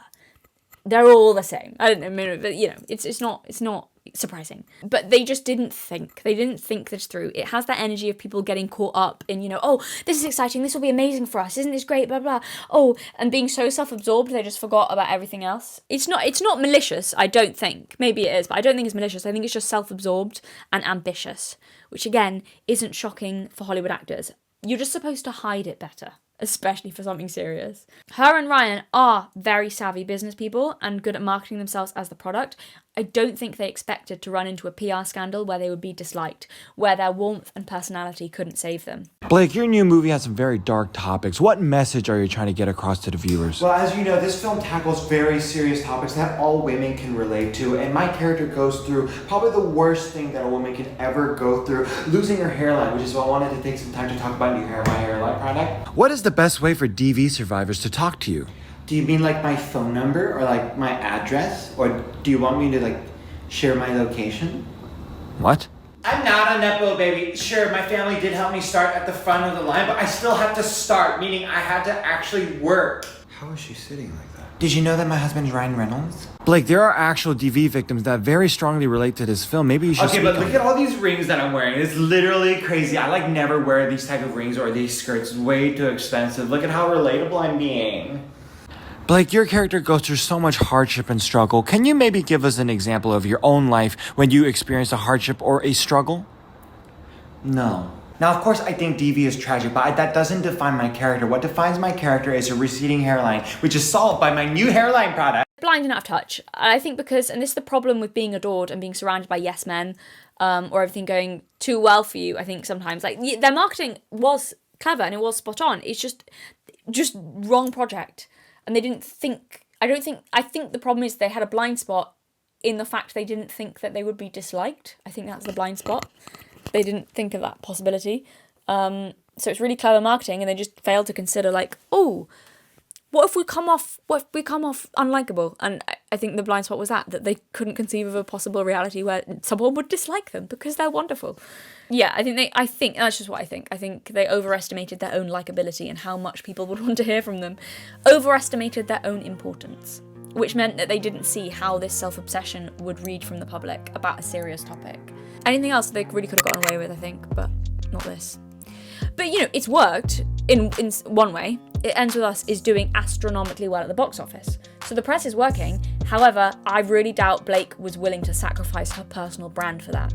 They're all the same. I don't know, but you know, it's not surprising. But they just didn't think. They didn't think this through. It has that energy of people getting caught up in, you know, oh, this is exciting, this will be amazing for us, isn't this great, blah, blah. Oh, and being so self-absorbed, they just forgot about everything else. It's not malicious, I don't think. Maybe it is, but I don't think it's malicious. I think it's just self-absorbed and ambitious, which again, isn't shocking for Hollywood actors. You're just supposed to hide it better, especially for something serious. Her and Ryan are very savvy business people and good at marketing themselves as the product. I don't think they expected to run into a PR scandal where they would be disliked, where their warmth and personality couldn't save them. Blake, your new movie has some very dark topics. What message are you trying to get across to the viewers? Well, as you know, this film tackles very serious topics that all women can relate to, and my character goes through probably the worst thing that a woman can ever go through, losing her hairline, which is why I wanted to take some time to talk about My Hairline product. What is the best way for DV survivors to talk to you? Do you mean like my phone number or like my address? Or do you want me to like share my location? What? I'm not a Nepo baby. Sure, my family did help me start at the front of the line, but I still have to start, meaning I had to actually work. How is she sitting like that? Did you know that my husband is Ryan Reynolds? Blake, there are actual DV victims that very strongly relate to this film. Maybe you should Okay, speak but on look at all these rings that I'm wearing. It's literally crazy. I like never wear these type of rings or these skirts. It's way too expensive. Look at how relatable I'm being. Blake, your character goes through so much hardship and struggle. Can you maybe give us an example of your own life when you experienced a hardship or a struggle? No. Now, of course, I think DV is tragic, but that doesn't define my character. What defines my character is a receding hairline, which is solved by my new hairline product. Blind and out of touch. I think because, and this is the problem with being adored and being surrounded by yes men, or everything going too well for you, I think sometimes. Like, their marketing was clever and it was spot on. It's just wrong project. And they didn't think, I think the problem is they had a blind spot in the fact they didn't think that they would be disliked. I think that's the blind spot. They didn't think of that possibility. So it's really clever marketing and they just failed to consider like, oh, what if we come off unlikable? And I think the blind spot was that they couldn't conceive of a possible reality where someone would dislike them because they're wonderful. Yeah, I think that's just what I think. I think they overestimated their own likability and how much people would want to hear from them. Overestimated their own importance, which meant that they didn't see how this self-obsession would read from the public about a serious topic. Anything else they really could have gotten away with, I think, but not this. But, you know, it's worked in one way. It Ends With Us is doing astronomically well at the box office. So the press is working. However, I really doubt Blake was willing to sacrifice her personal brand for that.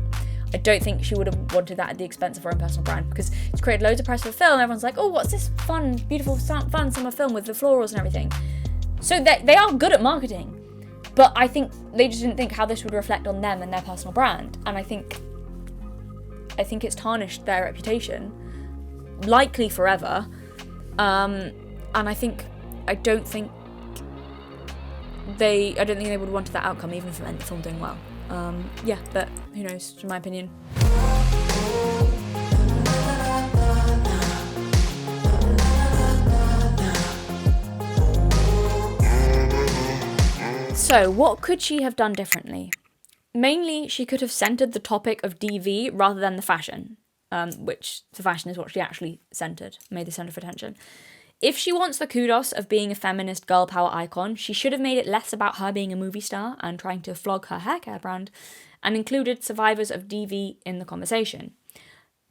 I don't think she would have wanted that at the expense of her own personal brand, because it's created loads of press for the film. Everyone's like, oh, what's this fun, beautiful, fun summer film with the florals and everything. So they are good at marketing. But I think they just didn't think how this would reflect on them and their personal brand. And I think it's tarnished their reputation, likely forever. And I don't think they would have wanted that outcome, even if it meant the film doing well. Yeah, but who knows, in my opinion. So, what could she have done differently? Mainly, she could have centered the topic of DV rather than the fashion, which the fashion is what she actually centered, made the center of attention. If she wants the kudos of being a feminist girl power icon, she should have made it less about her being a movie star and trying to flog her hair care brand, and included survivors of DV in the conversation.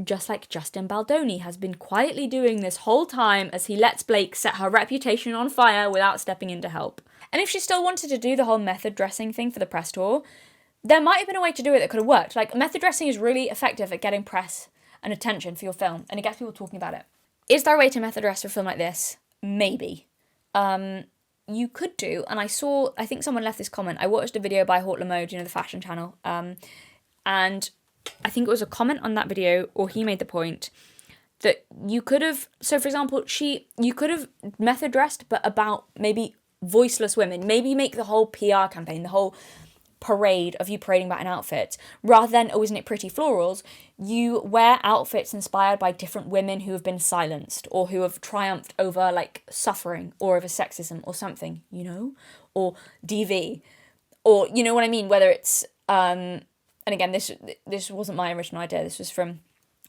Just like Justin Baldoni has been quietly doing this whole time as he lets Blake set her reputation on fire without stepping in to help. And if she still wanted to do the whole method dressing thing for the press tour, there might have been a way to do it that could have worked. Like, method dressing is really effective at getting press and attention for your film, and it gets people talking about it. Is there a way to method dress for a film like this? Maybe. You could do, and I think someone left this comment. I watched a video by Haute Le Mode, the fashion channel, and I think it was a comment on that video, or he made the point that you could have, so for example, you could have method dressed, but about maybe voiceless women, maybe make the whole PR campaign, the whole parade of you parading about an outfit, rather than, oh, isn't it pretty florals, you wear outfits inspired by different women who have been silenced, or who have triumphed over, like, suffering, or over sexism, or something, or DV, or, you know what I mean, whether it's, and again, this wasn't my original idea, this was from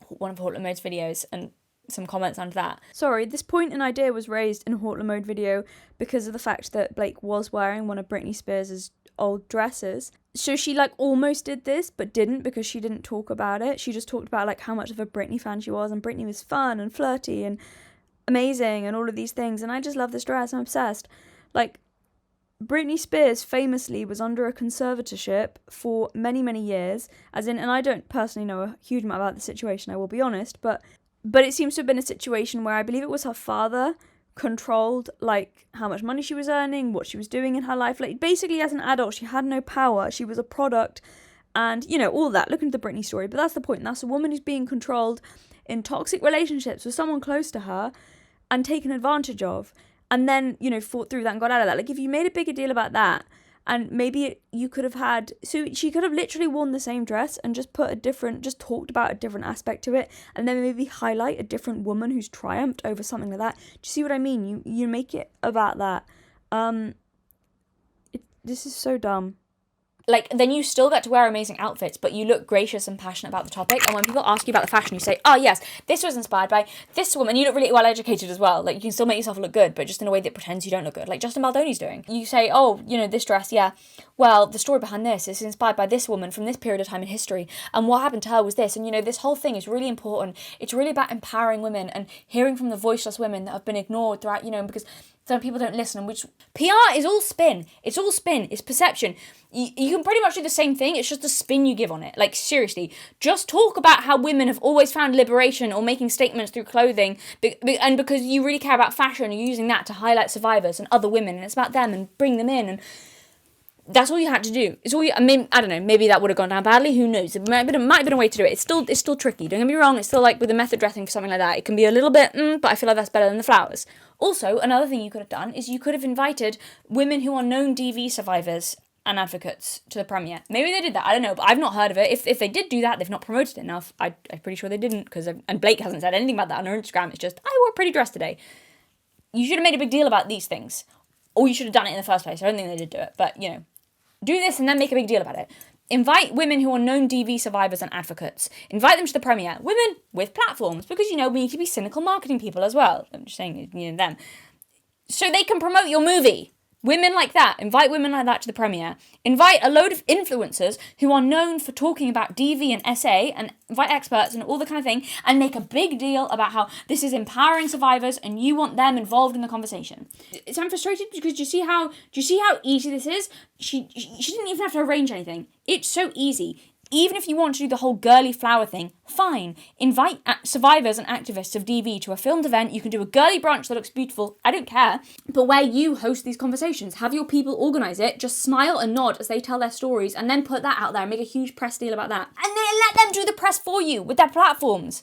one of Haute Le Mode's videos, and some comments under that. Sorry, this point and idea was raised in a Haute Le Mode video because of the fact that Blake was wearing one of Britney Spears' old dresses. So she almost did this, but didn't, because she didn't talk about it. She just talked about how much of a Britney fan she was, and Britney was fun and flirty and amazing and all of these things, and I just love this dress, I'm obsessed. Britney Spears famously was under a conservatorship for many, many years, and I don't personally know a huge amount about the situation, I will be honest, but it seems to have been a situation where I believe it was her father controlled, how much money she was earning, what she was doing in her life. Basically, as an adult, she had no power. She was a product, and, all that. Look into the Britney story, but that's the point. That's a woman who's being controlled in toxic relationships with someone close to her and taken advantage of, and then, fought through that and got out of that. If you made a bigger deal about that, and maybe you could have had, so she could have literally worn the same dress and just just talked about a different aspect to it, and then maybe highlight a different woman who's triumphed over something like that. Do you see what I mean? You make it about that. This is so dumb. Then you still get to wear amazing outfits, but you look gracious and passionate about the topic. And when people ask you about the fashion, you say, oh yes, this was inspired by this woman. You look really well educated as well. You can still make yourself look good, but just in a way that pretends you don't look good. Like Justin Baldoni's doing. You say, oh, this dress, yeah. Well, the story behind this is inspired by this woman from this period of time in history. And what happened to her was this. And, this whole thing is really important. It's really about empowering women and hearing from the voiceless women that have been ignored throughout, because some people don't listen, and which PR is all spin. It's all spin. It's perception. You can pretty much do the same thing. It's just a spin you give on it. Seriously, just talk about how women have always found liberation or making statements through clothing, and because you really care about fashion, you're using that to highlight survivors and other women, and it's about them and bring them in, and that's all you had to do. It's all I don't know, maybe that would have gone down badly, who knows? It might have been a way to do it. It's still tricky, don't get me wrong, it's still with the method dressing for something like that, it can be a little bit, but I feel like that's better than the flowers. Also, another thing you could have done is you could have invited women who are known DV survivors and advocates to the premiere. Maybe they did that, I don't know, but I've not heard of it. If they did do that, they've not promoted it enough. I'm pretty sure they didn't, and Blake hasn't said anything about that on her Instagram. It's just, I wore a pretty dress today. You should have made a big deal about these things, or you should have done it in the first place. I don't think they did do it, but, do this and then make a big deal about it. Invite women who are known DV survivors and advocates. Invite them to the premiere. Women with platforms, because, we need to be cynical marketing people as well. I'm just saying, them. So they can promote your movie. Women like that. Invite women like that to the premiere. Invite a load of influencers who are known for talking about DV and SA, and invite experts and all the kind of thing, and make a big deal about how this is empowering survivors and you want them involved in the conversation. So I'm frustrated because do you see how easy this is? She didn't even have to arrange anything. It's so easy. Even if you want to do the whole girly flower thing, fine. Invite survivors and activists of DV to a filmed event. You can do a girly brunch that looks beautiful. I don't care. But where you host these conversations, have your people organise it, just smile and nod as they tell their stories, and then put that out there and make a huge press deal about that. And then let them do the press for you with their platforms.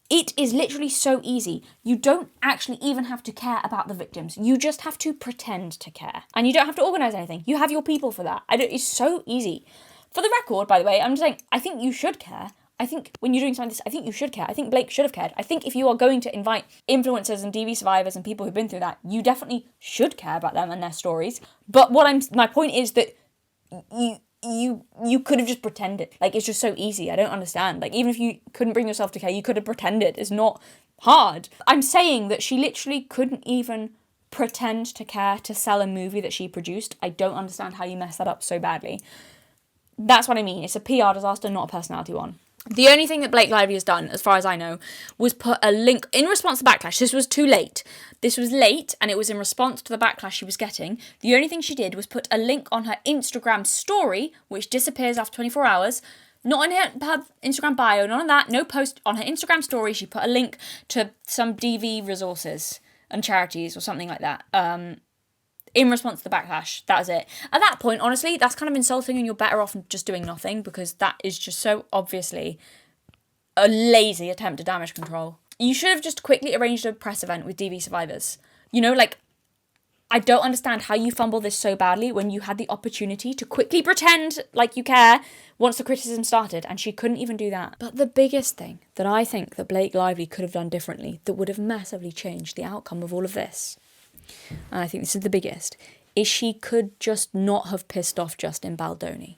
It is literally so easy. You don't actually even have to care about the victims. You just have to pretend to care. And you don't have to organise anything. You have your people for that. It's so easy. For the record, by the way, I'm just saying, I think you should care. I think when you're doing something like this, I think you should care. I think Blake should have cared. I think if you are going to invite influencers and DV survivors and people who've been through that, you definitely should care about them and their stories. But my point is that you could have just pretended. It's just so easy. I don't understand. Even if you couldn't bring yourself to care, you could have pretended. It's not hard. I'm saying that she literally couldn't even pretend to care to sell a movie that she produced. I don't understand how you mess that up so badly. That's what I mean. It's a PR disaster, not a personality one. The only thing that Blake Lively has done, as far as I know, was put a link in response to backlash. This was too late. This was late, and it was in response to the backlash she was getting. The only thing she did was put a link on her Instagram story, which disappears after 24 hours. Not in her Instagram bio, none of that. No post on her Instagram story. She put a link to some DV resources and charities or something like that. In response to the backlash. That was it. At that point, honestly, that's kind of insulting, and you're better off just doing nothing, because that is just so obviously a lazy attempt to damage control. You should have just quickly arranged a press event with DV survivors. You know, like, I don't understand how you fumble this so badly when you had the opportunity to quickly pretend like you care once the criticism started, and she couldn't even do that. But the biggest thing that I think that Blake Lively could have done differently that would have massively changed the outcome of all of this, and I think this is the biggest, is she could just not have pissed off Justin Baldoni.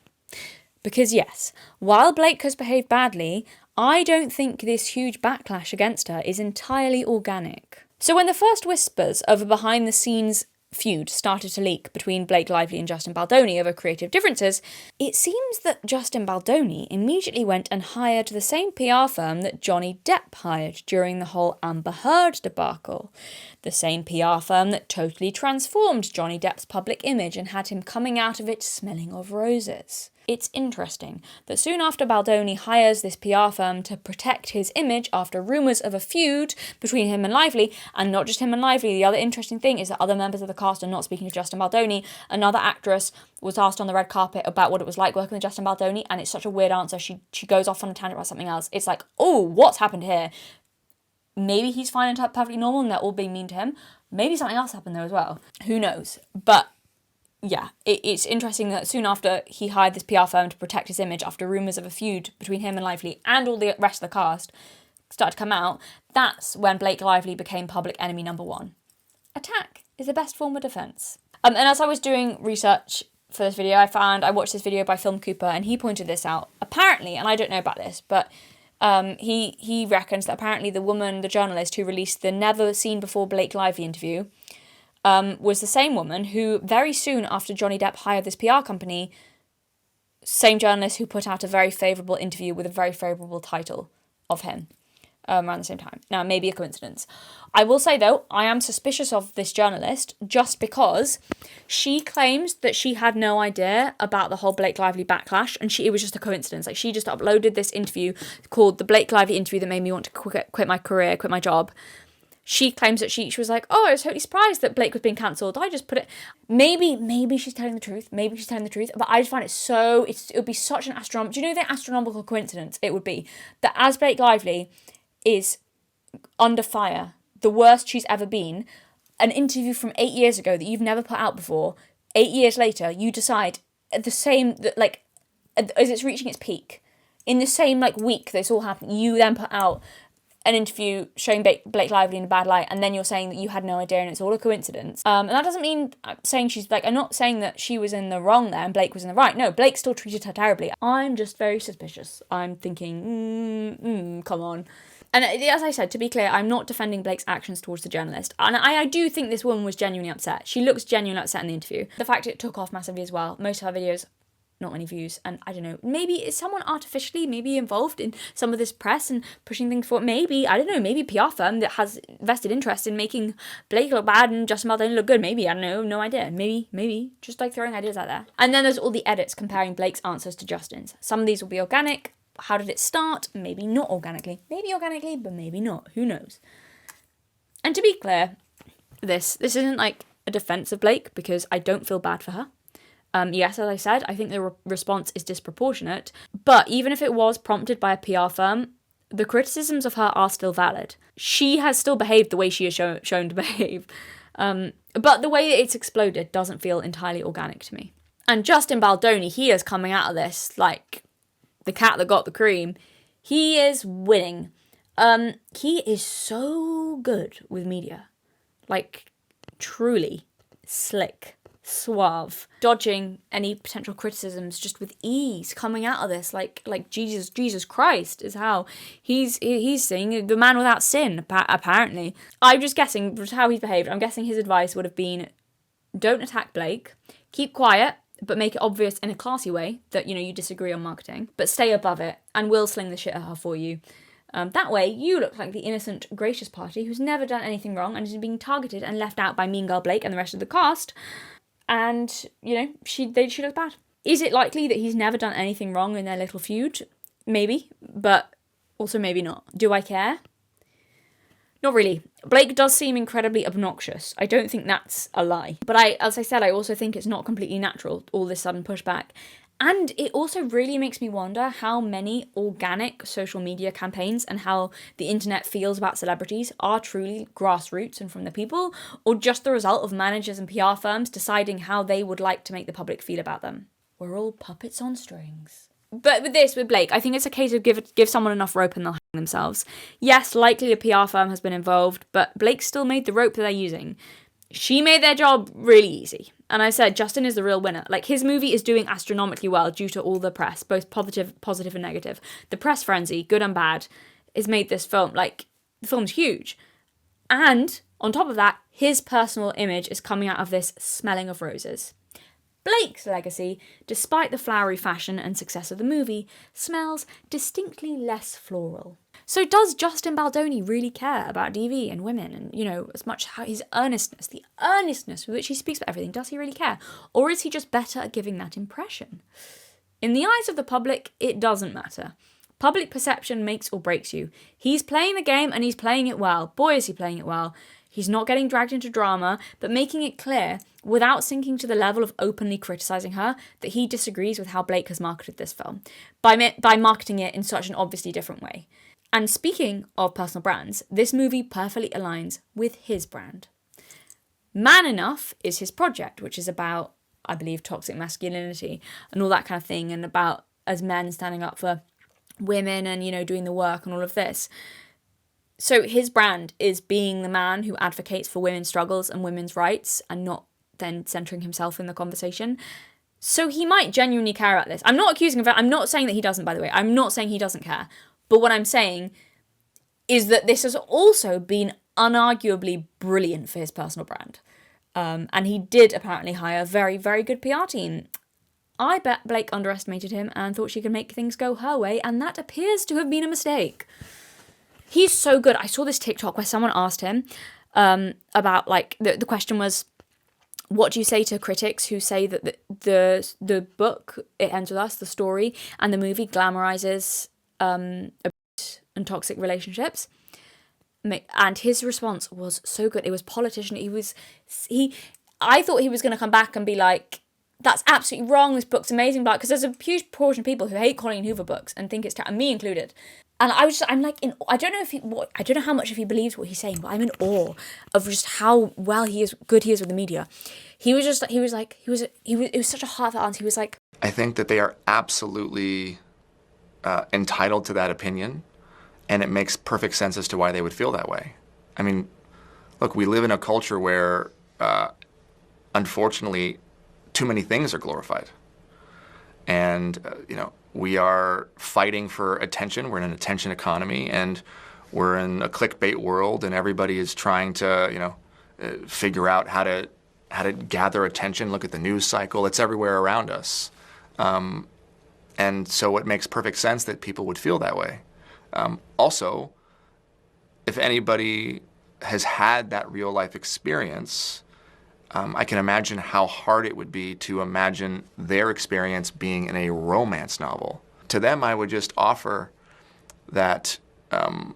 Because yes, while Blake has behaved badly, I don't think this huge backlash against her is entirely organic. So when the first whispers of a behind-the-scenes feud started to leak between Blake Lively and Justin Baldoni over creative differences, it seems that Justin Baldoni immediately went and hired the same PR firm that Johnny Depp hired during the whole Amber Heard debacle. The same PR firm that totally transformed Johnny Depp's public image and had him coming out of it smelling of roses. It's interesting that soon after Baldoni hires this PR firm to protect his image after rumours of a feud between him and Lively, and not just him and Lively, the other interesting thing is that other members of the cast are not speaking to Justin Baldoni. Another actress was asked on the red carpet about what it was like working with Justin Baldoni, and it's such a weird answer. She goes off on a tangent about something else. It's like, oh, what's happened here? Maybe he's fine and perfectly normal and they're all being mean to him. Maybe something else happened there as well. Who knows? But yeah, it's interesting that soon after he hired this PR firm to protect his image after rumours of a feud between him and Lively and all the rest of the cast started to come out, that's when Blake Lively became public enemy number one. Attack is the best form of defence. And as I was doing research for this video, I watched this video by Film Cooper, and he pointed this out. Apparently, and I don't know about this, but he reckons that apparently the journalist who released the never seen before Blake Lively interview was the same woman who very soon after Johnny Depp hired this PR company, same journalist who put out a very favourable interview with a very favourable title of him around the same time. Now, maybe a coincidence. I will say, though, I am suspicious of this journalist just because she claims that she had no idea about the whole Blake Lively backlash, and it was just a coincidence. Like, she just uploaded this interview called The Blake Lively Interview That Made Me Want to Quit My Career, Quit My Job. She claims that she was like, oh, I was totally surprised that Blake was being cancelled. I just put it... Maybe she's telling the truth. Maybe she's telling the truth. But I just find it would be such an astronomical... Do you know the astronomical coincidence it would be? That as Blake Lively is under fire, the worst she's ever been, an interview from 8 years ago that you've never put out before, 8 years later, you decide as it's reaching its peak, in the same week this all happened, you then put out an interview showing Blake Lively in a bad light, and then you're saying that you had no idea and it's all a coincidence. And that doesn't mean I'm not saying that she was in the wrong there and Blake was in the right. No, Blake still treated her terribly. I'm just very suspicious. I'm thinking, come on. And as I said, to be clear, I'm not defending Blake's actions towards the journalist. And I do think this woman was genuinely upset. She looks genuinely upset in the interview. The fact it took off massively as well. Most of her videos, not many views. And I don't know, maybe is someone artificially maybe involved in some of this press and pushing things forward? Maybe, I don't know, maybe PR firm that has vested interest in making Blake look bad and Justin Baldoni look good. Maybe, I don't know, no idea. Maybe, just throwing ideas out there. And then there's all the edits comparing Blake's answers to Justin's. Some of these will be organic. How did it start? Maybe not organically. Maybe organically, but maybe not. Who knows? And to be clear, this isn't a defense of Blake, because I don't feel bad for her. Yes, as I said, I think the response is disproportionate. But even if it was prompted by a PR firm, the criticisms of her are still valid. She has still behaved the way she is shown to behave. But the way that it's exploded doesn't feel entirely organic to me. And Justin Baldoni, he is coming out of this like the cat that got the cream. He is winning. He is so good with media. Truly slick, suave, dodging any potential criticisms just with ease, coming out of this like Jesus Christ is how he's seeing the man without sin, apparently. I'm just guessing how he's behaved. I'm guessing his advice would have been, don't attack Blake, keep quiet, but make it obvious in a classy way that, you know, you disagree on marketing, but stay above it and we'll sling the shit at her for you. That way, you look like the innocent, gracious party who's never done anything wrong and is being targeted and left out by Mean Girl Blake and the rest of the cast. And, you know, she looks bad. Is it likely that he's never done anything wrong in their little feud? Maybe, but also maybe not. Do I care? Not really. Blake does seem incredibly obnoxious. I don't think that's a lie. But as I said, I also think it's not completely natural, all this sudden pushback. And it also really makes me wonder how many organic social media campaigns and how the internet feels about celebrities are truly grassroots and from the people, or just the result of managers and PR firms deciding how they would like to make the public feel about them. We're all puppets on strings. But with Blake, I think it's a case of give someone enough rope and they'll hang themselves. Yes, likely a PR firm has been involved, but Blake still made the rope that they're using. She made their job really easy. And I said, Justin is the real winner. Like, his movie is doing astronomically well due to all the press, both positive and negative. The press frenzy, good and bad, has made this film, like, the film's huge. And, on top of that, his personal image is coming out of this smelling of roses. Blake's legacy, despite the flowery fashion and success of the movie, smells distinctly less floral. So does Justin Baldoni really care about DV and women and, you know, as much how his earnestness, the earnestness with which he speaks about everything, does he really care? Or is he just better at giving that impression? In the eyes of the public, it doesn't matter. Public perception makes or breaks you. He's playing the game and he's playing it well. Boy, is he playing it well. He's not getting dragged into drama, but making it clear, without sinking to the level of openly criticising her, that he disagrees with how Blake has marketed this film, by marketing it in such an obviously different way. And speaking of personal brands, this movie perfectly aligns with his brand. Man Enough is his project, which is about, I believe, toxic masculinity and all that kind of thing, and about as men standing up for women and, you know, doing the work and all of this. So his brand is being the man who advocates for women's struggles and women's rights and not then centering himself in the conversation. So he might genuinely care about this. I'm not accusing of it. I'm not saying that he doesn't, by the way. I'm not saying he doesn't care. But what I'm saying is that this has also been unarguably brilliant for his personal brand. And he did apparently hire a very, very good PR team. I bet Blake underestimated him and thought she could make things go her way, and that appears to have been a mistake. He's so good. I saw this TikTok where someone asked him about, like, the question was, what do you say to critics who say that the book, It Ends With Us, the story, and the movie glamorizes abuse and toxic relationships? And his response was so good. It was politician. I thought he was going to come back and be like, that's absolutely wrong. This book's amazing. Because there's a huge portion of people who hate Colleen Hoover books and think it's and me included. And I'm like, I don't know how much if he believes what he's saying, but I'm in awe of just how good he is with the media. It was such a heartfelt answer. He was like, I think that they are absolutely entitled to that opinion, and it makes perfect sense as to why they would feel that way. I mean, look, we live in a culture where, unfortunately, too many things are glorified. And, we are fighting for attention. We're in an attention economy, and we're in a clickbait world, and everybody is trying to, figure out how to gather attention, look at the news cycle. It's everywhere around us. And so it makes perfect sense that people would feel that way. Also, if anybody has had that real life experience, I can imagine how hard it would be to imagine their experience being in a romance novel. To them, I would just offer that that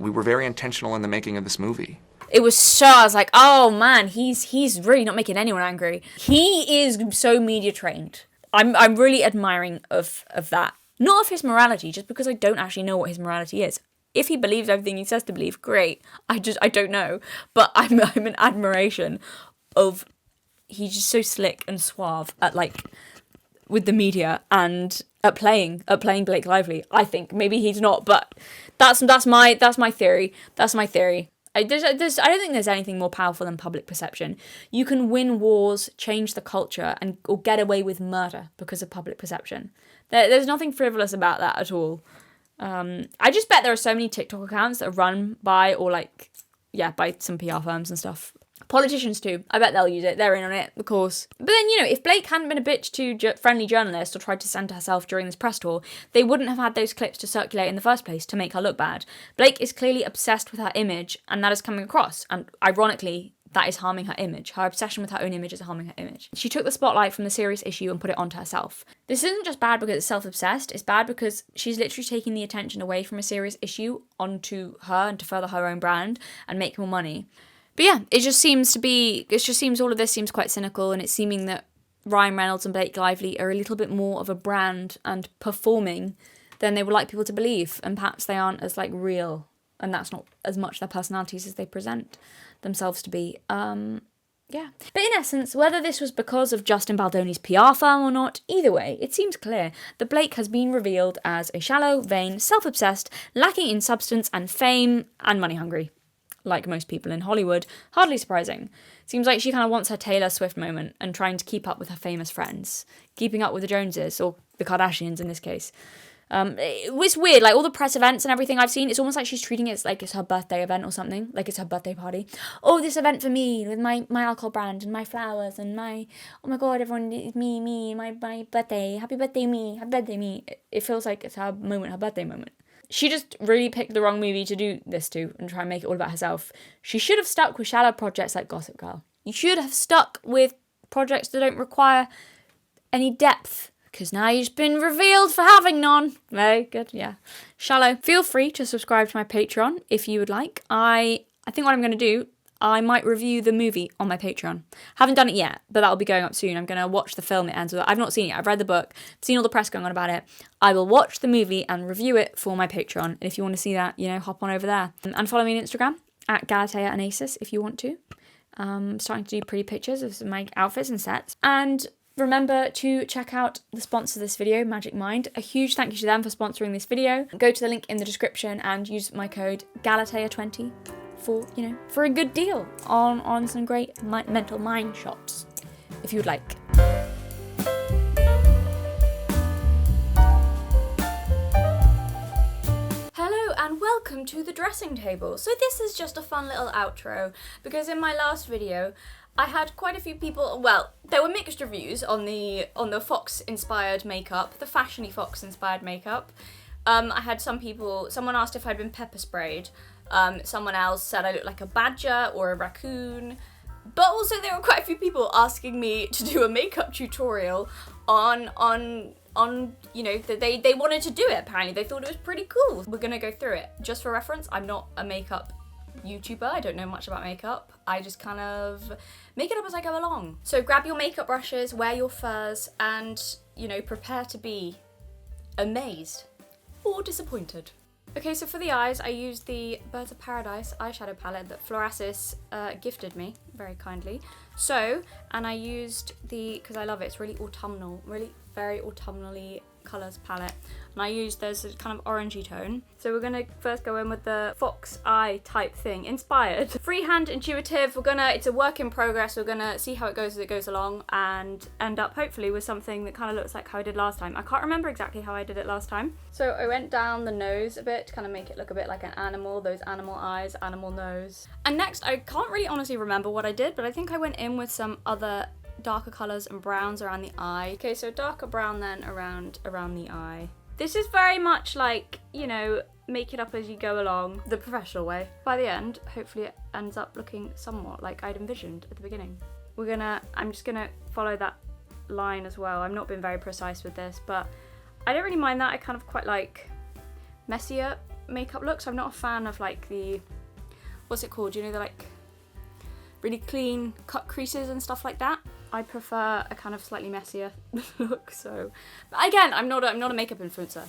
we were very intentional in the making of this movie. I was like, oh man, he's really not making anyone angry. He is so media trained. I'm really admiring of that. Not of his morality, just because I don't actually know what his morality is. If he believes everything he says to believe, great. I don't know. But I'm in admiration of, he's just so slick and suave at, like, with the media and at playing Blake Lively. I think maybe he's not, but that's my theory. That's my theory. I don't think there's anything more powerful than public perception. You can win wars, change the culture, or get away with murder because of public perception. There's nothing frivolous about that at all. I just bet there are so many TikTok accounts that are run by by some PR firms and stuff. Politicians too. I bet they'll use it. They're in on it, of course. But then, you know, if Blake hadn't been a bitch to friendly journalists or tried to center herself during this press tour, they wouldn't have had those clips to circulate in the first place to make her look bad. Blake is clearly obsessed with her image, and that is coming across. And ironically, that is harming her image. Her obsession with her own image is harming her image. She took the spotlight from the serious issue and put it onto herself. This isn't just bad because it's self-obsessed, it's bad because she's literally taking the attention away from a serious issue onto her and to further her own brand and make more money. But yeah, it just seems all of this seems quite cynical, and it's seeming that Ryan Reynolds and Blake Lively are a little bit more of a brand and performing than they would like people to believe, and perhaps they aren't as like real, and that's not as much their personalities as they present themselves to be. Yeah. But in essence, whether this was because of Justin Baldoni's PR firm or not, either way, it seems clear that Blake has been revealed as a shallow, vain, self-obsessed, lacking in substance and fame, and money-hungry. Like most people in Hollywood, hardly surprising. Seems like she kind of wants her Taylor Swift moment and trying to keep up with her famous friends. Keeping up with the Joneses, or the Kardashians in this case. It's weird, like all the press events and everything I've seen, it's almost like she's treating it like it's her birthday event or something, like it's her birthday party. Oh, this event for me, with my alcohol brand and my flowers and my, oh my god, everyone, my birthday, happy birthday me, happy birthday me. It feels like it's her moment, her birthday moment. She just really picked the wrong movie to do this to and try and make it all about herself. She should have stuck with shallow projects like Gossip Girl. You should have stuck with projects that don't require any depth, because now you've been revealed for having none. Very good, yeah. Shallow. Feel free to subscribe to my Patreon if you would like. I think what I'm going to do, I might review the movie on my Patreon. Haven't done it yet, but that'll be going up soon. I'm going to watch the film it ends with. I've not seen it. I've read the book, seen all the press going on about it. I will watch the movie and review it for my Patreon. And if you want to see that, you know, hop on over there. And follow me on Instagram, at Galatea and Asis, if you want to. Starting to do pretty pictures of some of my outfits and sets. And remember to check out the sponsor of this video, Magic Mind. A huge thank you to them for sponsoring this video. Go to the link in the description and use my code Galatea20 for a good deal on some great mental mind shops, if you would like. Hello and welcome to the dressing table. So this is just a fun little outro because in my last video I had quite a few people, well, there were mixed reviews on the Fox inspired makeup, the fashiony Fox inspired makeup. I had someone asked if I'd been pepper sprayed. Someone else said I looked like a badger or a raccoon. But also there were quite a few people asking me to do a makeup tutorial on you know, they wanted to do it apparently. They thought it was pretty cool. We're gonna go through it. Just for reference, I'm not a makeup YouTuber. I don't know much about makeup. I just kind of make it up as I go along. So grab your makeup brushes, wear your furs, and, you know, prepare to be amazed or disappointed. Okay, so for the eyes, I used the Birds of Paradise eyeshadow palette that Florasis gifted me very kindly. So, and I used because I love it, it's really autumnal, really very autumnally colours palette. And I used, there's a kind of orangey tone. So we're gonna first go in with the fox eye type thing, inspired. Freehand, intuitive, it's a work in progress. We're gonna see how it goes as it goes along and end up hopefully with something that kind of looks like how I did last time. I can't remember exactly how I did it last time. So I went down the nose a bit to kind of make it look a bit like an animal, those animal eyes, animal nose. And next, I can't really honestly remember what I did, but I think I went in with some other darker colours and browns around the eye. Okay, so darker brown then around the eye. This is very much like, you know, make it up as you go along, the professional way. By the end, hopefully it ends up looking somewhat like I'd envisioned at the beginning. I'm just gonna follow that line as well. I've not been very precise with this, but I don't really mind that. I kind of quite like messier makeup looks. I'm not a fan of like the, what's it called? You know, the like really clean cut creases and stuff like that. I prefer a kind of slightly messier look, so. But again, I'm not a makeup influencer.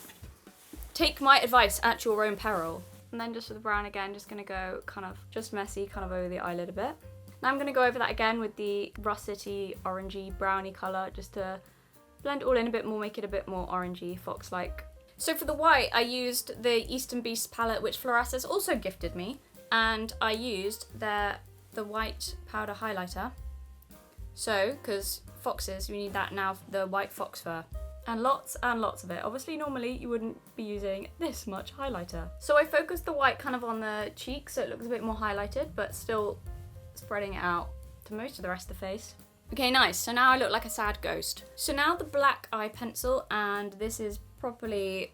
Take my advice at your own peril. And then just with the brown again, just gonna go kind of just messy, kind of over the eyelid a bit. Now I'm gonna go over that again with the russety, orangey, browny color, just to blend it all in a bit more, make it a bit more orangey, fox-like. So for the white, I used the Eastern Beast palette, which Florasis also gifted me, and I used the white powder highlighter. So, because foxes, we need that now, the white fox fur. And lots of it. Obviously, normally you wouldn't be using this much highlighter. So I focused the white kind of on the cheeks, so it looks a bit more highlighted, but still spreading it out to most of the rest of the face. Okay, nice. So now I look like a sad ghost. So now the black eye pencil, and this is properly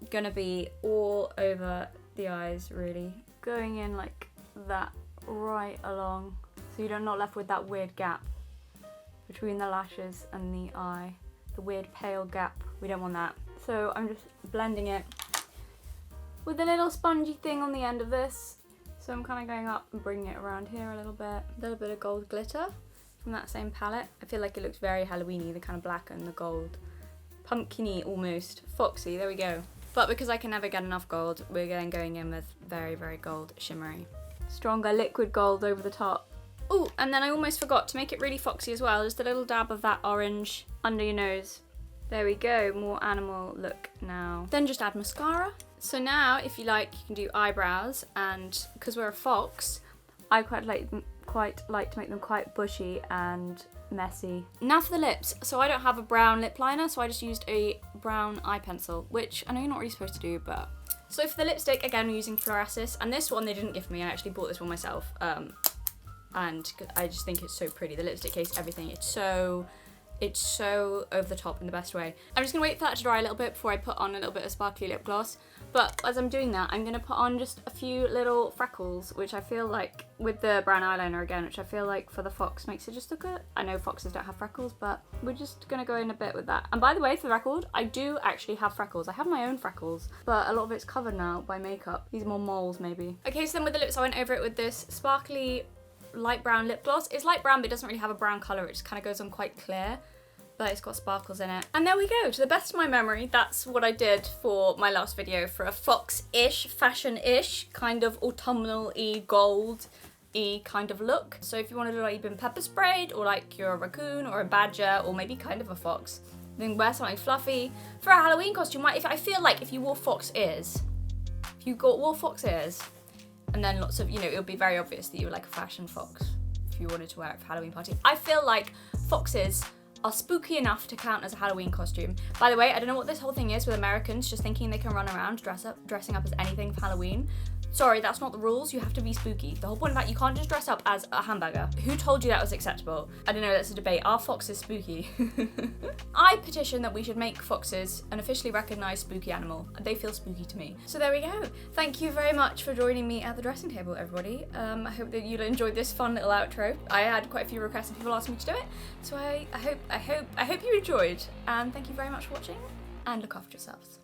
gonna be all over the eyes, really. Going in like that right along, so you're not left with that weird gap between the lashes and the eye. The weird pale gap, we don't want that. So I'm just blending it with a little spongy thing on the end of this. So I'm kind of going up and bringing it around here a little bit of gold glitter from that same palette. I feel like it looks very Halloween-y, the kind of black and the gold. Pumpkin-y almost, foxy, there we go. But because I can never get enough gold, we're then going in with very, very gold shimmery. Stronger liquid gold over the top. Ooh, and then I almost forgot to make it really foxy as well, just a little dab of that orange under your nose. There we go, more animal look now. Then just add mascara. So now, if you like, you can do eyebrows, and because we're a fox, I quite like to make them quite bushy and messy. Now for the lips. So I don't have a brown lip liner, so I just used a brown eye pencil, which I know you're not really supposed to do, but... So for the lipstick, again, we're using Florasis, and this one they didn't give me, I actually bought this one myself. And I just think it's so pretty. The lipstick case, everything, it's so over the top in the best way. I'm just gonna wait for that to dry a little bit before I put on a little bit of sparkly lip gloss. But as I'm doing that, I'm gonna put on just a few little freckles, which I feel like, with the brown eyeliner again, which I feel like for the fox makes it just look good. I know foxes don't have freckles, but we're just gonna go in a bit with that. And by the way, for the record, I do actually have freckles. I have my own freckles, but a lot of it's covered now by makeup. These are more moles, maybe. Okay, so then with the lips, I went over it with this sparkly light brown lip gloss. It's light brown, but it doesn't really have a brown colour. It just kind of goes on quite clear, but it's got sparkles in it. And there we go. To the best of my memory, that's what I did for my last video for a fox-ish, fashion-ish, kind of autumnal-y, gold-y kind of look. So if you want to look like you've been pepper sprayed, or like you're a raccoon or a badger, or maybe kind of a fox, then wear something fluffy. For a Halloween costume, I feel like if you wore fox ears, and then lots of, it would be very obvious that you were like a fashion fox if you wanted to wear it for Halloween party. I feel like foxes are spooky enough to count as a Halloween costume. By the way, I don't know what this whole thing is with Americans just thinking they can run around dressing up as anything for Halloween. Sorry, that's not the rules. You have to be spooky. The whole point of that, you can't just dress up as a hamburger. Who told you that was acceptable? I don't know, that's a debate. Are foxes spooky? I petition that we should make foxes an officially recognised spooky animal. They feel spooky to me. So there we go. Thank you very much for joining me at the dressing table, everybody. I hope that you enjoyed this fun little outro. I had quite a few requests and people asked me to do it. So I hope you enjoyed. And thank you very much for watching, and look after yourselves.